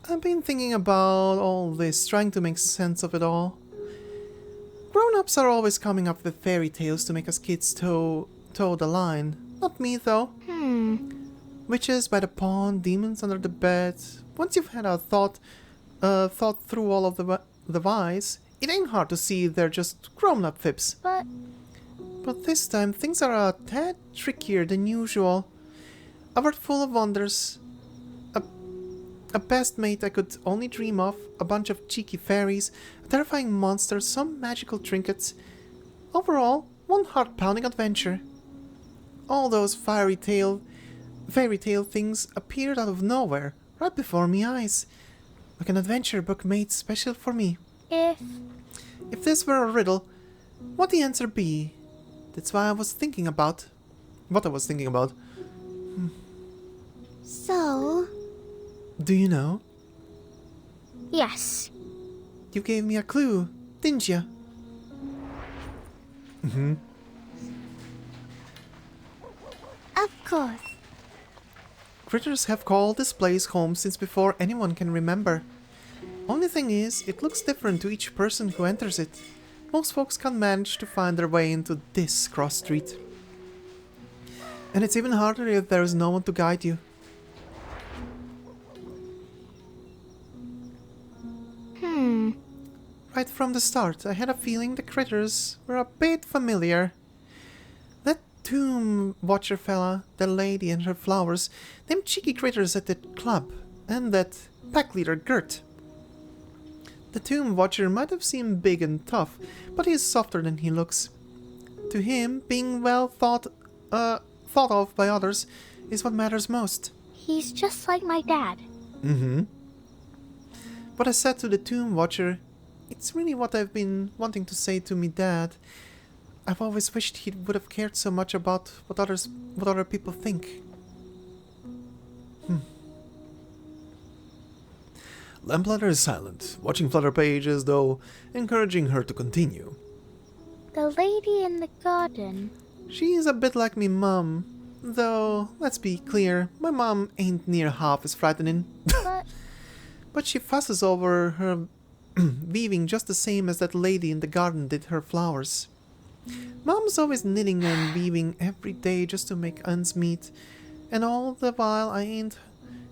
I've been thinking about all this, trying to make sense of it all. Grown-ups are always coming up with fairy tales to make us kids toe the line. Not me, though. Witches by the pond, demons under the bed. Once you've had a thought through all of the whys, it ain't hard to see they're just grown-up fibs. But this time, things are a tad trickier than usual. A world full of wonders. A best mate I could only dream of, a bunch of cheeky fairies, a terrifying monster, some magical trinkets. Overall, one heart-pounding adventure. All those fairy tale things appeared out of nowhere, right before me eyes. Like an adventure book made special for me. If this were a riddle, what'd the answer be? That's why I was thinking about... What I was thinking about. So... Do you know? Yes. You gave me a clue, didn't you? Of course. Critters have called this place home since before anyone can remember. Only thing is, it looks different to each person who enters it. Most folks can't manage to find their way into this cross street. And it's even harder if there is no one to guide you. Right from the start, I had a feeling the critters were a bit familiar. That tomb watcher fella, the lady and her flowers, them cheeky critters at the club, and that pack leader Gert. The tomb watcher might have seemed big and tough, but he is softer than he looks. To him, being well thought of by others is what matters most. He's just like my dad. What I said to the tomb watcher, it's really what I've been wanting to say to me dad. I've always wished he would have cared so much about what other people think. Lampbladder is silent, watching Flutterpage as though encouraging her to continue. The lady in the garden. She's a bit like me mum. Though, let's be clear, my mom ain't near half as frightening. But she fusses over her weaving just the same as that lady in the garden did her flowers. Mom's always knitting and weaving every day just to make ends meet, and all the while I ain't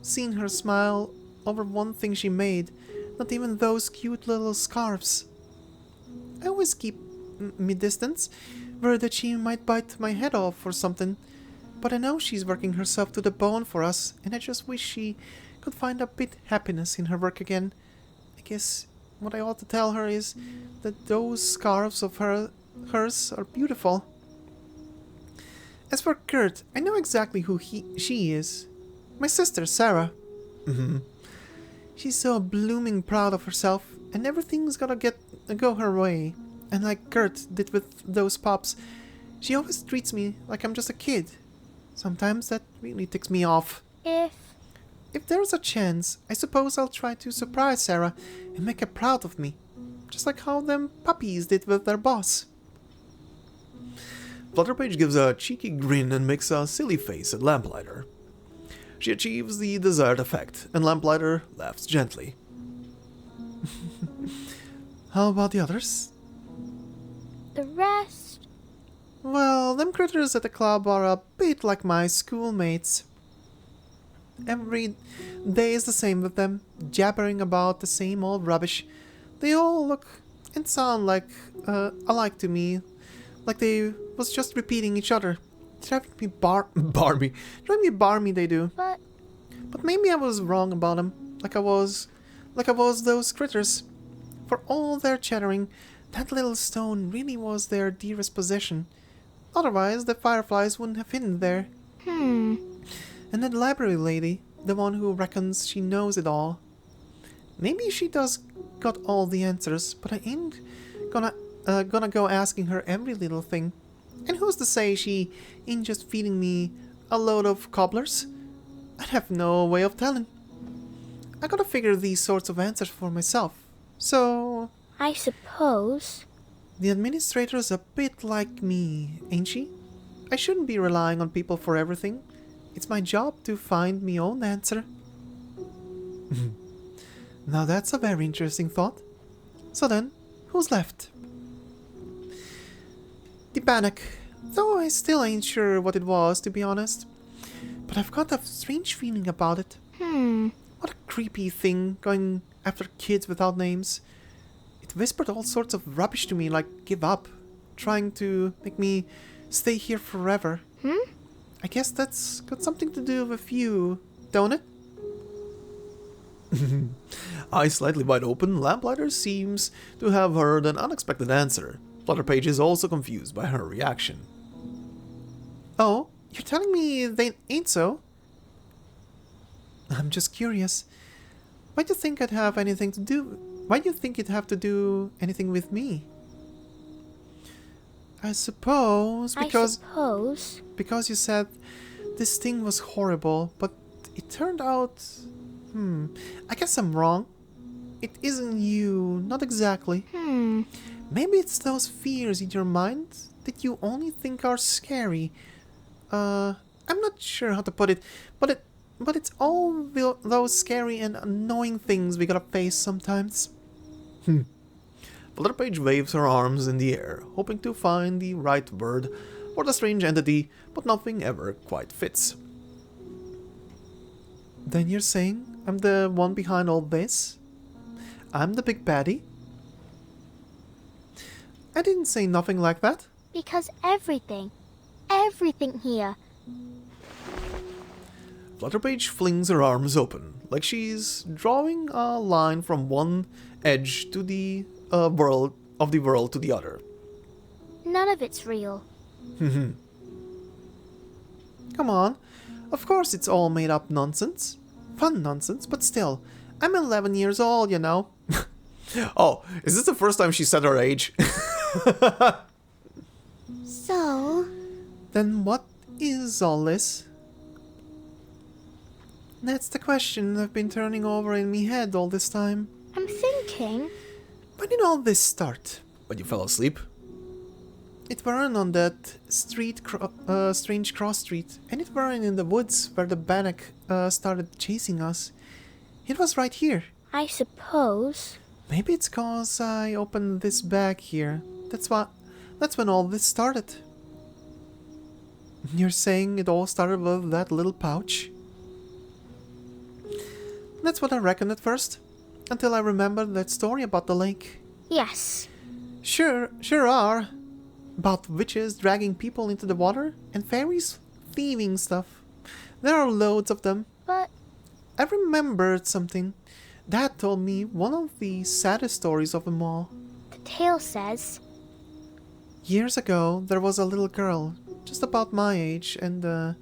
seen her smile over one thing she made, not even those cute little scarves. I always keep me distance, worried that she might bite my head off or something, but I know she's working herself to the bone for us, and I just wish she could find a bit happiness in her work again. I guess what I ought to tell her is that those scarves of hers are beautiful. As for Kurt, I know exactly who she is. My sister, Sarah. She's so blooming proud of herself, and everything's gotta go her way. And like Gert did with those pups, she always treats me like I'm just a kid. Sometimes that really ticks me off. If there's a chance, I suppose I'll try to surprise Sarah and make her proud of me. Just like how them puppies did with their boss. Flutterpage gives a cheeky grin and makes a silly face at Lamplighter. She achieves the desired effect, and Lamplighter laughs gently. How about the others? The rest? Well, them critters at the club are a bit like my schoolmates. Every day is the same with them, jabbering about the same old rubbish. They all look and sound like alike to me, like they was just repeating each other. Driving me Barbie. driving me barmy they do. But maybe I was wrong about them, like I was those critters. For all their chattering, that little stone really was their dearest possession. Otherwise, the fireflies wouldn't have hidden there. And that library lady, the one who reckons she knows it all. Maybe she does got all the answers, but I ain't gonna go asking her every little thing. And who's to say she ain't just feeding me a load of cobblers? I'd have no way of telling. I gotta figure these sorts of answers for myself. So... I suppose... The administrator's a bit like me, ain't she? I shouldn't be relying on people for everything. It's my job to find me own answer. Now that's a very interesting thought. So then, who's left? The panic. Though I still ain't sure what it was, to be honest. But I've got a strange feeling about it. What a creepy thing, going after kids without names. It whispered all sorts of rubbish to me, like give up, trying to make me stay here forever. I guess that's got something to do with you, don't it? Eyes slightly wide open, Lamplighter seems to have heard an unexpected answer. Flutterpage is also confused by her reaction. Oh, you're telling me they ain't so? I'm just curious. Why do you think I'd have anything to do? Why do you think you'd have to do anything with me? I suppose because you said this thing was horrible, but it turned out... I guess I'm wrong. It isn't you, not exactly. Maybe it's those fears in your mind that you only think are scary. I'm not sure how to put it, but it's all those scary and annoying things we gotta face sometimes. Flutterpage waves her arms in the air, hoping to find the right word for the strange entity, but nothing ever quite fits. Then you're saying I'm the one behind all this? I'm the big baddie? I didn't say nothing like that. Because everything here. Flutterpage flings her arms open, like she's drawing a line from one edge to the world to the other. None of it's real. Come on. Of course it's all made up nonsense. Fun nonsense, but still. I'm 11 years old, you know. Oh, is this the first time she said her age? So... Then what is all this? That's the question I've been turning over in me head all this time. I'm thinking... When did all this start? When you fell asleep? It weren't on that strange cross street, and it weren't in the woods where the bannock started chasing us. It was right here. I suppose... Maybe it's 'cause I opened this bag here. That's when all this started. You're saying it all started with that little pouch? That's what I reckoned at first, until I remembered that story about the lake. Yes. Sure are. About witches dragging people into the water, and fairies thieving stuff. There are loads of them. But... I remembered something. Dad told me one of the saddest stories of them all. The tale says... Years ago, there was a little girl, just about my age, and,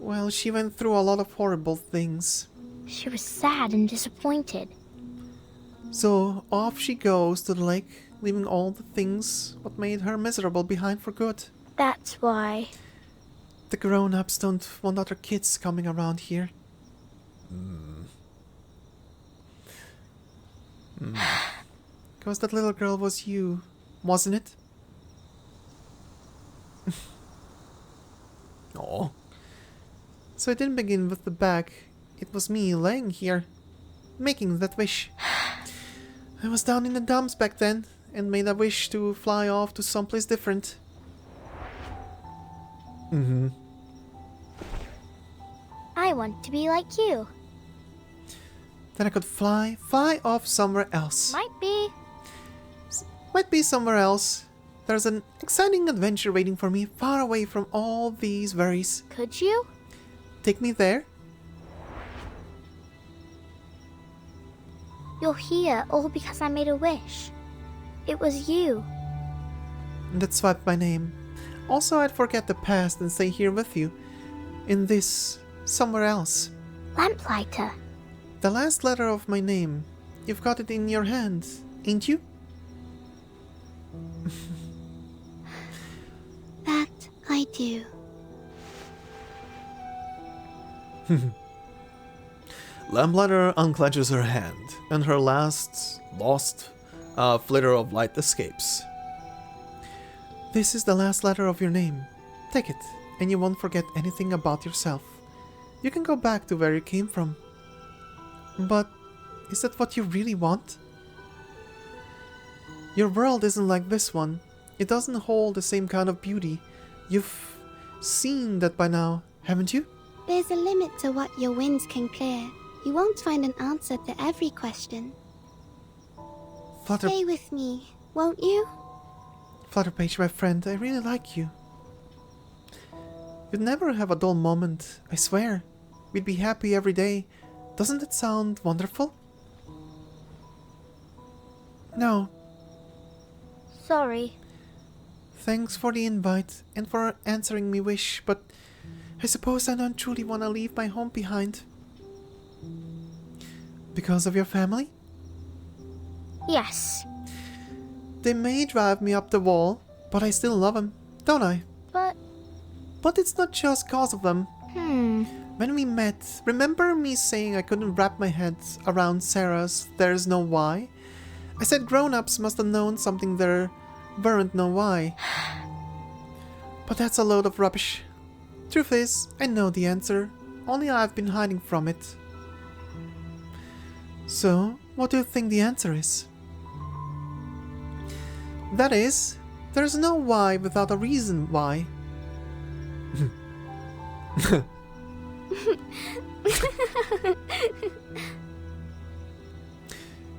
well, she went through a lot of horrible things. She was sad and disappointed. So off she goes to the lake leaving all the things what made her miserable behind for good. That's why. The grown-ups don't want other kids coming around here. Because that little girl was you, wasn't it? Oh. So it didn't begin with the bag. It was me laying here, making that wish. I was down in the dumps back then, and made a wish to fly off to someplace different. I want to be like you. Then I could fly off somewhere else. Might be somewhere else. There's an exciting adventure waiting for me, far away from all these worries. Could you? Take me there? You're here all because I made a wish. It was you. That swapped my name. Also, I'd forget the past and stay here with you. In this, somewhere else. Lamplighter. The last letter of my name. You've got it in your hand, ain't you? That I do. Lamplighter unclenches her hand, and her lost flitter of light escapes. This is the last letter of your name. Take it, and you won't forget anything about yourself. You can go back to where you came from. But is that what you really want? Your world isn't like this one. It doesn't hold the same kind of beauty. You've seen that by now, haven't you? There's a limit to what your winds can clear. You won't find an answer to every question. Stay with me, won't you? Flutterpage, my friend, I really like you. You'd never have a dull moment, I swear. We'd be happy every day. Doesn't it sound wonderful? No. Sorry. Thanks for the invite and for answering me wish, but I suppose I don't truly want to leave my home behind. Because of your family? Yes. They may drive me up the wall, but I still love them, don't I? But it's not just cause of them. When we met, remember me saying I couldn't wrap my head around Sarah's "there's no why"? I said grown-ups must have known something there weren't no why. But that's a load of rubbish. Truth is, I know the answer, only I've been hiding from it. So, what do you think the answer is? That is, there's no why without a reason why.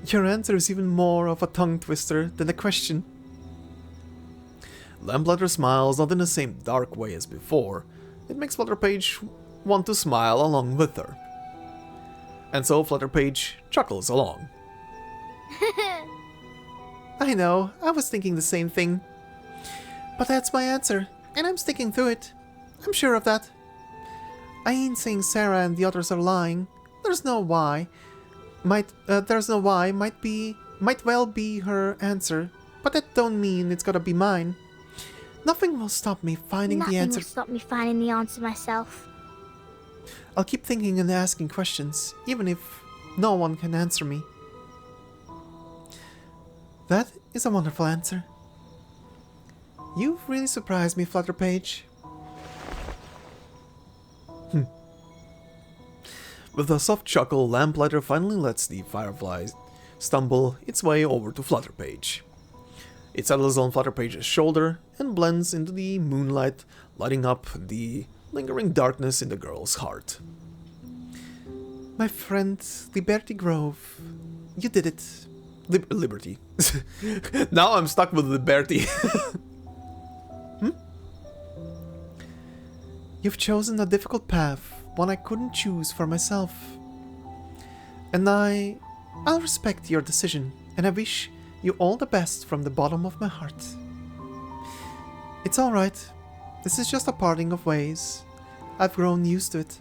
Your answer is even more of a tongue twister than a question. Lamplighter smiles, not in the same dark way as before. It makes Flutterpage want to smile along with her. And so Flutterpage chuckles along. I know, I was thinking the same thing. But that's my answer, and I'm sticking to it. I'm sure of that. I ain't saying Sarah and the others are lying. There's no why. Might well be her answer, but that don't mean it's gotta be mine. Nothing will stop me finding the answer. Nothing will stop me finding the answer myself. I'll keep thinking and asking questions, even if no one can answer me. That is a wonderful answer. You've really surprised me, Flutterpage. With a soft chuckle, Lamplighter finally lets the firefly stumble its way over to Flutterpage. It settles on Flutterpage's shoulder and blends into the moonlight, lighting up the lingering darkness in the girl's heart. My friend, Liberty Grove, you did it. Liberty. Now I'm stuck with Liberty. You've chosen a difficult path, one I couldn't choose for myself. And I'll respect your decision, and I wish you all the best from the bottom of my heart. It's alright. This is just a parting of ways. I've grown used to it.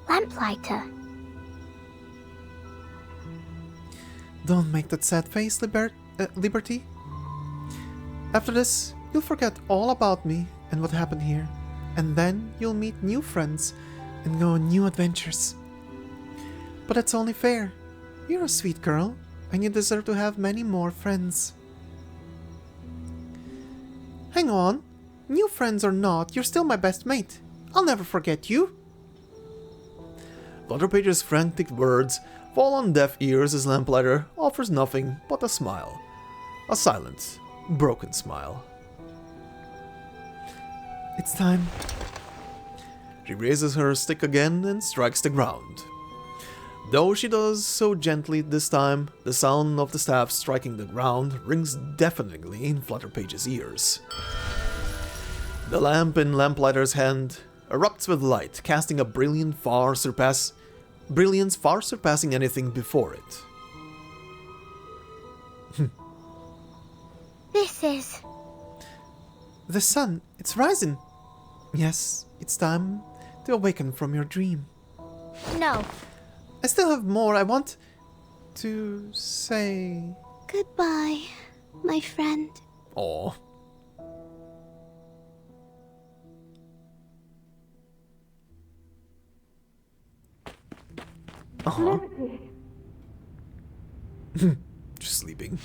Lamplighter. Don't make that sad face, Libert. Liberty? After this, you'll forget all about me and what happened here. And then you'll meet new friends and go on new adventures. But that's only fair. You're a sweet girl, and you deserve to have many more friends. Hang on. New friends or not, you're still my best mate. I'll never forget you. Flutterpage's frantic words fall on deaf ears as Lamplighter offers nothing but a smile. A silent, broken smile. It's time. She raises her stick again and strikes the ground. Though she does so gently this time, the sound of the staff striking the ground rings deafeningly in Flutterpage's ears. The lamp in Lamplighter's hand erupts with light, casting a brilliance far surpassing anything before it. This is... The sun, it's rising. Yes, it's time to awaken from your dream. No. I still have more I want to say. Goodbye, my friend. Aw. Uh-huh. Just sleeping.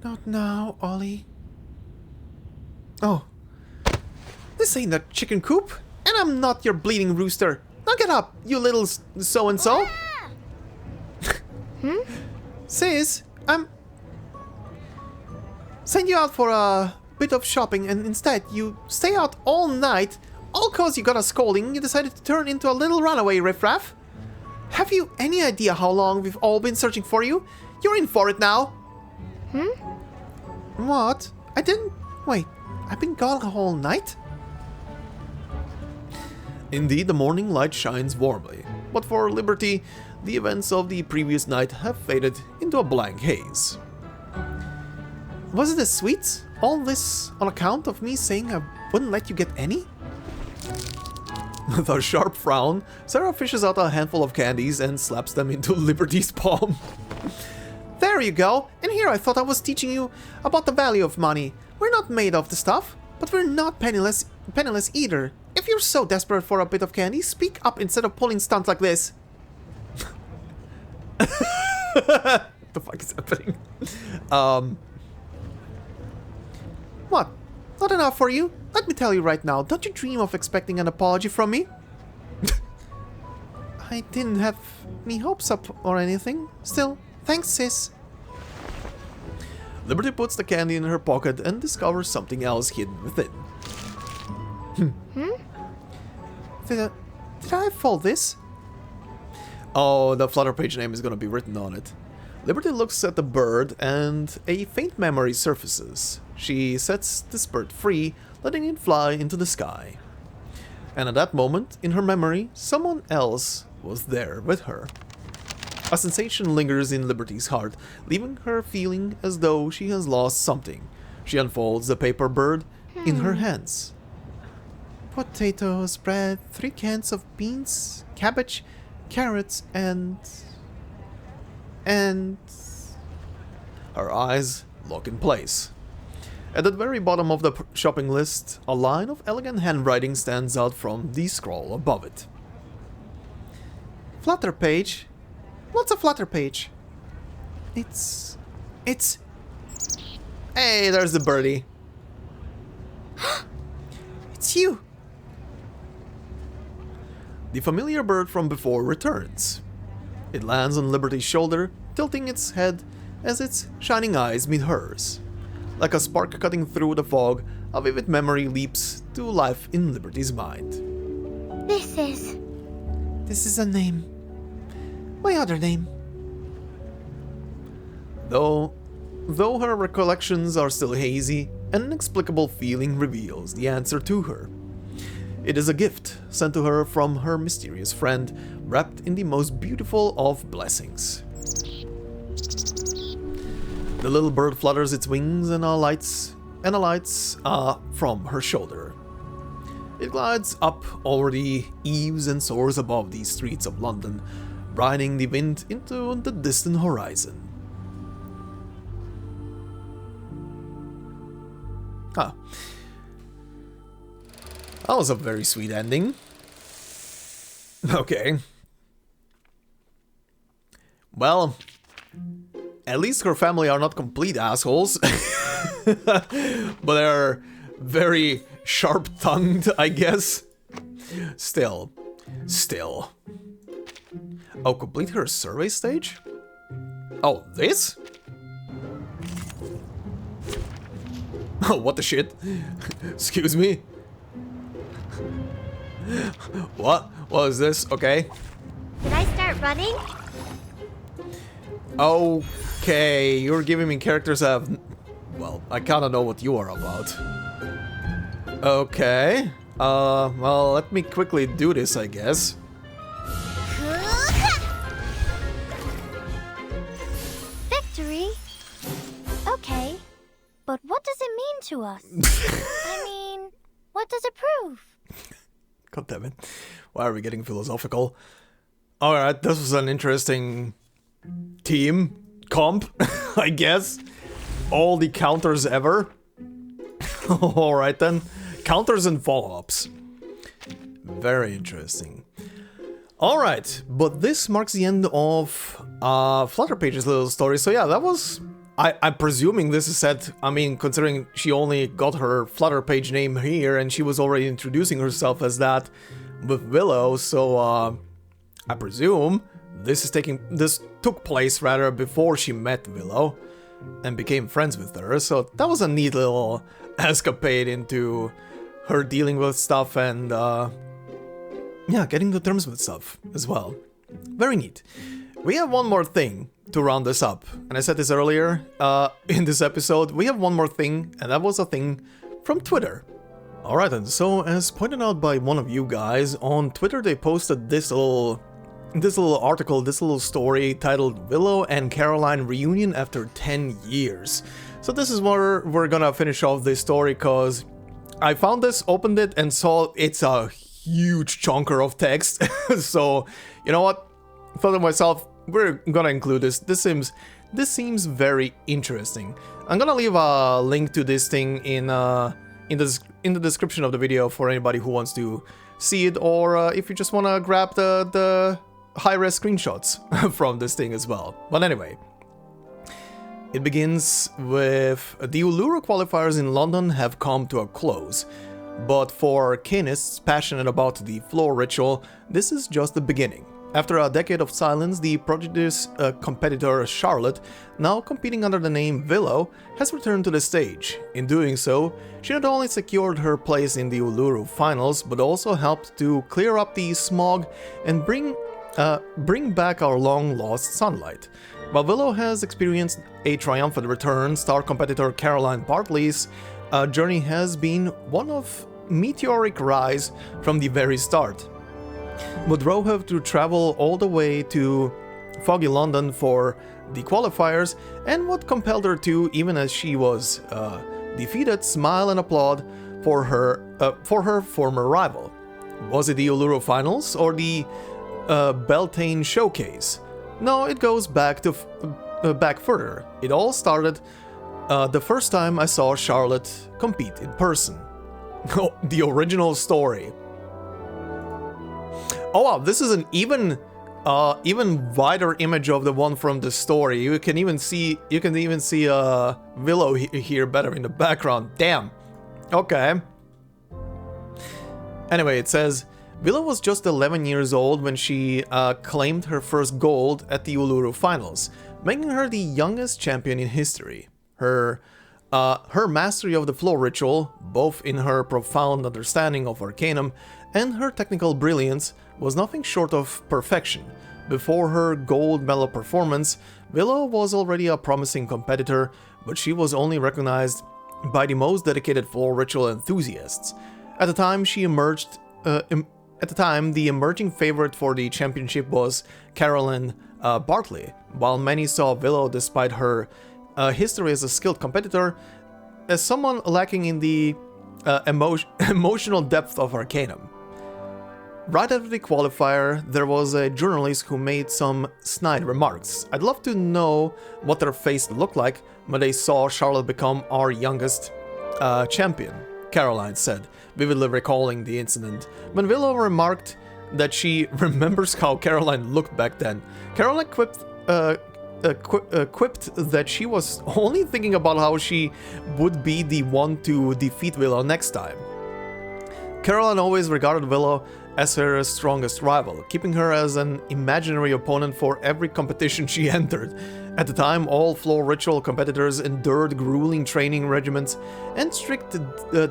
Not now, Ollie. Oh. This ain't a chicken coop, and I'm not your bleeding rooster. Now get up, you little so-and-so. Sis, I'm... Send you out for a bit of shopping, and instead you stay out all night, all cause you got a scolding you decided to turn into a little runaway riffraff. Have you any idea how long we've all been searching for you? You're in for it now. What? I didn't... Wait, I've been gone a whole night? Indeed, the morning light shines warmly, but for Liberty, the events of the previous night have faded into a blank haze. Was it the sweets? All this on account of me saying I wouldn't let you get any? With a sharp frown, Sarah fishes out a handful of candies and slaps them into Liberty's palm. There you go, and here I thought I was teaching you about the value of money. We're not made of the stuff, but we're not penniless either. If you're so desperate for a bit of candy, speak up instead of pulling stunts like this. What the fuck is happening? What? Not enough for you? Let me tell you right now, don't you dream of expecting an apology from me? I didn't have me hopes up or anything. Still, thanks, sis. Liberty puts the candy in her pocket and discovers something else hidden within. Did I fold this? Oh, the Flutterpage name is gonna be written on it. Liberty looks at the bird and a faint memory surfaces. She sets this bird free, letting it fly into the sky. And at that moment, in her memory, someone else was there with her. A sensation lingers in Liberty's heart, leaving her feeling as though she has lost something. She unfolds the paper bird in her hands. Potatoes, bread, 3 cans of beans, cabbage, carrots, and... Her eyes lock in place. At the very bottom of the shopping list, a line of elegant handwriting stands out from the scroll above it. Flutterpage? What's a Flutterpage? It's... Hey, there's the birdie. It's you! The familiar bird from before returns. It lands on Liberty's shoulder, tilting its head as its shining eyes meet hers. Like a spark cutting through the fog, a vivid memory leaps to life in Liberty's mind. This is a name. My other name. Though her recollections are still hazy, an inexplicable feeling reveals the answer to her. It is a gift sent to her from her mysterious friend, wrapped in the most beautiful of blessings. The little bird flutters its wings and alights from her shoulder. It glides up over the eaves and soars above the streets of London, riding the wind into the distant horizon. Ah. That was a very sweet ending. Okay. Well, at least her family are not complete assholes. But they're very sharp-tongued, I guess. Still. Oh, complete her survey stage? Oh, this? Oh, what the shit? Excuse me? What? What is this? Okay. Did I start running? Okay, you're giving me characters that have... Well, I kinda know what you are about. Okay. Well, let me quickly do this, I guess. Victory? Okay. But what does it mean to us? I mean, what does it prove? God damn it. Why are we getting philosophical? Alright, this was an interesting team comp, I guess. All the counters ever. Alright then. Counters and follow-ups. Very interesting. Alright, but this marks the end of Flutterpage's little story. So yeah, that was... I'm presuming this is set, I mean, considering she only got her Flutterpage name here and she was already introducing herself as that with Willow, so I presume this took place rather before she met Willow and became friends with her, so that was a neat little escapade into her dealing with stuff and yeah, getting to terms with stuff as well. Very neat. We have one more thing to round this up, and I said this earlier in this episode, we have one more thing, and that was a thing from Twitter. Alright then, so as pointed out by one of you guys, on Twitter they posted this little article, this little story titled Willow and Caroline Reunion After 10 Years. So this is where we're gonna finish off this story, cause I found this, opened it, and saw it's a huge chunker of text. So, you know what? I thought to myself, we're gonna include this. This seems very interesting. I'm gonna leave a link to this thing in the description of the video for anybody who wants to see it, or if you just wanna grab the high-res screenshots from this thing as well. But anyway, it begins with the Uluru qualifiers in London have come to a close, but for Arcanists passionate about the floor ritual, this is just the beginning. After a decade of silence, the prodigious competitor Charlotte, now competing under the name Willow, has returned to the stage. In doing so, she not only secured her place in the Uluru finals, but also helped to clear up the smog and bring back our long-lost sunlight. While Willow has experienced a triumphant return, star competitor Caroline Bartley's journey has been one of meteoric rise from the very start. Would Rowe have to travel all the way to foggy London for the qualifiers, and what compelled her to, even as she was defeated, smile and applaud for her former rival? Was it the Uluru finals or the Beltane showcase? No, it goes back further. It all started the first time I saw Charlotte compete in person. Oh, the original story. Oh wow, this is an even wider image of the one from the story. You can even see Willow here better in the background. Damn. Okay. Anyway, it says Willow was just 11 years old when she claimed her first gold at the Uluru finals, making her the youngest champion in history. Her mastery of the floor ritual, both in her profound understanding of Arcanum and her technical brilliance, was nothing short of perfection. Before her gold medal performance, Willow was already a promising competitor, but she was only recognized by the most dedicated floor ritual enthusiasts. At the time, the emerging favorite for the championship was Caroline Bartley, while many saw Willow, despite her history as a skilled competitor, as someone lacking in the emotional depth of Arcanum. Right after the qualifier, there was a journalist who made some snide remarks. I'd love to know what their face looked like when they saw Charlotte become our youngest champion, Caroline said, vividly recalling the incident. When Willow remarked that she remembers how Caroline looked back then, Caroline quipped that she was only thinking about how she would be the one to defeat Willow next time. Caroline always regarded Willow as her strongest rival, keeping her as an imaginary opponent for every competition she entered. At the time, all floor ritual competitors endured grueling training regimens and strict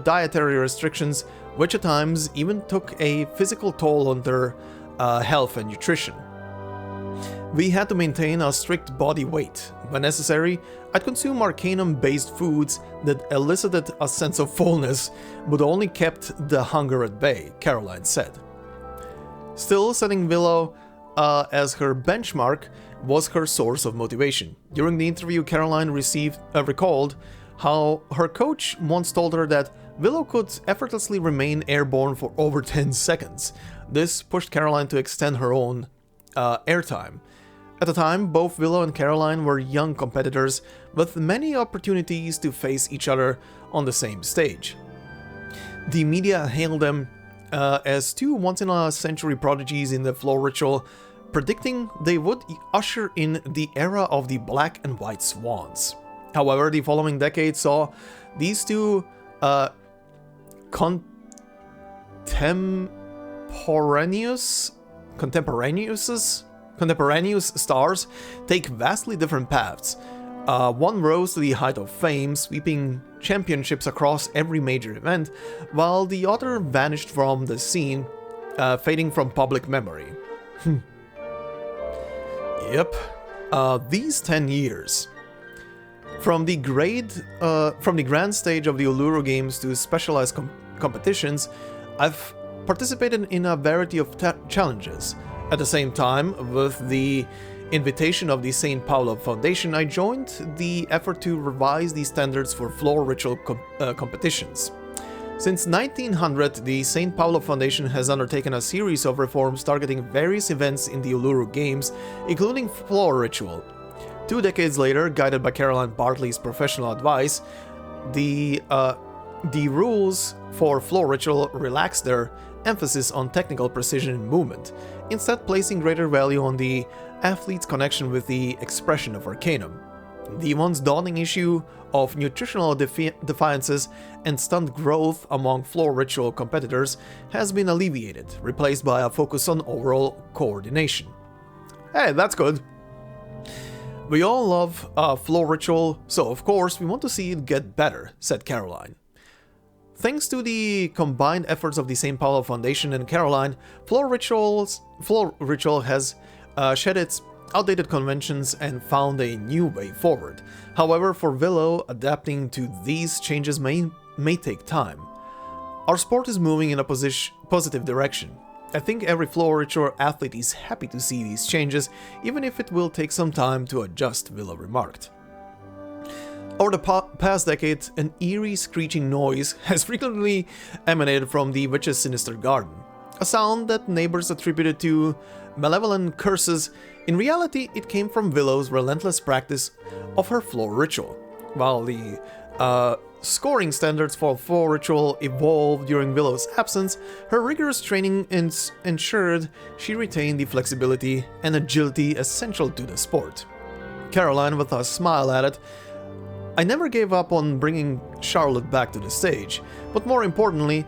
dietary restrictions, which at times even took a physical toll on their health and nutrition. We had to maintain a strict body weight. When necessary, I'd consume Arcanum-based foods that elicited a sense of fullness, but only kept the hunger at bay, Caroline said. Still, setting Willow as her benchmark was her source of motivation. During the interview, Caroline recalled how her coach once told her that Willow could effortlessly remain airborne for over 10 seconds. This pushed Caroline to extend her own airtime. At the time, both Willow and Caroline were young competitors with many opportunities to face each other on the same stage. The media hailed them as two once-in-a-century prodigies in the floor ritual, predicting they would usher in the era of the black and white swans. However, the following decade saw these two contemporaneous stars take vastly different paths. One rose to the height of fame, sweeping championships across every major event, while the other vanished from the scene, fading from public memory. Yep. These 10 years. From the grand stage of the Uluru Games to specialized competitions, I've participated in a variety of challenges. At the same time, with the invitation of the St. Paulo Foundation, I joined the effort to revise the standards for floor ritual competitions. Since 1900, the St. Paulo Foundation has undertaken a series of reforms targeting various events in the Uluru Games, including floor ritual. 2 decades later, guided by Caroline Bartley's professional advice, the rules for floor ritual relaxed their emphasis on technical precision in movement, instead placing greater value on the athlete's connection with the expression of Arcanum. The once daunting issue of nutritional defiances and stunt growth among floor ritual competitors has been alleviated, replaced by a focus on overall coordination. Hey, that's good. We all love floor ritual, so of course we want to see it get better, said Caroline. Thanks to the combined efforts of the St. Paulo Foundation and Caroline, floor ritual has shed its outdated conventions and found a new way forward. However, for Willow, adapting to these changes may take time. Our sport is moving in a positive direction. I think every floor ritual athlete is happy to see these changes, even if it will take some time to adjust, Willow remarked. Over the past decade, an eerie screeching noise has frequently emanated from the witch's sinister garden, a sound that neighbors attributed to malevolent curses. In reality, it came from Willow's relentless practice of her floor ritual. While the scoring standards for floor ritual evolved during Willow's absence, her rigorous training ensured she retained the flexibility and agility essential to the sport. Caroline, with a smile, added, I never gave up on bringing Charlotte back to the stage, but more importantly,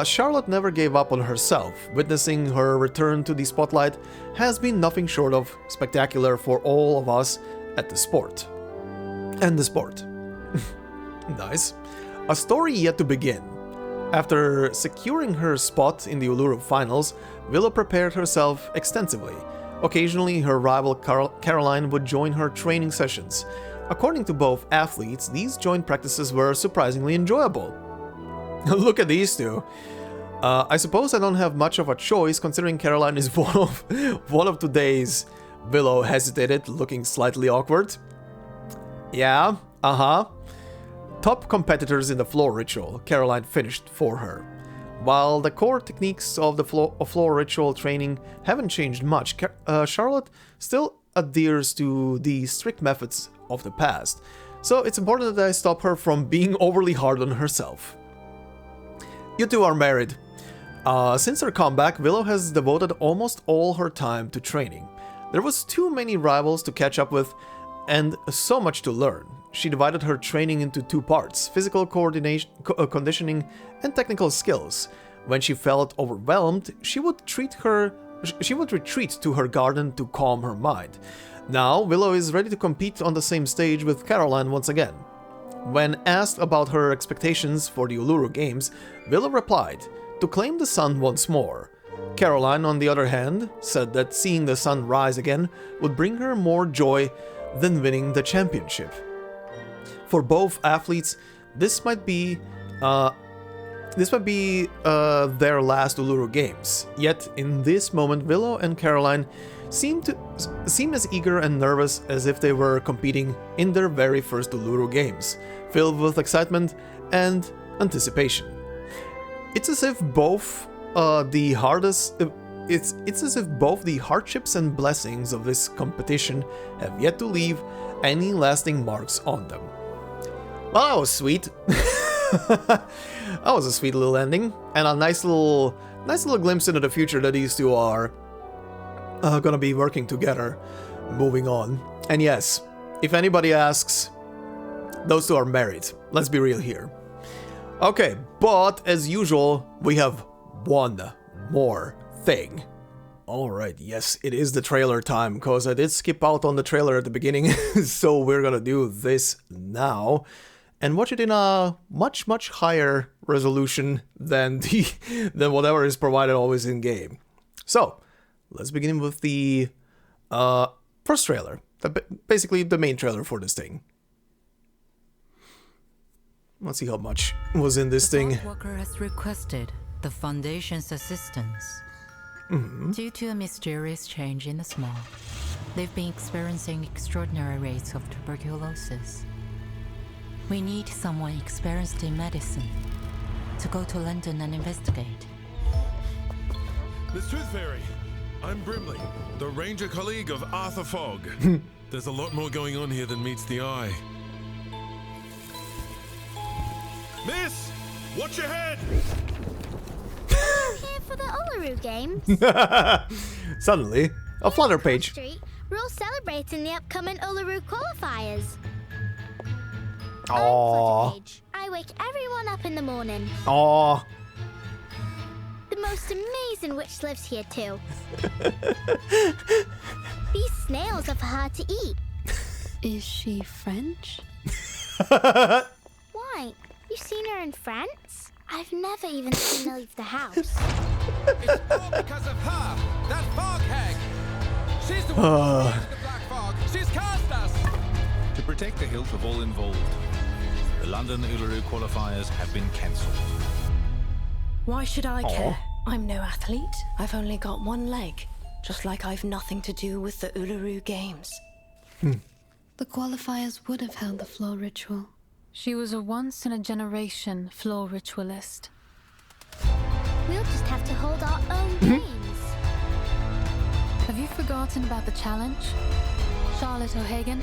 Charlotte never gave up on herself. Witnessing her return to the spotlight has been nothing short of spectacular for all of us at the sport. And the sport. Nice. A story yet to begin. After securing her spot in the Uluru finals, Willow prepared herself extensively. Occasionally, her rival Caroline would join her training sessions. According to both athletes, these joint practices were surprisingly enjoyable. Look at these two. I suppose I don't have much of a choice considering Caroline is one of today's. Willow hesitated, looking slightly awkward. Yeah, Top competitors in the floor ritual, Caroline finished for her. While the core techniques of the floor ritual training haven't changed much, Charlotte still adheres to the strict methods of the past, so it's important that I stop her from being overly hard on herself. You two are married. Since her comeback, Willow has devoted almost all her time to training. There was too many rivals to catch up with, and so much to learn. She divided her training into 2 parts, physical coordination, conditioning and technical skills. When she felt overwhelmed, she would retreat to her garden to calm her mind. Now, Willow is ready to compete on the same stage with Caroline once again. When asked about her expectations for the Uluru Games, Willow replied, to claim the sun once more. Caroline, on the other hand, said that seeing the sun rise again would bring her more joy than winning the championship. For both athletes, this might be their last Uluru Games. Yet, in this moment, Willow and Caroline seem as eager and nervous as if they were competing in their very first Uluru Games, filled with excitement and anticipation. It's as if both the hardships and blessings of this competition have yet to leave any lasting marks on them. Well, that was sweet. That was a sweet little ending, and a nice little glimpse into the future that these two are gonna be working together, moving on. And yes, if anybody asks, those two are married. Let's be real here. Okay, but as usual, we have one more thing. Alright, yes, it is the trailer time, because I did skip out on the trailer at the beginning, so we're gonna do this now, and watch it in a much, much higher resolution than whatever is provided always in-game. So, let's begin with the first trailer, basically the main trailer for this thing. Let's see how much was in this thing. The worker has requested the Foundation's assistance. Due to a mysterious change in the small, they've been experiencing extraordinary rates of tuberculosis. We need someone experienced in medicine to go to London and investigate. Miss Tooth Fairy, I'm Brimley, the ranger colleague of Arthur Fogg. There's a lot more going on here than meets the eye. Miss, watch your head! Here for the Uluru Games. Suddenly, a Flutterpage. Street, we're all celebrating the upcoming Uluru qualifiers. Aww. Flutterpage. I wake everyone up in the morning. Aww. The most amazing witch lives here too. These snails are for her to eat. Is she French? Why? You've seen her in France? I've never even seen her leave the house. It's all because of her, that fog hag. She's the one who created the black fog. She's cast us. To protect the health of all involved, the London Uluru qualifiers have been cancelled. Why should I care? I'm no athlete. I've only got one leg. Just like I've nothing to do with the Uluru Games. The qualifiers would have held the floor ritual. She was a once-in-a-generation floor ritualist. We'll just have to hold our own games. Have you forgotten about the challenge? Charlotte O'Hagan?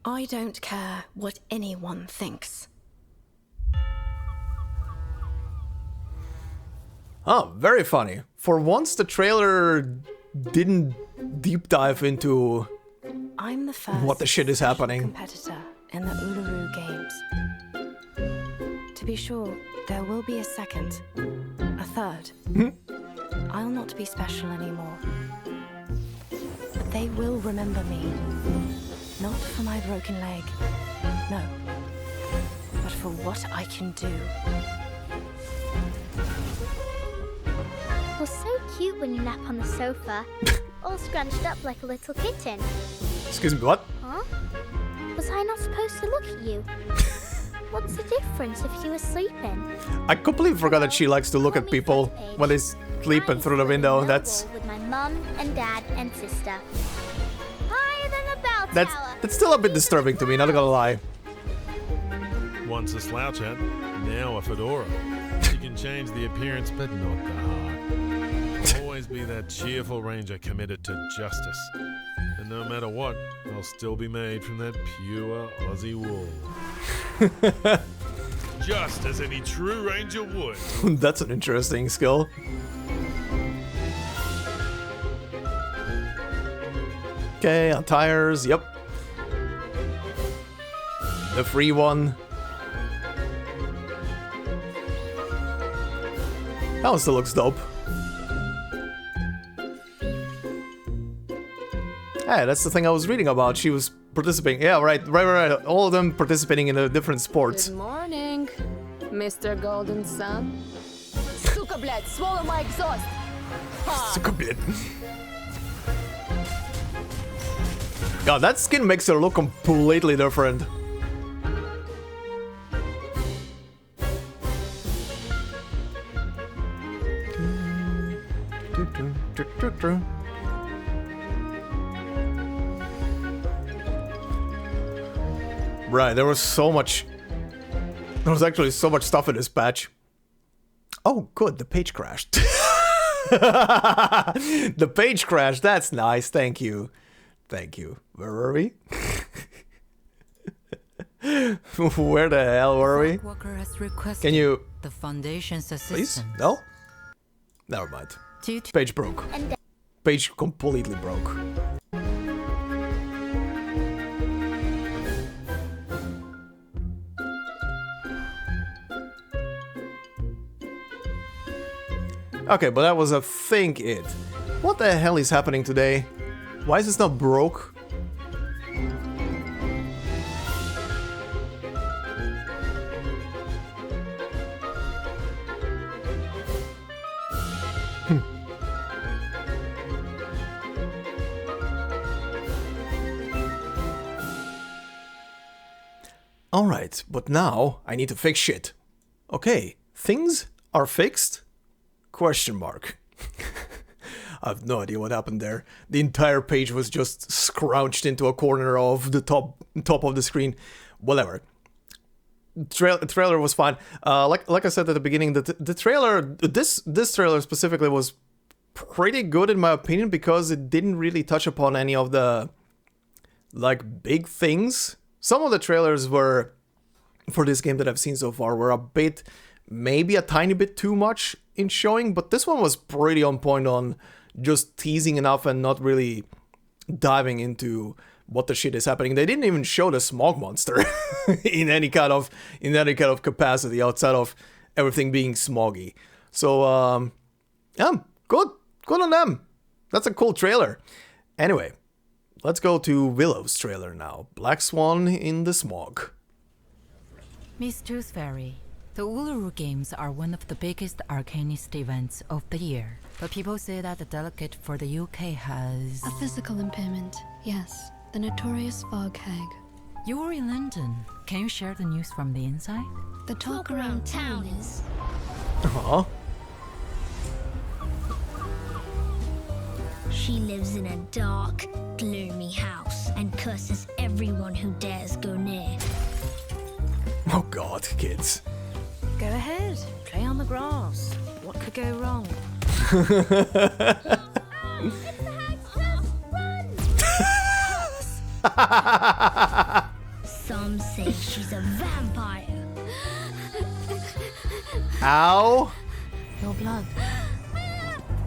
I don't care what anyone thinks. Oh, very funny. For once, the trailer didn't deep dive into I'm the first what the shit is happening. Competitor in the Uluru Games. To be sure, there will be a second, a third. I'll not be special anymore. But they will remember me. Not for my broken leg, no. But for what I can do. You're so cute when you nap on the sofa, all scrunched up like a little kitten. Excuse me, what? Huh? Was I not supposed to look at you? What's the difference if you were sleeping? I completely forgot that she likes to look at people when they sleep and through the window. That's with my mum and dad and sister. Higher than the That's still a bit disturbing to me, not gonna lie. Once a slouch hat, now a fedora. You can change the appearance, but not the heart. Always be that cheerful ranger committed to justice. And no matter what, I'll still be made from that pure Aussie wool. Just as any true ranger would. That's an interesting skill. Okay, on tires, yep. The free one. That one still looks dope. Hey, that's the thing I was reading about. She was participating. Yeah, right. All of them participating in the different sports. Good morning, Mr. Golden Sun. Сука, блядь, swallow my exhaust. Suka, блядь. God, that skin makes her look completely different. Right, there was so much. There was actually so much stuff in this patch. Oh, good, the page crashed. The page crashed, that's nice, thank you. Thank you. Where were we? Where the hell were we? Can you... The Foundation's assistance. Please? No? Never mind. Page broke. Page completely broke. Okay, but that was a think it. What the hell is happening today? Why is this not broke? Alright, but now I need to fix shit. Okay, things are fixed? Question mark. I have no idea what happened there. The entire page was just scrouched into a corner of the top of the screen. Whatever. Trailer was fine. Like I said at the beginning, the trailer, this trailer specifically was pretty good in my opinion because it didn't really touch upon any of the like big things. Some of the trailers were for this game that I've seen so far were a bit, maybe a tiny bit too much in showing, but this one was pretty on point on just teasing enough and not really diving into what the shit is happening. They didn't even show the smog monster in any kind of capacity outside of everything being smoggy. So yeah, good on them. That's a cool trailer. Anyway, let's go to Willow's trailer now. Black Swan in the smog. Miss Tooth Fairy, the Uluru Games are one of the biggest Arcanist events of the year, but people say that the delegate for the UK has... A physical impairment, yes. The notorious fog hag. You're in London. Can you share the news from the inside? The talk around town is... Aww. She lives in a dark, gloomy house and curses everyone who dares go near. Oh god, kids. Go ahead, play on the grass. What could go wrong? Some say she's a vampire. Ow! Your blood.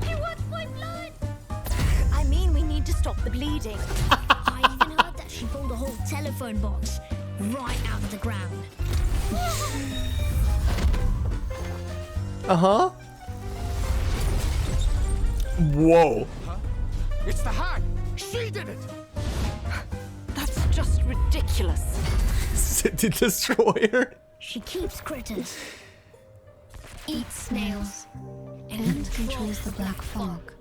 He wants my blood! I mean, we need to stop the bleeding. I even heard that she pulled a whole telephone box right out of the ground. Uh-huh. Whoa. Huh? It's the hag! She did it! That's just ridiculous. City Destroyer. She keeps critters, eats snails, And controls the black fog.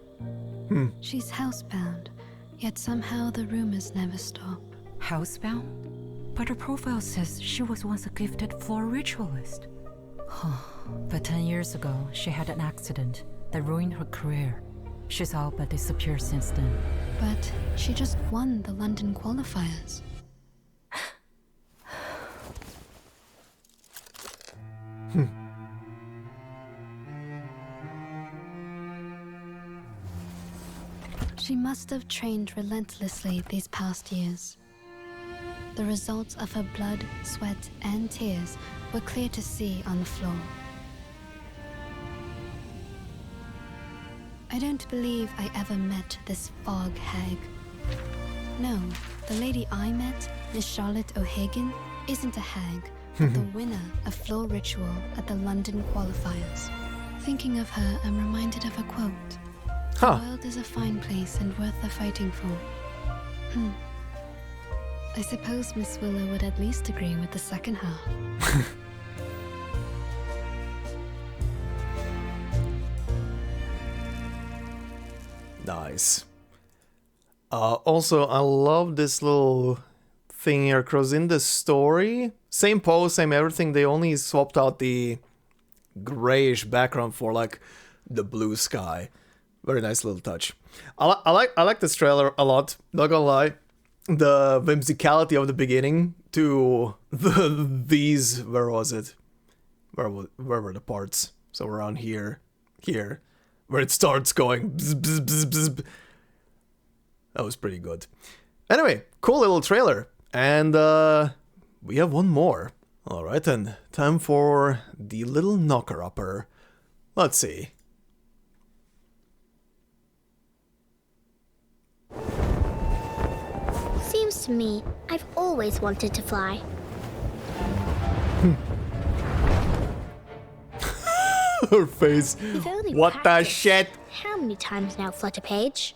She's housebound, yet somehow the rumors never stop. Housebound? But her profile says she was once a gifted floor ritualist. But 10 years ago, she had an accident that ruined her career. She's all but disappeared since then. but she just won the London qualifiers. She must have trained relentlessly these past years. The results of her blood, sweat, and tears were clear to see on the floor. I don't believe I ever met this fog hag. No, the lady I met, Miss Charlotte O'Hagan, isn't a hag, but the winner of floor ritual at the London qualifiers. Thinking of her, I'm reminded of a quote. The world is a fine place and worth the fighting for. I suppose Miss Willow would at least agree with the second half. Nice. Also, I love this little thing here, because in the story, same pose, same everything, they only swapped out the grayish background for like the blue sky. Very nice little touch. I like this trailer a lot, not gonna lie. The whimsicality of the beginning to these, where was it? Where were the parts? So around here, where it starts going bzz, bzz, bzz, bzz. That was pretty good. Anyway, cool little trailer. And we have one more. Alright then, time for the little knocker-upper. Let's see. Seems to me, I've always wanted to fly. Her face. What the shit? How many times now, Flutterpage?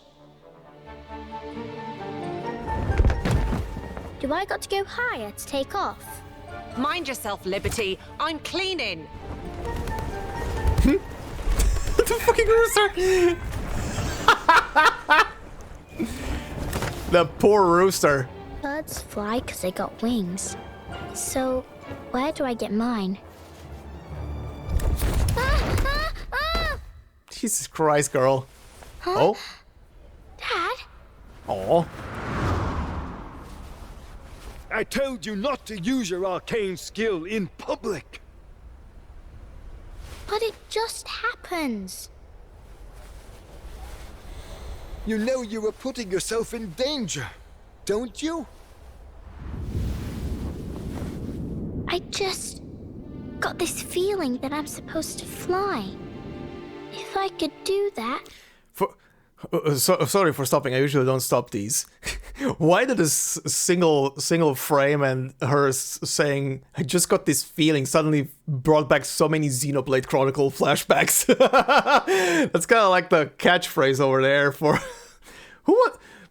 Do I got to go higher to take off? Mind yourself, Liberty. I'm cleaning. The fucking rooster! The poor rooster. Birds fly because they got wings. So, where do I get mine? Jesus Christ, girl. Huh? Oh? Dad? Oh. I told you not to use your arcane skill in public. But it just happens. You know you were putting yourself in danger, don't you? I just got this feeling that I'm supposed to fly. If I could do that... Sorry for stopping, I usually don't stop these. Why did this single frame and her saying, I just got this feeling, suddenly brought back so many Xenoblade Chronicle flashbacks? That's kind of like the catchphrase over there for...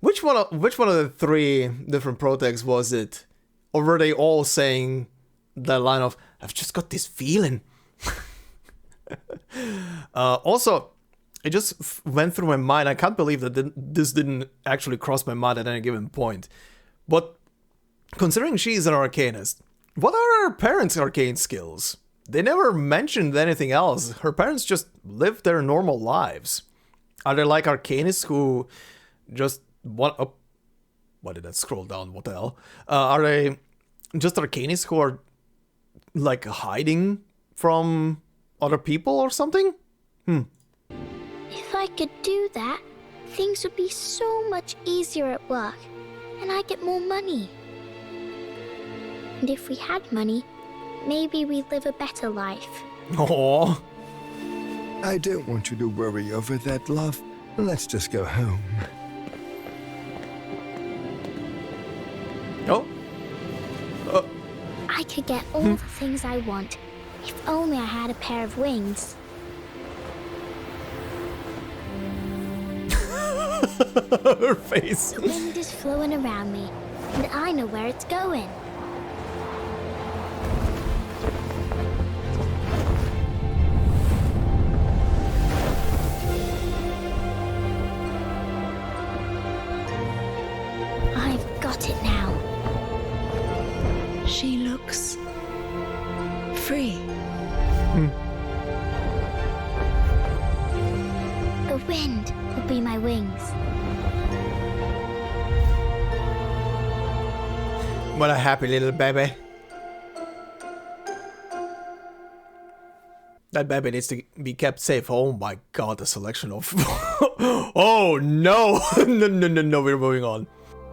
Which one of the three different protests was it? Or were they all saying that line of, I've just got this feeling? Also, it just went through my mind. I can't believe that this didn't actually cross my mind at any given point. But considering she's an Arcanist, what are her parents' arcane skills? They never mentioned anything else. Her parents just lived their normal lives. Are they like Arcanists who just want... Oh, why did that scroll down? What the hell? Are they just Arcanists who are like hiding from other people or something? If I could do that, things would be so much easier at work, and I'd get more money. And if we had money, maybe we'd live a better life. Aww. I don't want you to worry over that, love. Let's just go home. Oh. I could get all the things I want, if only I had a pair of wings. Her face. The wind is flowing around me, and I know where it's going. I've got it now. She looks free. The wind will be my wings. What a happy little baby. That baby needs to be kept safe. Oh my god, the selection of... Oh no! No, we're moving on.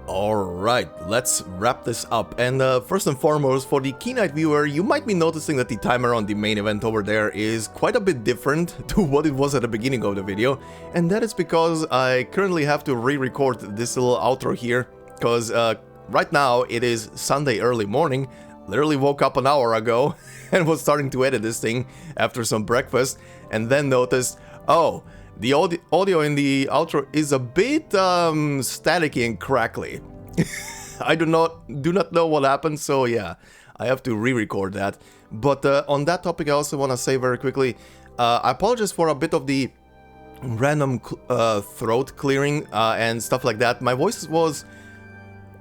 Alright, let's wrap this up. And first and foremost, for the keen eyed viewer, you might be noticing that the timer on the main event over there is quite a bit different to what it was at the beginning of the video. And that is because I currently have to re-record this little outro here, because right now it is Sunday early morning. Literally woke up an hour ago and was starting to edit this thing after some breakfast, and then noticed, oh, the audio in the outro is a bit staticky and crackly. I do not know what happened, so yeah, I have to re-record that. But on that topic, I also want to say very quickly, I apologize for a bit of the random throat clearing and stuff like that. My voice was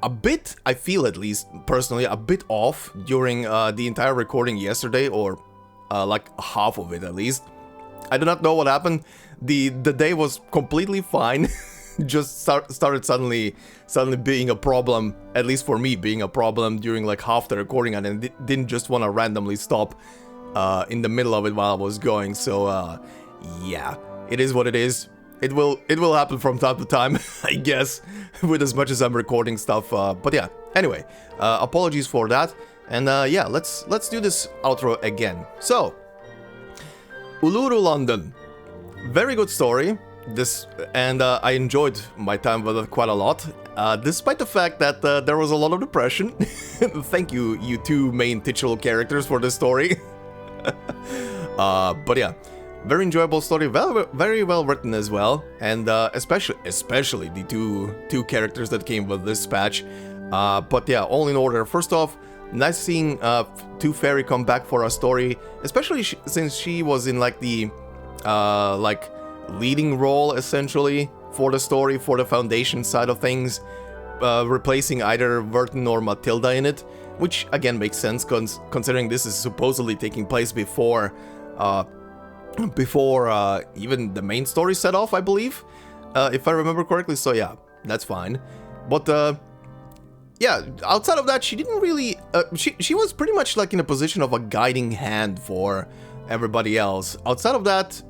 a bit, I feel at least, personally, a bit off during the entire recording yesterday, or like half of it at least. I do not know what happened. The day was completely fine, just started suddenly being a problem, at least for me being a problem during like half the recording, and then didn't just want to randomly stop in the middle of it while I was going, so yeah, it is what it is. It will happen from time to time, I guess, with as much as I'm recording stuff, but yeah, anyway, apologies for that, and yeah, let's do this outro again. So, Uluru, London. Very good story, and I enjoyed my time with it quite a lot, despite the fact that there was a lot of depression. Thank you, you two main titular characters, for this story. But yeah, very enjoyable story, very well written as well, and especially the two characters that came with this patch. But yeah, all in order. First off, nice seeing Two Fairy come back for a story, especially since she was in like the like leading role essentially for the story, for the foundation side of things, replacing either Vertin or Matilda in it, which again makes sense considering this is supposedly taking place before even the main story set off, I believe, if I remember correctly. So yeah, that's fine. But yeah, outside of that, she didn't really she was pretty much like in a position of a guiding hand for everybody else. Outside of that,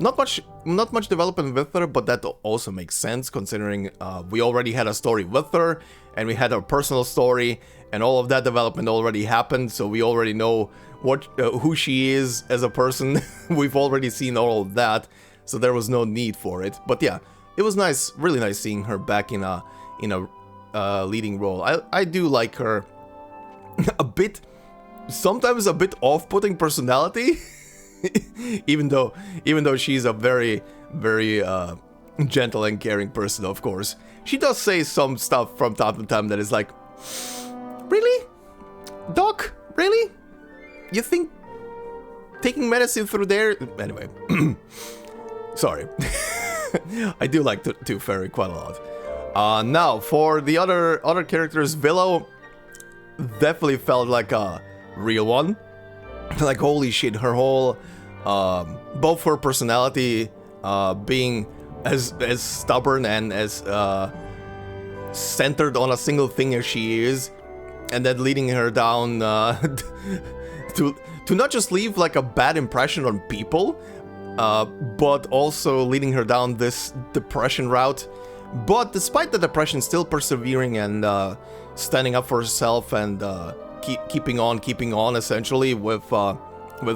not much development with her, but that also makes sense considering we already had a story with her, and we had her personal story, and all of that development already happened, so we already know who she is as a person. We've already seen all of that, so there was no need for it. But yeah, it was nice, really nice seeing her back in a leading role. I do like her sometimes a bit off-putting personality. even though she's a very gentle and caring person, of course. She does say some stuff from time to time that is like, really? Doc? Really? You think taking medicine through there? Anyway, sorry. I do like Two Fairy quite a lot. Now, for the other characters, Willow definitely felt like a real one. Like, holy shit, her whole, both her personality being as stubborn and as centered on a single thing as she is, and then leading her down to not just leave like a bad impression on people, but also leading her down this depression route. But despite the depression, still persevering and standing up for herself and keeping on essentially with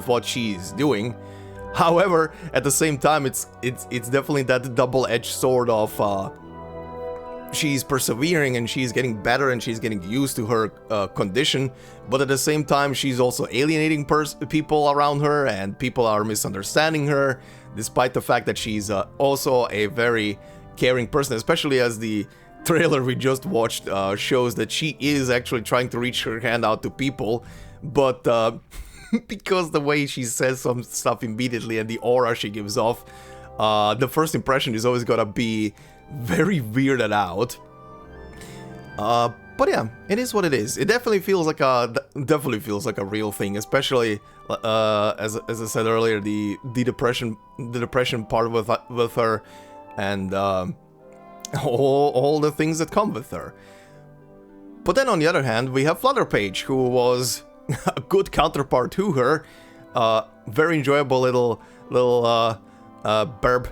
what she's doing. However, at the same time, it's definitely that double-edged sword of she's persevering and she's getting better and she's getting used to her condition, but at the same time she's also alienating people around her, and people are misunderstanding her, despite the fact that she's also a very caring person, especially as the trailer we just watched shows that she is actually trying to reach her hand out to people, but because the way she says some stuff immediately and the aura she gives off, the first impression is always gonna be very weirded out. But yeah, it is what it is. It definitely feels like a real thing, especially as I said earlier, the depression part with her, and all the things that come with her. But then on the other hand, we have Flutterpage, who was a good counterpart to her. Very enjoyable little burb.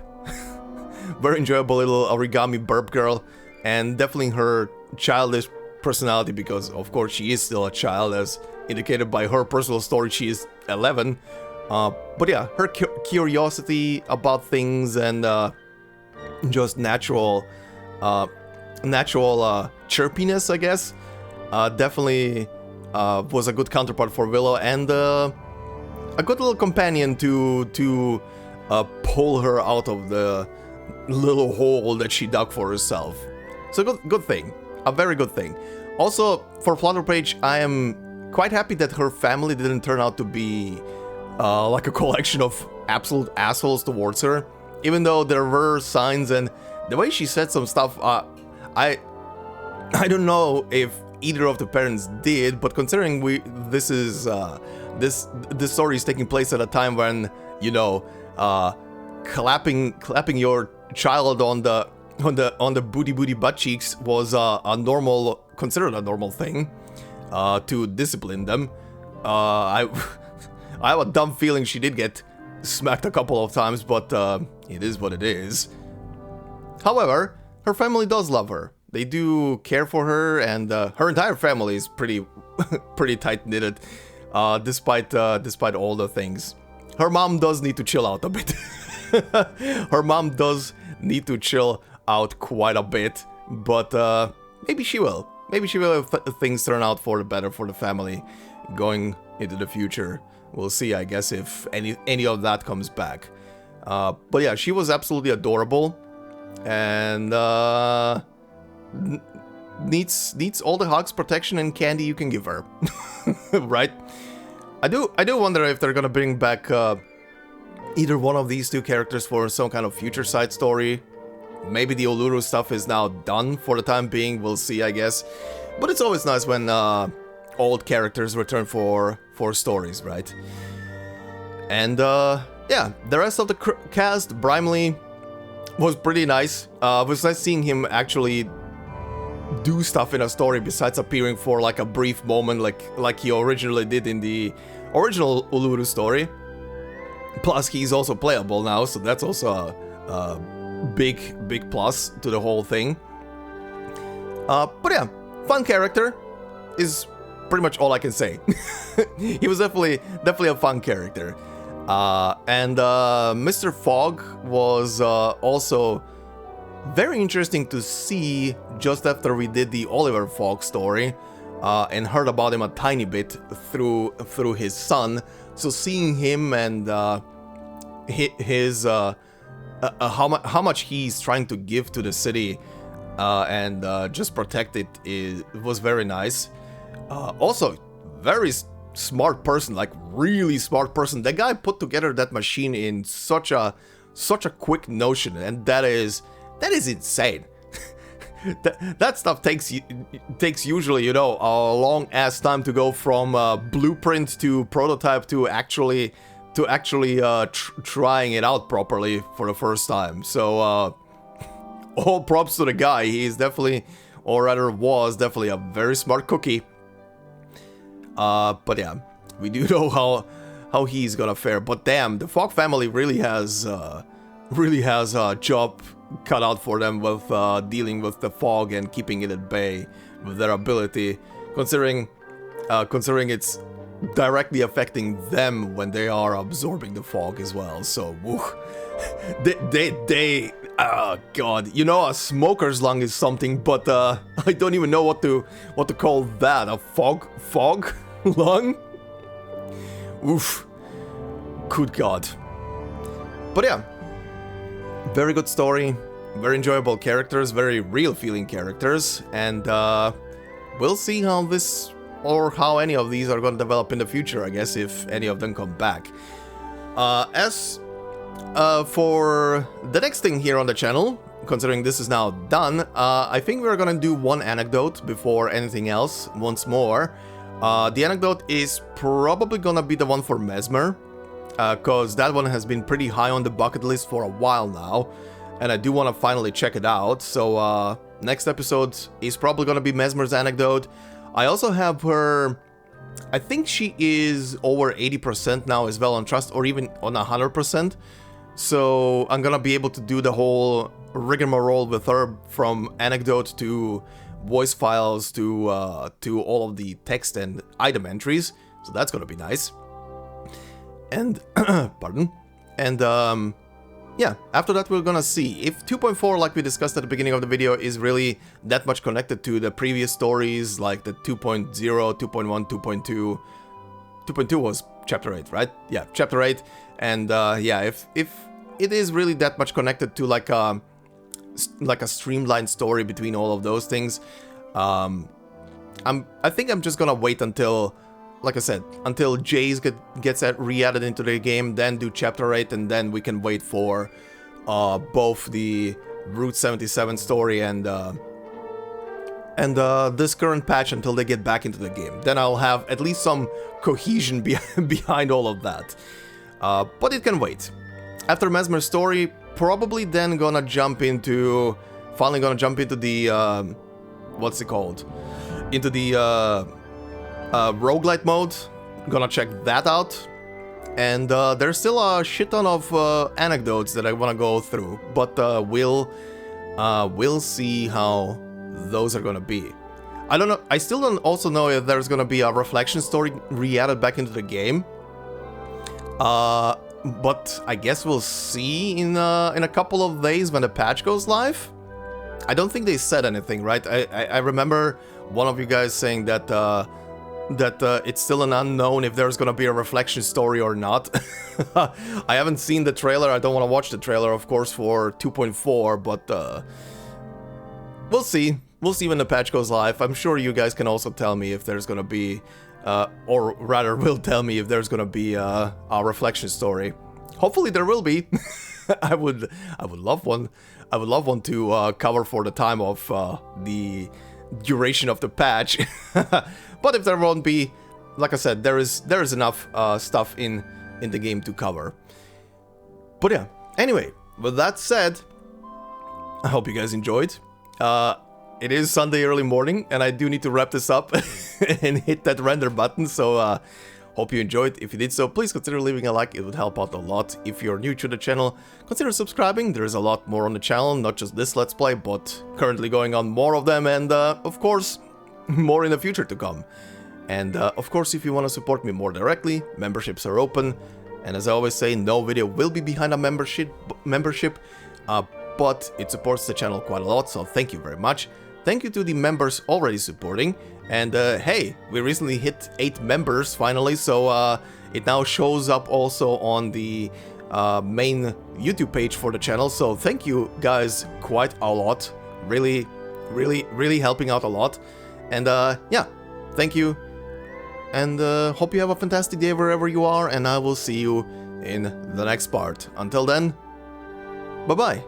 Very enjoyable little origami burb girl. And definitely her childish personality, because of course she is still a child, as indicated by her personal story. She is 11. But yeah, her curiosity about things and just natural chirpiness, I guess, definitely was a good counterpart for Willow, and a good little companion to pull her out of the little hole that she dug for herself. So good thing, a very good thing. Also, for Flutterpage, I am quite happy that her family didn't turn out to be like a collection of absolute assholes towards her, even though there were signs, and the way she said some stuff, I don't know if either of the parents did, but considering this story is taking place at a time when, you know, clapping your child on the booty butt cheeks was considered a normal thing to discipline them. I have a dumb feeling she did get smacked a couple of times, but it is what it is. However, her family does love her. They do care for her, and her entire family is pretty tight-knitted, despite all the things. Her mom does need to chill out a bit. Her mom does need to chill out quite a bit, but maybe she will. Maybe she will if things turn out for the better for the family going into the future. We'll see, I guess, if any of that comes back. But yeah, she was absolutely adorable, and needs all the hugs, protection, and candy you can give her. Right? I do wonder if they're gonna bring back either one of these two characters for some kind of future side story. Maybe the Uluru stuff is now done for the time being. We'll see, I guess. But it's always nice when old characters return for stories, right? And yeah, the rest of the cast, Brimley was pretty nice. It was nice seeing him actually do stuff in a story besides appearing for like a brief moment, like he originally did in the original Uluru story. Plus, he's also playable now, so that's also a big plus to the whole thing. But yeah, fun character is pretty much all I can say. He was definitely a fun character. And Mr. Fogg was also very interesting to see just after we did the Oliver Fogg story and heard about him a tiny bit through his son. So seeing him and his how much he's trying to give to the city and just protect it was very nice. Also, very smart person, like really smart person. That guy put together that machine in such a quick notion, and that is insane. that stuff takes usually, you know, a long ass time to go from blueprint to prototype to actually trying it out properly for the first time. So all props to the guy. He's definitely, or rather was definitely, a very smart cookie. But yeah, we do know how he's gonna fare. But damn, the Fogg family really has a job cut out for them with dealing with the fog and keeping it at bay with their ability, considering it's directly affecting them when they are absorbing the fog as well. So they god, you know, a smoker's lung is something, but I don't even know what to call that. A fog lung? Oof. Good god. But yeah, very good story, very enjoyable characters, very real feeling characters, and we'll see how this or how any of these are going to develop in the future, I guess, if any of them come back. As for the next thing here on the channel, considering this is now done, I think we're gonna do one anecdote before anything else once more. The anecdote is probably gonna be the one for Mesmer, because that one has been pretty high on the bucket list for a while now, and I do want to finally check it out. So next episode is probably gonna be Mesmer's Anecdote. I also have her... I think she is over 80% now as well on Trust, or even on 100%. So I'm gonna be able to do the whole rigmarole with her, from Anecdote to voice files to all of the text and item entries. So that's gonna be nice. And pardon. And yeah, after that we're gonna see if 2.4, like we discussed at the beginning of the video, is really that much connected to the previous stories, like the 2.0, 2.1, 2.2. 2.2 was Chapter 8, right? Yeah, Chapter 8. And yeah, if it is really that much connected to like a streamlined story between all of those things, I think I'm just gonna wait until, like I said, until Jace gets re-added into the game, then do Chapter 8, and then we can wait for both the Route 77 story and this current patch until they get back into the game. Then I'll have at least some cohesion behind all of that. But it can wait. After Mesmer's story, probably then gonna jump into... Finally gonna jump into the... what's it called? Into the... roguelite mode. Gonna check that out. And there's still a shit ton of anecdotes that I wanna go through, but we'll see how those are gonna be. I don't know. I still don't also know if there's gonna be a reflection story re-added back into the game. But I guess we'll see in a couple of days when the patch goes live. I don't think they said anything, right? I remember one of you guys saying that it's still an unknown if there's gonna be a reflection story or not. I haven't seen the trailer. I don't want to watch the trailer, of course, for 2.4, but we'll see. We'll see when the patch goes live. I'm sure you guys can also tell me if there's gonna be, or rather, will tell me if there's gonna be a reflection story. Hopefully, there will be. I would love one. I would love one to cover for the time of the duration of the patch. But if there won't be, like I said, there is enough stuff in the game to cover. But yeah, anyway, with that said, I hope you guys enjoyed. It is Sunday early morning, and I do need to wrap this up and hit that render button, so hope you enjoyed. If you did so, please consider leaving a like, it would help out a lot. If you're new to the channel, consider subscribing. There is a lot more on the channel, not just this Let's Play, but currently going on more of them, and of course, more in the future to come. And of course, if you want to support me more directly, memberships are open. And as I always say, no video will be behind a membership, but it supports the channel quite a lot, so thank you very much. Thank you to the members already supporting. And hey, we recently hit 8 members finally, so it now shows up also on the main YouTube page for the channel. So thank you guys quite a lot. Really helping out a lot. And yeah, thank you. And hope you have a fantastic day wherever you are, and I will see you in the next part. Until then, bye-bye.